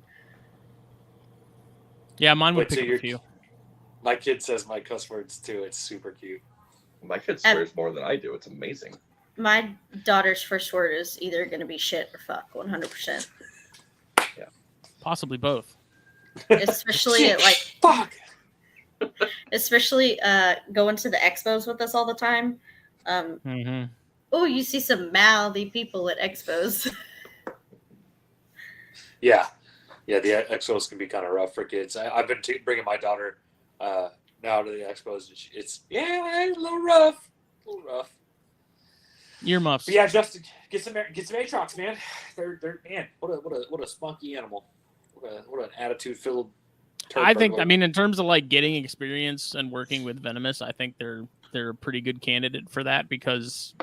Yeah, mine would Wait till pick up your a few. My kid says my cuss words too. It's super cute. My kid swears more than I do. It's amazing. My daughter's first word is either going to be shit or fuck, 100%. Possibly both. Especially at Fuck. especially going to the expos with us all the time. Mm-hmm. Oh, you see some mouthy people at expos. Yeah, the expos can be kind of rough for kids. I've been bringing my daughter now to the expos, and it's a little rough. Earmuffs. But yeah, Justin, get some Atrox, man. They're man, what a spunky animal. What an attitude filled. I think, I mean, in terms of like getting experience and working with venomous, I think they're a pretty good candidate for that because,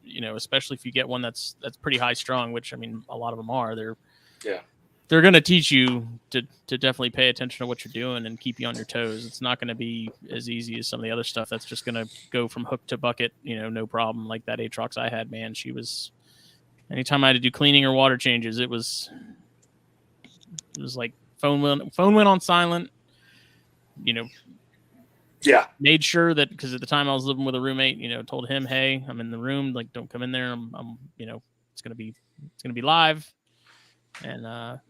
you know, especially if you get one that's pretty high strung, which I mean, a lot of them are. They're going to teach you to definitely pay attention to what you're doing and keep you on your toes. It's not going to be as easy as some of the other stuff that's just going to go from hook to bucket, you know, no problem. Like that Atrox I had, man, she was. Anytime I had to do cleaning or water changes, it was like phone went on silent. You know, yeah, made sure that because at the time I was living with a roommate, you know, told him, hey, I'm in the room, like don't come in there. I'm you know, it's gonna be live, and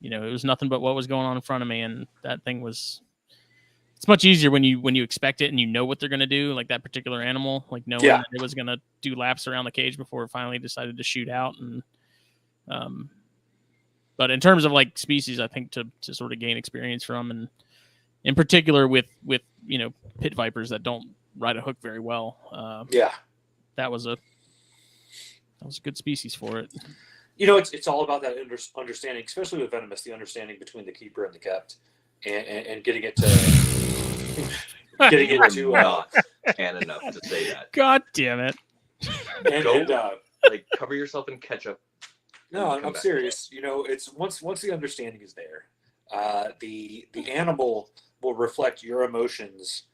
you know, it was nothing but what was going on in front of me, and that thing was. It's much easier when you expect it and you know what they're gonna do, like that particular animal, like knowing that it was gonna do laps around the cage before it finally decided to shoot out, and but in terms of like species, I think to sort of gain experience from, and in particular with you know pit vipers that don't ride a hook very well, that was a good species for it. You know, it's all about that understanding, especially with venomous, the understanding between the keeper and the kept, and getting it to not can enough to say that. God damn it! Like cover yourself in ketchup. No, I'm serious. You know, it's once the understanding is there, the animal will reflect your emotions,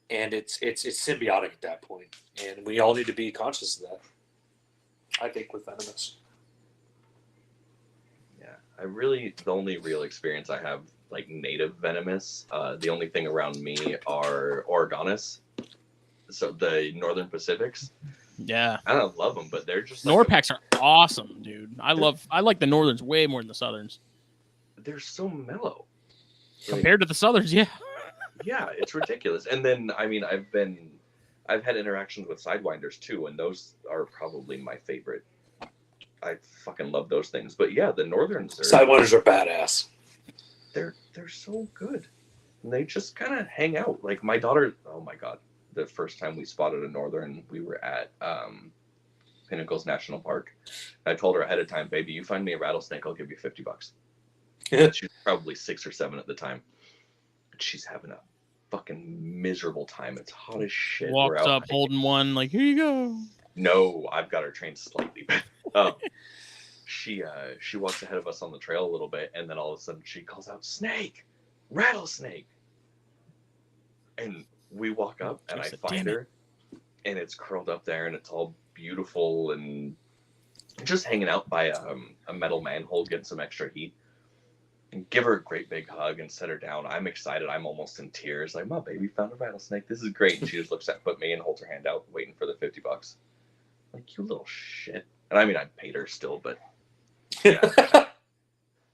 and it's symbiotic at that point, and we all need to be conscious of that. I think with venomous. Yeah, the only real experience I have like native venomous. The only thing around me are Oregonus, so the Northern Pacifics. Yeah, I don't love them, but they're just Norpax are awesome, dude. I like the Northerns way more than the Southerns. They're so mellow compared to the Southerns. Yeah, it's ridiculous. And then I mean, I've had interactions with Sidewinders too, and those are probably my favorite. I fucking love those things. But yeah, the Northerns Sidewinders are badass. They're so good. And they just kind of hang out. Like my daughter, oh my god, the first time we spotted a Northern, we were at Pinnacles National Park. I told her ahead of time, baby, you find me a rattlesnake, I'll give you $50. She was probably 6 or 7 at the time. She's having a fucking miserable time. It's hot as shit. Walks up holding one, like, here you go. No, I've got her trained slightly. She walks ahead of us on the trail a little bit, and then all of a sudden she calls out, snake, rattlesnake. And we walk up, and I find her, and it's curled up there, and it's all beautiful, and just hanging out by a metal manhole, getting some extra heat. And give her a great big hug and set her down. I'm excited. I'm almost in tears. Like, my baby found a rattlesnake. This is great. And she just looks at me and holds her hand out, waiting for the $50. Like, you little shit. And I mean, I paid her still, but yeah.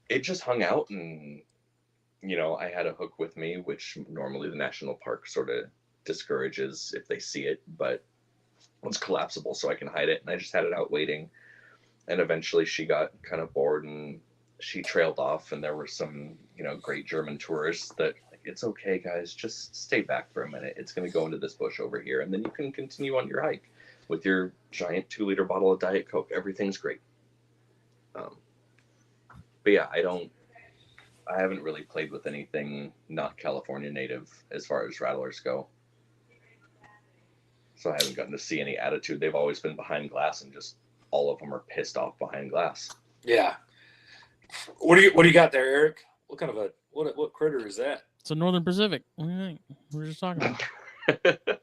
It just hung out, and you know, I had a hook with me, which normally the national park sort of discourages if they see it, but it's collapsible, so I can hide it. And I just had it out waiting, and eventually she got kind of bored and she trailed off. And there were some, you know, great German tourists that like, it's okay, guys, just stay back for a minute. It's going to go into this bush over here, and then you can continue on your hike with your giant 2-liter bottle of Diet Coke. Everything's great. But yeah, I haven't really played with anything not California native as far as rattlers go. So I haven't gotten to see any attitude. They've always been behind glass, and just all of them are pissed off behind glass. Yeah. What do you got there, Eric? What kind of what critter is that? It's a Northern Pacific. What do you think? We were just talking about.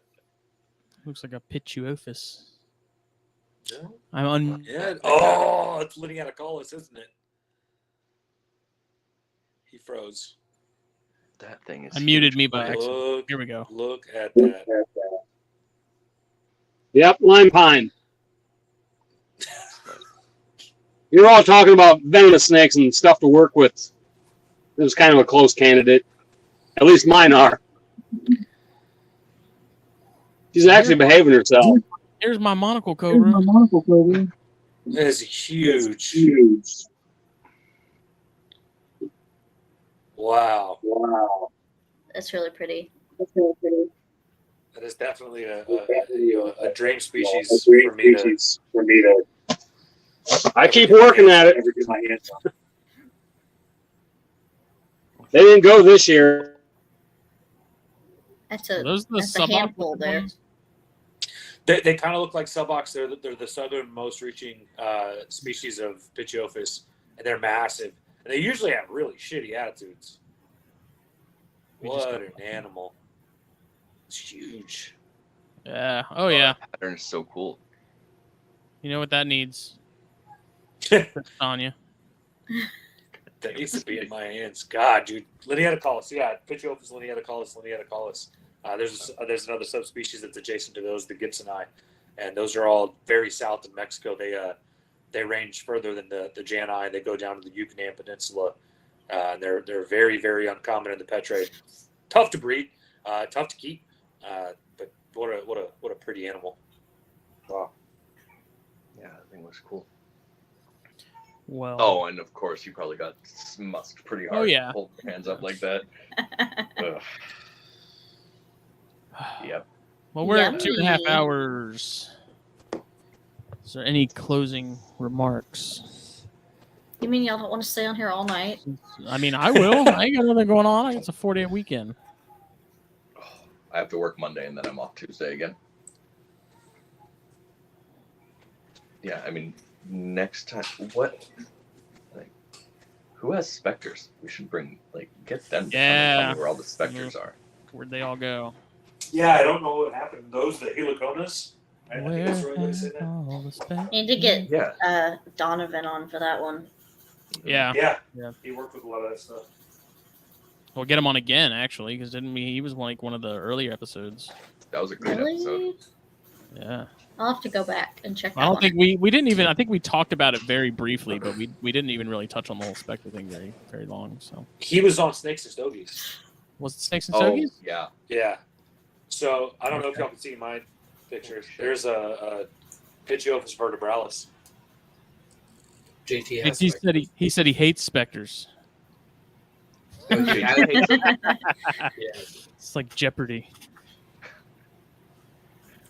Looks like a Pituophis. Yeah. Oh, it's Lineaticollis, isn't it? He froze. That thing is. Unmuted me by accident. Here we go. Look at that. Yep, lime pine. You're all talking about venomous snakes and stuff to work with. This is kind of a close candidate. At least mine are. She's actually behaving herself. Here's my monocle cobra. That is huge. Wow. That's really pretty. That is definitely a dream species for me to. I keep working at it. They didn't go this year. That's Are a those the that's a sub handful there. They kind of look like subocs. They're the southernmost reaching species of Pituophis, and they're massive. And they usually have really shitty attitudes. What an animal! It's huge. Yeah. Oh yeah. That pattern is so cool. You know what that needs? Tanya. That needs to be in my hands. God, dude. Lineaticollis. Yeah, Pituophis lineaticollis. There's another subspecies that's adjacent to those, the Gibsoni, and those are all very south in Mexico. They range further than the Jani. They go down to the Yucatan Peninsula. And they're very, very uncommon in the pet trade. Tough to breed, tough to keep, but what a pretty animal. Wow. Yeah, that thing looks cool. Well. Oh, and of course you probably got smusked pretty hard. Oh, yeah. Hold your hands up like that. Ugh. Yep. Well, we're at Yummy. 2.5 hours. Is there any closing remarks? You mean y'all don't want to stay on here all night? I mean, I will. I ain't got nothing going on. It's a 4-day weekend. I have to work Monday and then I'm off Tuesday again. Yeah, I mean, next time, who has specters? We should get them to come and tell me where all the specters are. Where'd they all go? Yeah, I don't know what happened. Those, the heliconas. I think that's the right way to say that. Need to get Donovan on for that one. Yeah. Yeah. He worked with a lot of that stuff. We'll get him on again, actually, because he was like one of the earlier episodes. That was a great episode. Yeah. I'll have to go back and check that I don't one think we didn't even. I think we talked about it very briefly, but we didn't even really touch on the whole spectre thing very very long. So He was on Snakes and Stogies. was it Snakes and Stogies? Yeah. Yeah. So I don't know if y'all can see my pictures. There's a Pituophis vertebralis. JT has He said he hates specters. It's like Jeopardy.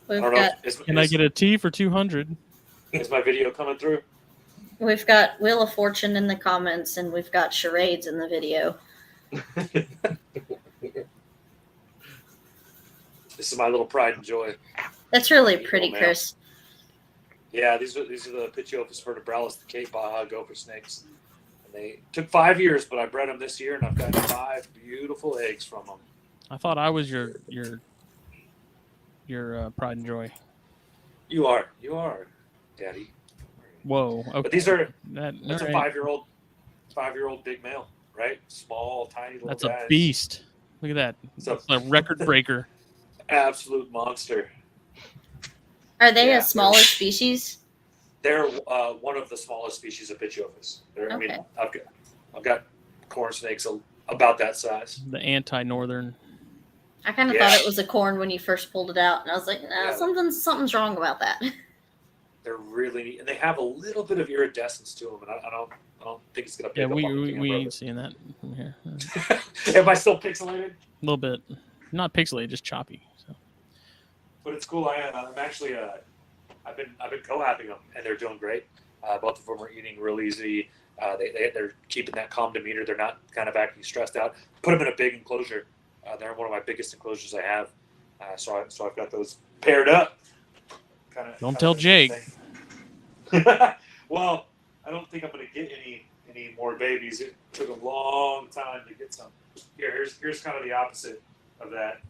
We've I don't know. got Can I get a T for 200? Is my video coming through? we've got Wheel of Fortune in the comments, and we've got charades in the video. This is my little pride and joy. That's really pretty, man. Chris. Yeah, these are the Pituophis vertebralis, the Cape Baja gopher snakes. And they took 5 years, but I bred them this year, and I've got 5 beautiful eggs from them. I thought I was your pride and joy. You are, Daddy. Whoa. Okay. But these are that's a 5-year-old big male, right? Small, tiny little That's guys. a beast. Look at that. So- That's a record breaker. Absolute monster. Are they Yeah, a smaller species? They're one of the smallest species of Pituophis. I mean, Okay. I've got corn snakes about that size. The anti-northern. I kind of Yeah. thought it was a corn when you first pulled it out, and I was like, Yeah. something's wrong about that. They're really neat, and they have a little bit of iridescence to them, and I don't think it's gonna pick Yeah, up on the camera, we ain't seeing that from here. but- Am I still pixelated? A little bit. Not pixelated, just choppy. So. But it's cool. I'm actually I've been cohapping them, and they're doing great. Both of them are eating real easy. They're keeping that calm demeanor. They're not kind of acting stressed out. Put them in a big enclosure. They're one of my biggest enclosures I have. So I've got those paired up. Don't tell Jake. Well, I don't think I'm going to get any more babies. It took a long time to get some. Here's kind of the opposite of that.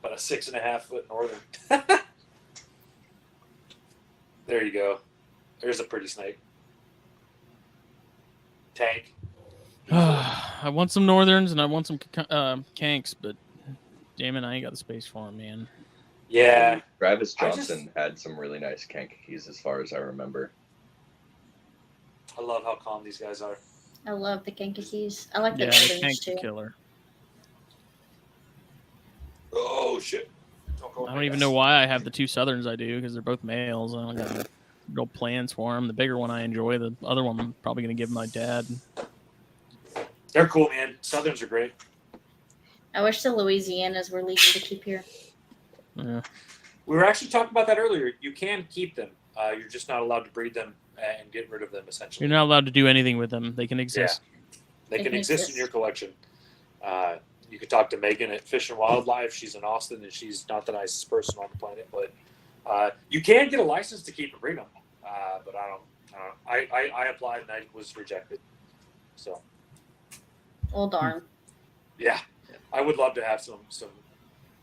About a 6.5-foot northern. There you go. There's a pretty snake. Tank. I want some northerns and I want some kanks, but damn it, I ain't got the space for them, man. Yeah. Travis Johnson had some really nice Kankakees as far as I remember. I love how calm these guys are. I love the Kankakees. I like the Yeah, the northerns kank's too. a killer. Oh, shit. I don't even know why I have the 2 southerns I do, because they're both males. I don't got real plans for them. The bigger one I enjoy. The other one I'm probably going to give my dad. They're cool, man. Southerns are great. I wish the Louisianas were legal to keep here. Yeah. We were actually talking about that earlier. You can keep them. You're just not allowed to breed them and get rid of them, essentially. You're not allowed to do anything with them. They can exist. They can exist in your collection. You can talk to Megan at Fish and Wildlife. She's in Austin, and she's not the nicest person on the planet. But you can get a license to keep and breed them. But I don't. I applied and I was rejected. So. Well, darn. Yeah, I would love to have some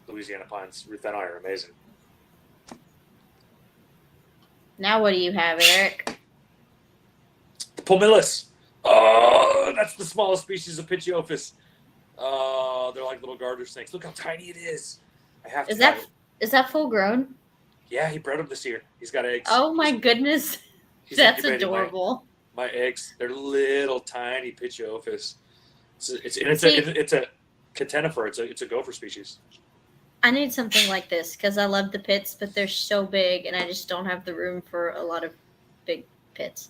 Louisiana pines. Ruth and I are amazing. Now what do you have, Eric? Pomilus. Oh, that's the smallest species of Pitiophis. They're like little garter snakes. Look how tiny it is. I have to. Is that full grown? Yeah, he bred them this year. He's got eggs. Oh my goodness, that's adorable. My eggs. They're little tiny Pitiophis. It's a catenifer. It's a gopher species. I need something like this because I love the pits, but they're so big, and I just don't have the room for a lot of big pits.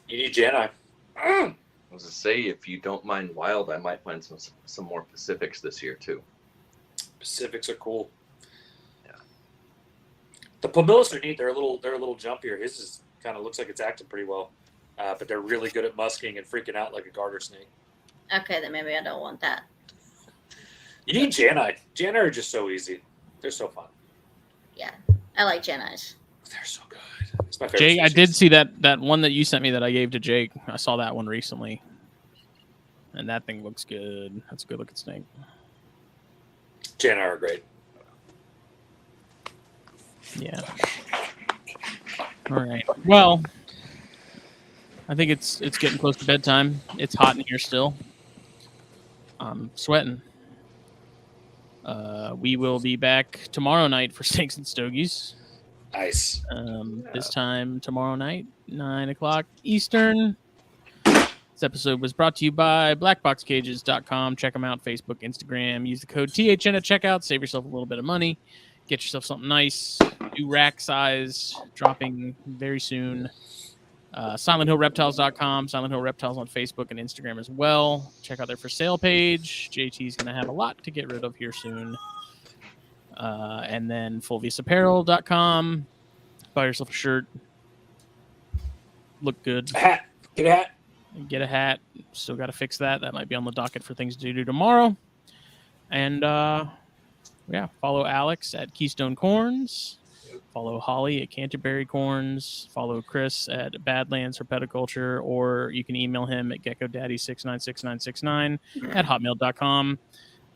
You need Jani. I was to say, if you don't mind wild, I might find some more Pacifics this year too. Pacifics are cool. Yeah. The Pomilus are neat. They're a little jumpier. His is kind of looks like it's acting pretty well, but they're really good at musking and freaking out like a garter snake. Okay, then maybe I don't want that. You need Jani. Jani are just so easy. They're so fun. Yeah, I like Jani's. They're so good. It's my favorite Jake, I species. did see that one that you sent me that I gave to Jake. I saw that one recently. And that thing looks good. That's a good looking snake. Jani are great. Yeah. All right. Well, I think it's getting close to bedtime. It's hot in here still. I'm sweating. We will be back tomorrow night for Snakes and Stogies. Nice. This time tomorrow night, 9:00 Eastern. This episode was brought to you by BlackBoxCages.com. Check them out, Facebook, Instagram. Use the code THN at checkout. Save yourself a little bit of money. Get yourself something nice. New rack size dropping very soon. SilentHillReptiles.com. Silent Hill Reptiles on Facebook and Instagram as well. Check out their for sale page. JT's going to have a lot to get rid of here soon. And then FulviusApparel.com. Buy yourself a shirt. Look good. A hat. Get a hat. Get a hat. Still got to fix that. That might be on the docket for things to do tomorrow. And follow Alex at Keystone Corns. Follow Holly at Canterbury Corns. Follow Chris at Badlands Herpetoculture, or you can email him at geckodaddy696969 at hotmail.com.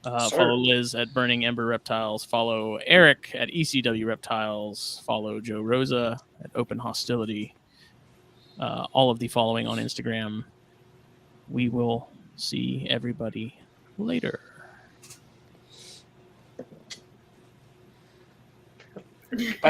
Follow Liz at Burning Ember Reptiles. Follow Eric at ECW Reptiles. Follow Joe Rosa at Open Hostility. All of the following on Instagram. We will see everybody later. Bye.